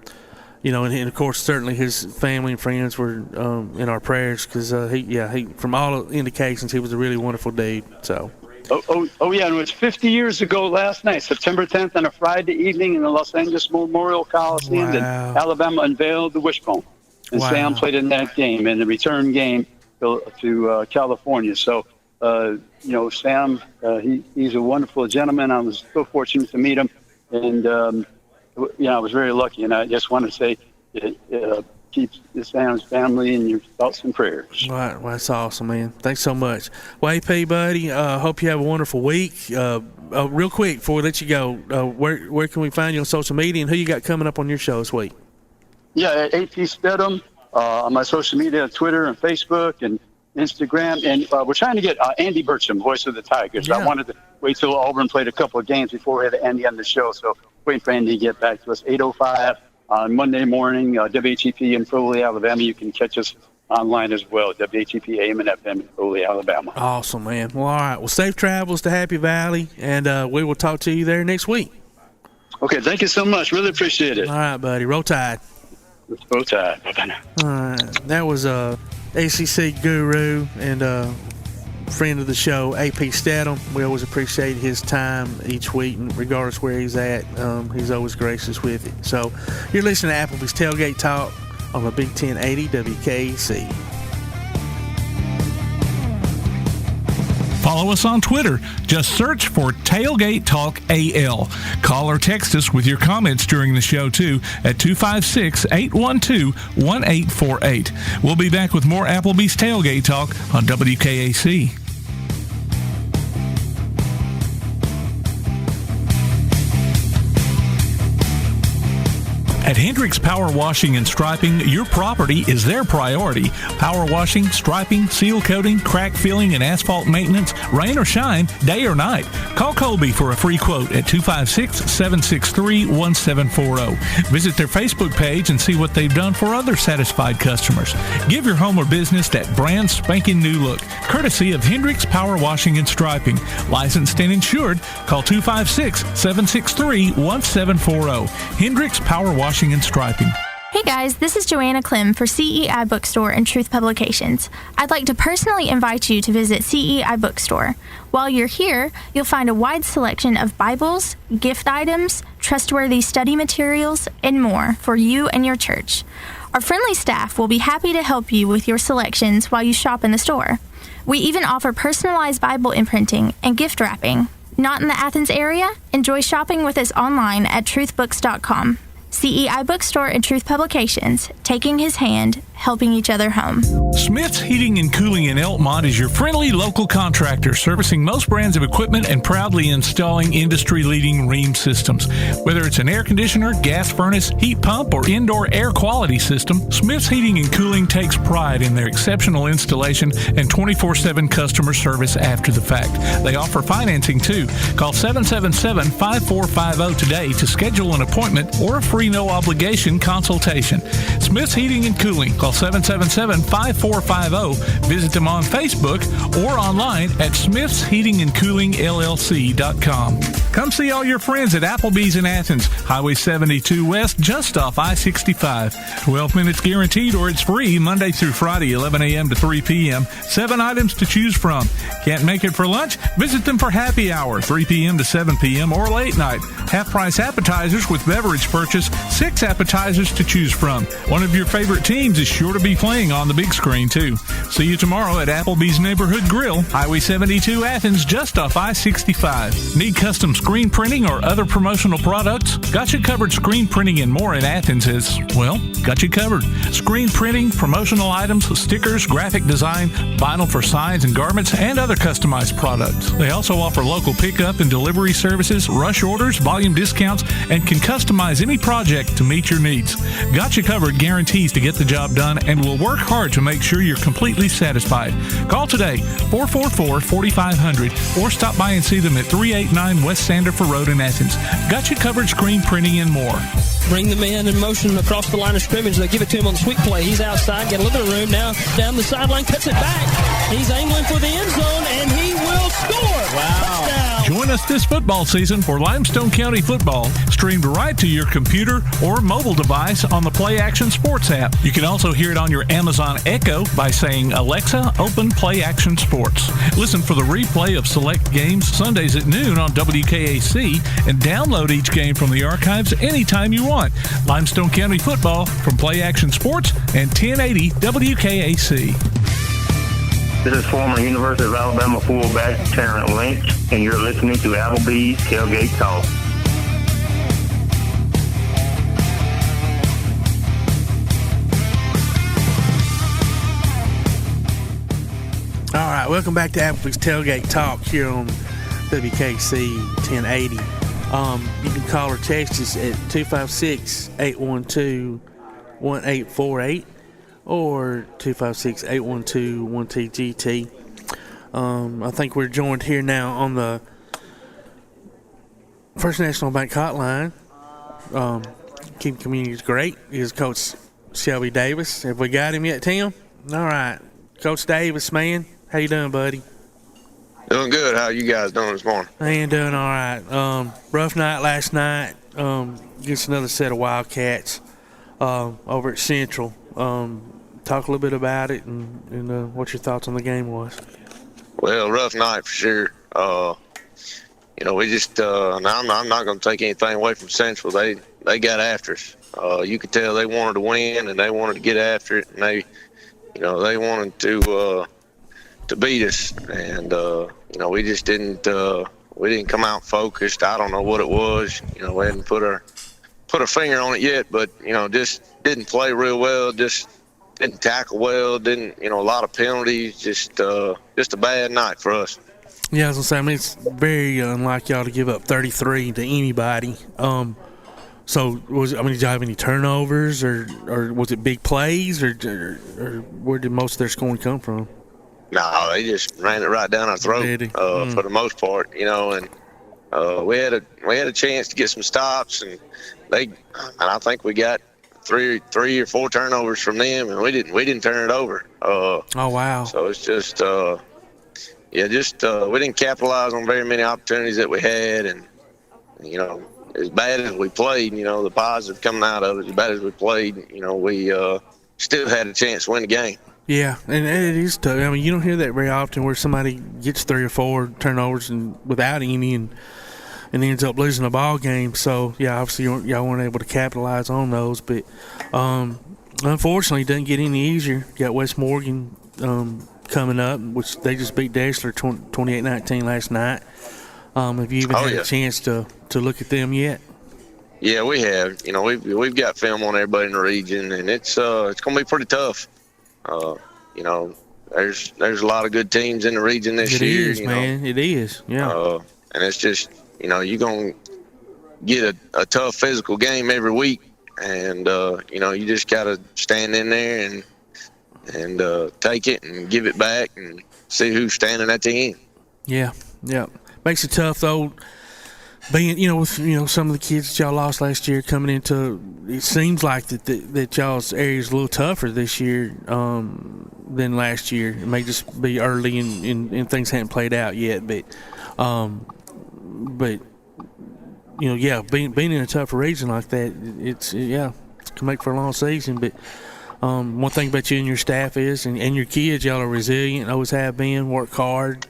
of course, certainly his family and friends were in our prayers because he, from all indications, he was a really wonderful dude. So. Oh, yeah, and it was 50 years ago last night, September 10th, on a Friday evening in the Los Angeles Memorial Coliseum, that Alabama unveiled the wishbone. And Sam played in that game, in the return game to California. So, Sam, he's a wonderful gentleman. I was so fortunate to meet him. And, I was very lucky. And I just want to say, keep Sam's family in your thoughts and prayers. Right, well, that's awesome, man. Thanks so much. Well, AP, buddy, hope you have a wonderful week. Real quick, before we let you go, where can we find you on social media, and who you got coming up on your show this week? Yeah, at AP Steadham, on my social media, Twitter and Facebook and Instagram. And we're trying to get Andy Burcham, voice of the Tigers. I wanted to wait till Auburn played a couple of games before we had Andy on the show, so waiting for Andy to get back to us. 8:05. On Monday morning, WHEP in Foley, Alabama. You can catch us online as well, WHEP AM and FM in Foley, Alabama. Awesome, man. Well, all right. Well, safe travels to Happy Valley, and we will talk to you there next week. Okay, thank you so much. Really appreciate it. All right, buddy. Roll Tide. Roll Tide. Bye-bye now. All right. That was ACC guru and friend of the show, AP Steadham. We always appreciate his time each week, and regardless where he's at, he's always gracious with it. So you're listening to Applebee's Tailgate Talk on the Big 1080 WKC. Follow us on Twitter. Just search for Tailgate Talk AL. Call or text us with your comments during the show, too, at 256-812-1848. We'll be back with more Applebee's Tailgate Talk on WKAC. At Hendricks Power Washing and Striping, your property is their priority. Power washing, striping, seal coating, crack filling, and asphalt maintenance, rain or shine, day or night. Call Colby for a free quote at 256-763-1740. Visit their Facebook page and see what they've done for other satisfied customers. Give your home or business that brand spanking new look, courtesy of Hendricks Power Washing and Striping. Licensed and insured. Call 256-763-1740. Hendricks Power Washing and Striping. Hey guys, this is Joanna Clem for CEI Bookstore and Truth Publications. I'd like to personally invite you to visit CEI Bookstore. While you're here, you'll find a wide selection of Bibles, gift items, trustworthy study materials, and more for you and your church. Our friendly staff will be happy to help you with your selections while you shop in the store. We even offer personalized Bible imprinting and gift wrapping. Not in the Athens area? Enjoy shopping with us online at truthbooks.com. CEI Bookstore and Truth Publications, taking his hand, helping each other home. Smith's Heating and Cooling in Elkmont is your friendly local contractor servicing most brands of equipment and proudly installing industry-leading Rheem systems. Whether it's an air conditioner, gas furnace, heat pump, or indoor air quality system, Smith's Heating and Cooling takes pride in their exceptional installation and 24/7 customer service after the fact. They offer financing too. Call 777-5450 today to schedule an appointment or a free no-obligation consultation. Smith's Heating and Cooling. Call 777-5450. Visit them on Facebook or online at smithsheatingandcoolingllc.com. Come see all your friends at Applebee's in Athens, Highway 72 West, just off I-65. 12 minutes guaranteed or it's free Monday through Friday, 11 a.m. to 3 p.m. 7 items to choose from. Can't make it for lunch? Visit them for happy hour, 3 p.m. to 7 p.m. or late night. Half-price appetizers with beverage purchase, 6 appetizers to choose from. One of your favorite teams is sure to be playing on the big screen, too. See you tomorrow at Applebee's Neighborhood Grill, Highway 72 Athens, just off I-65. Need custom screen printing or other promotional products? Got You Covered Screen Printing and More in Athens is, well, got you covered. Screen printing, promotional items, stickers, graphic design, vinyl for signs and garments, and other customized products. They also offer local pickup and delivery services, rush orders, volume discounts, and can customize any project to meet your needs. Got You Covered guarantees to get the job done and will work hard to make sure you're completely satisfied. Call today, 444-4500, or stop by and see them at 389 West Sandifer Road in Athens. Got You Covered Screen Printing and More. Bring the man in motion across the line of scrimmage. They give it to him on the sweep play. He's outside, got a little bit of room now. Down the sideline, cuts it back. He's angling for the end zone, and he will score. Wow. Touchdown. Join us this football season for Limestone County football, streamed right to your computer or mobile device on the Play Action Sports app. You can also hear it on your Amazon Echo by saying, Alexa, open Play Action Sports. Listen for the replay of select games Sundays at noon on WKAC and download each game from the archives anytime you want. Limestone County football from Play Action Sports and 1080 WKAC. This is former University of Alabama fullback Terrence Lynch, and you're listening to Applebee's Tailgate Talk. All right, welcome back to Applebee's Tailgate Talk here on WKC 1080. You can call or text us at 256-812-1848 or 256-812-1TGT. I think we're joined here now on the First National Bank Hotline. Keeping Communities Great is Coach Shelby Davis. Have we got him yet, Tim? All right. Coach Davis, man. How you doing, buddy? Doing good. How you guys doing this morning? I am doing all right. Rough night last night. Just another set of Wildcats over at Central. Talk a little bit about it and what your thoughts on the game was. Well, rough night for sure. We just I'm not going to take anything away from Central. They got after us. You could tell they wanted to win and they wanted to get after it, and they wanted to beat us, and we just didn't come out focused. I don't know what it was. We hadn't put our finger on it yet, but just didn't play real well. Just didn't tackle well. Didn't a lot of penalties. Just a bad night for us. Yeah, I was gonna say, it's very unlike y'all to give up 33 to anybody. So did y'all have any turnovers, or was it big plays, or where did most of their scoring come from? No, they just ran it right down our throat for the most part, and we had a chance to get some stops, and I think we got three or four turnovers from them, and we didn't turn it over. Oh wow! So it's just we didn't capitalize on very many opportunities that we had, and as bad as we played, the positive coming out of it, as bad as we played, we still had a chance to win the game. Yeah, and it is tough. I mean, you don't hear that very often where somebody gets 3 or 4 turnovers and without any and ends up losing a ball game. So, yeah, obviously y'all weren't able to capitalize on those. But unfortunately, it doesn't get any easier. You got West Morgan coming up, which they just beat Dassler 28-19 last night. Have you even had a chance to look at them yet? Yeah, we have. We've got film on everybody in the region, and it's going to be pretty tough. There's a lot of good teams in the region this year. It is, man. It is, yeah. And it's just, you're going to get a tough physical game every week, and you just got to stand in there and take it and give it back and see who's standing at the end. Yeah. Makes it tough though. Being, with some of the kids that y'all lost last year coming into, it seems like that y'all's area is a little tougher this year than last year. It may just be early and things haven't played out yet, but being in a tougher region like that, it can make for a long season. But one thing about you and your staff is, and your kids, y'all are resilient, always have been, work hard.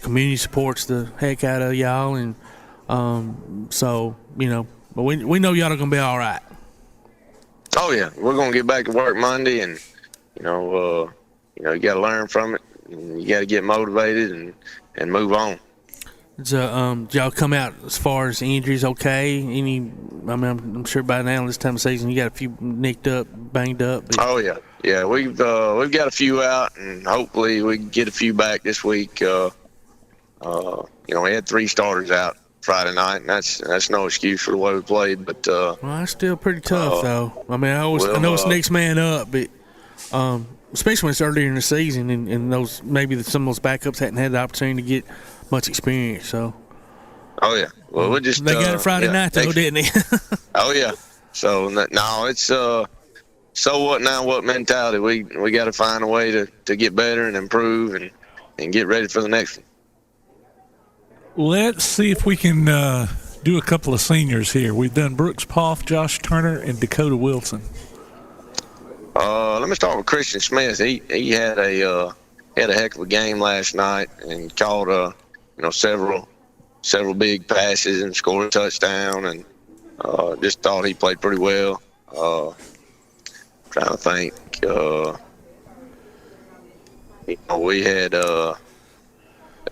Community supports the heck out of y'all, and but we know y'all are gonna be all right. Oh yeah, we're gonna get back to work Monday, and you got to learn from it, and you got to get motivated and move on. So, did y'all come out as far as injuries okay? I'm sure by now this time of season you got a few nicked up, banged up. But... Oh yeah, we've got a few out, and hopefully we can get a few back this week. We had 3 starters out Friday night, and that's no excuse for the way we played. But that's still pretty tough, though. I mean, I know it's next man up, but especially when it's earlier in the season, and those some of those backups hadn't had the opportunity to get much experience. So. Oh yeah, well we just they got it Friday night though, didn't they? Oh yeah. So no, it's so what now? What mentality? We got to find a way to get better and improve and get ready for the next one. Let's see if we can do a couple of seniors here. We've done Brooks Poff, Josh Turner, and Dakota Wilson. Let me start with Christian Smith. He had a heck of a game last night and caught several big passes and scored a touchdown, and just thought he played pretty well. Trying to think. We had.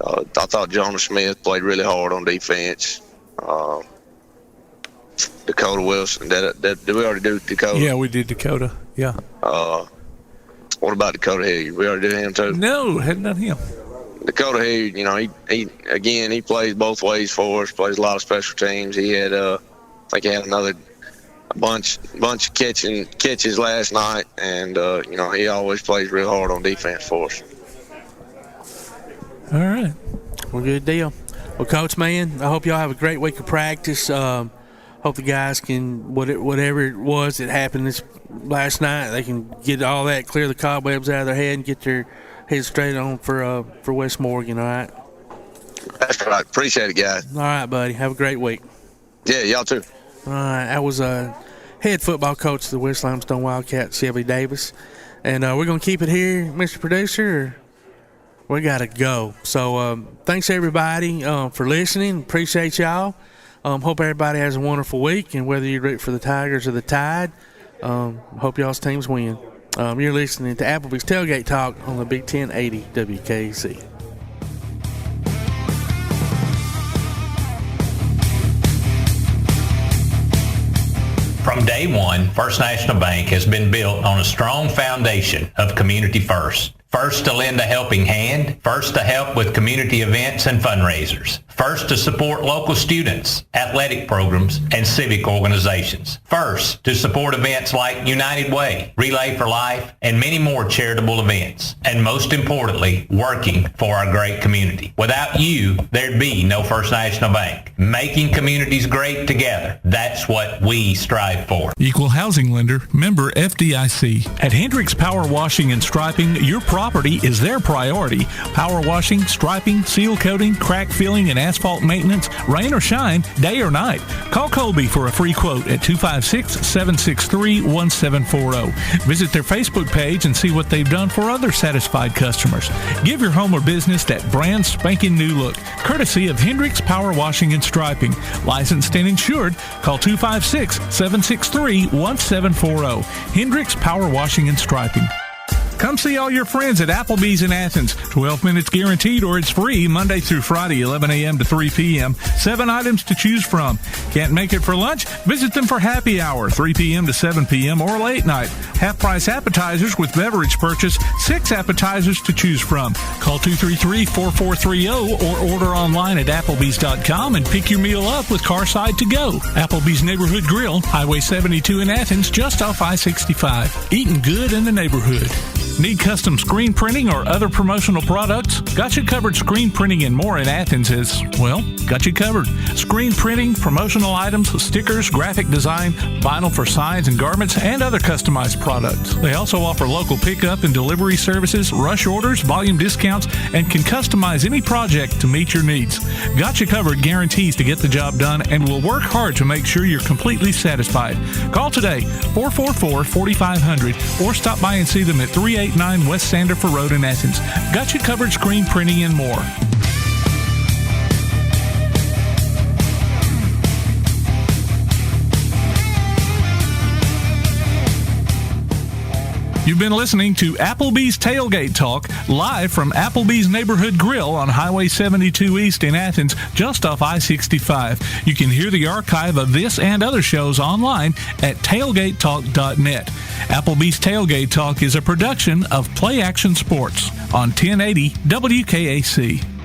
I thought Jonas Smith played really hard on defense. Dakota Wilson. Did we already do Dakota? Yeah, we did Dakota. Yeah. What about Dakota Hilliard? We already did him too? No, hadn't done him. Dakota Hilliard, he plays both ways for us. Plays a lot of special teams. He had, I think he had a bunch of catches last night, and he always plays real hard on defense for us. All right. Well, good deal. Well, Coach, man, I hope y'all have a great week of practice. Hope the guys can, whatever it was that happened this last night, they can get all that, clear the cobwebs out of their head and get their heads straight on for West Morgan, all right? That's right. Appreciate it, guys. All right, buddy. Have a great week. Yeah, y'all too. All right. That was head football coach of the West Limestone Wildcats, Shelby Davis. And we're going to keep it here, Mr. Producer. We got to go. So thanks, everybody, for listening. Appreciate y'all. Hope everybody has a wonderful week. And whether you root for the Tigers or the Tide, hope y'all's teams win. You're listening to Applebee's Tailgate Talk on the Big 1080 WKC. From day one, First National Bank has been built on a strong foundation of community first. First to lend a helping hand. First to help with community events and fundraisers. First to support local students, athletic programs, and civic organizations. First to support events like United Way, Relay for Life, and many more charitable events. And most importantly, working for our great community. Without you, there'd be no First National Bank. Making communities great together. That's what we strive for. Equal housing lender, member FDIC. At Hendricks Power Washing and Striping, your property is their priority. Power washing, striping, seal coating, crack filling, and asphalt maintenance, rain or shine, day or night. Call Colby for a free quote at 256-763-1740. Visit their Facebook page and see what they've done for other satisfied customers. Give your home or business that brand spanking new look, courtesy of Hendricks Power Washing and Striping. Licensed and insured. Call 256-763-1740. Hendricks Power Washing and Striping. Come see all your friends at Applebee's in Athens. 12 minutes guaranteed or it's free Monday through Friday, 11 a.m. to 3 p.m. 7 items to choose from. Can't make it for lunch? Visit them for happy hour, 3 p.m. to 7 p.m. or late night. Half-price appetizers with beverage purchase, 6 appetizers to choose from. Call 233-4430 or order online at Applebee's.com and pick your meal up with Carside to go. Applebee's Neighborhood Grill, Highway 72 in Athens, just off I-65. Eating good in the neighborhood. Need custom screen printing or other promotional products? Got You Covered Screen Printing and More in Athens is, well, got you covered. Screen printing, promotional items, stickers, graphic design, vinyl for signs and garments, and other customized products. They also offer local pickup and delivery services, rush orders, volume discounts, and can customize any project to meet your needs. Got You Covered guarantees to get the job done and will work hard to make sure you're completely satisfied. Call today, 444-4500, or stop by and see them at 389 West Sandifer Road in Athens. Got You Covered Screen Printing and More. You've been listening to Applebee's Tailgate Talk, live from Applebee's Neighborhood Grill on Highway 72 East in Athens, just off I-65. You can hear the archive of this and other shows online at tailgatetalk.net. Applebee's Tailgate Talk is a production of Play Action Sports on 1080 WKAC.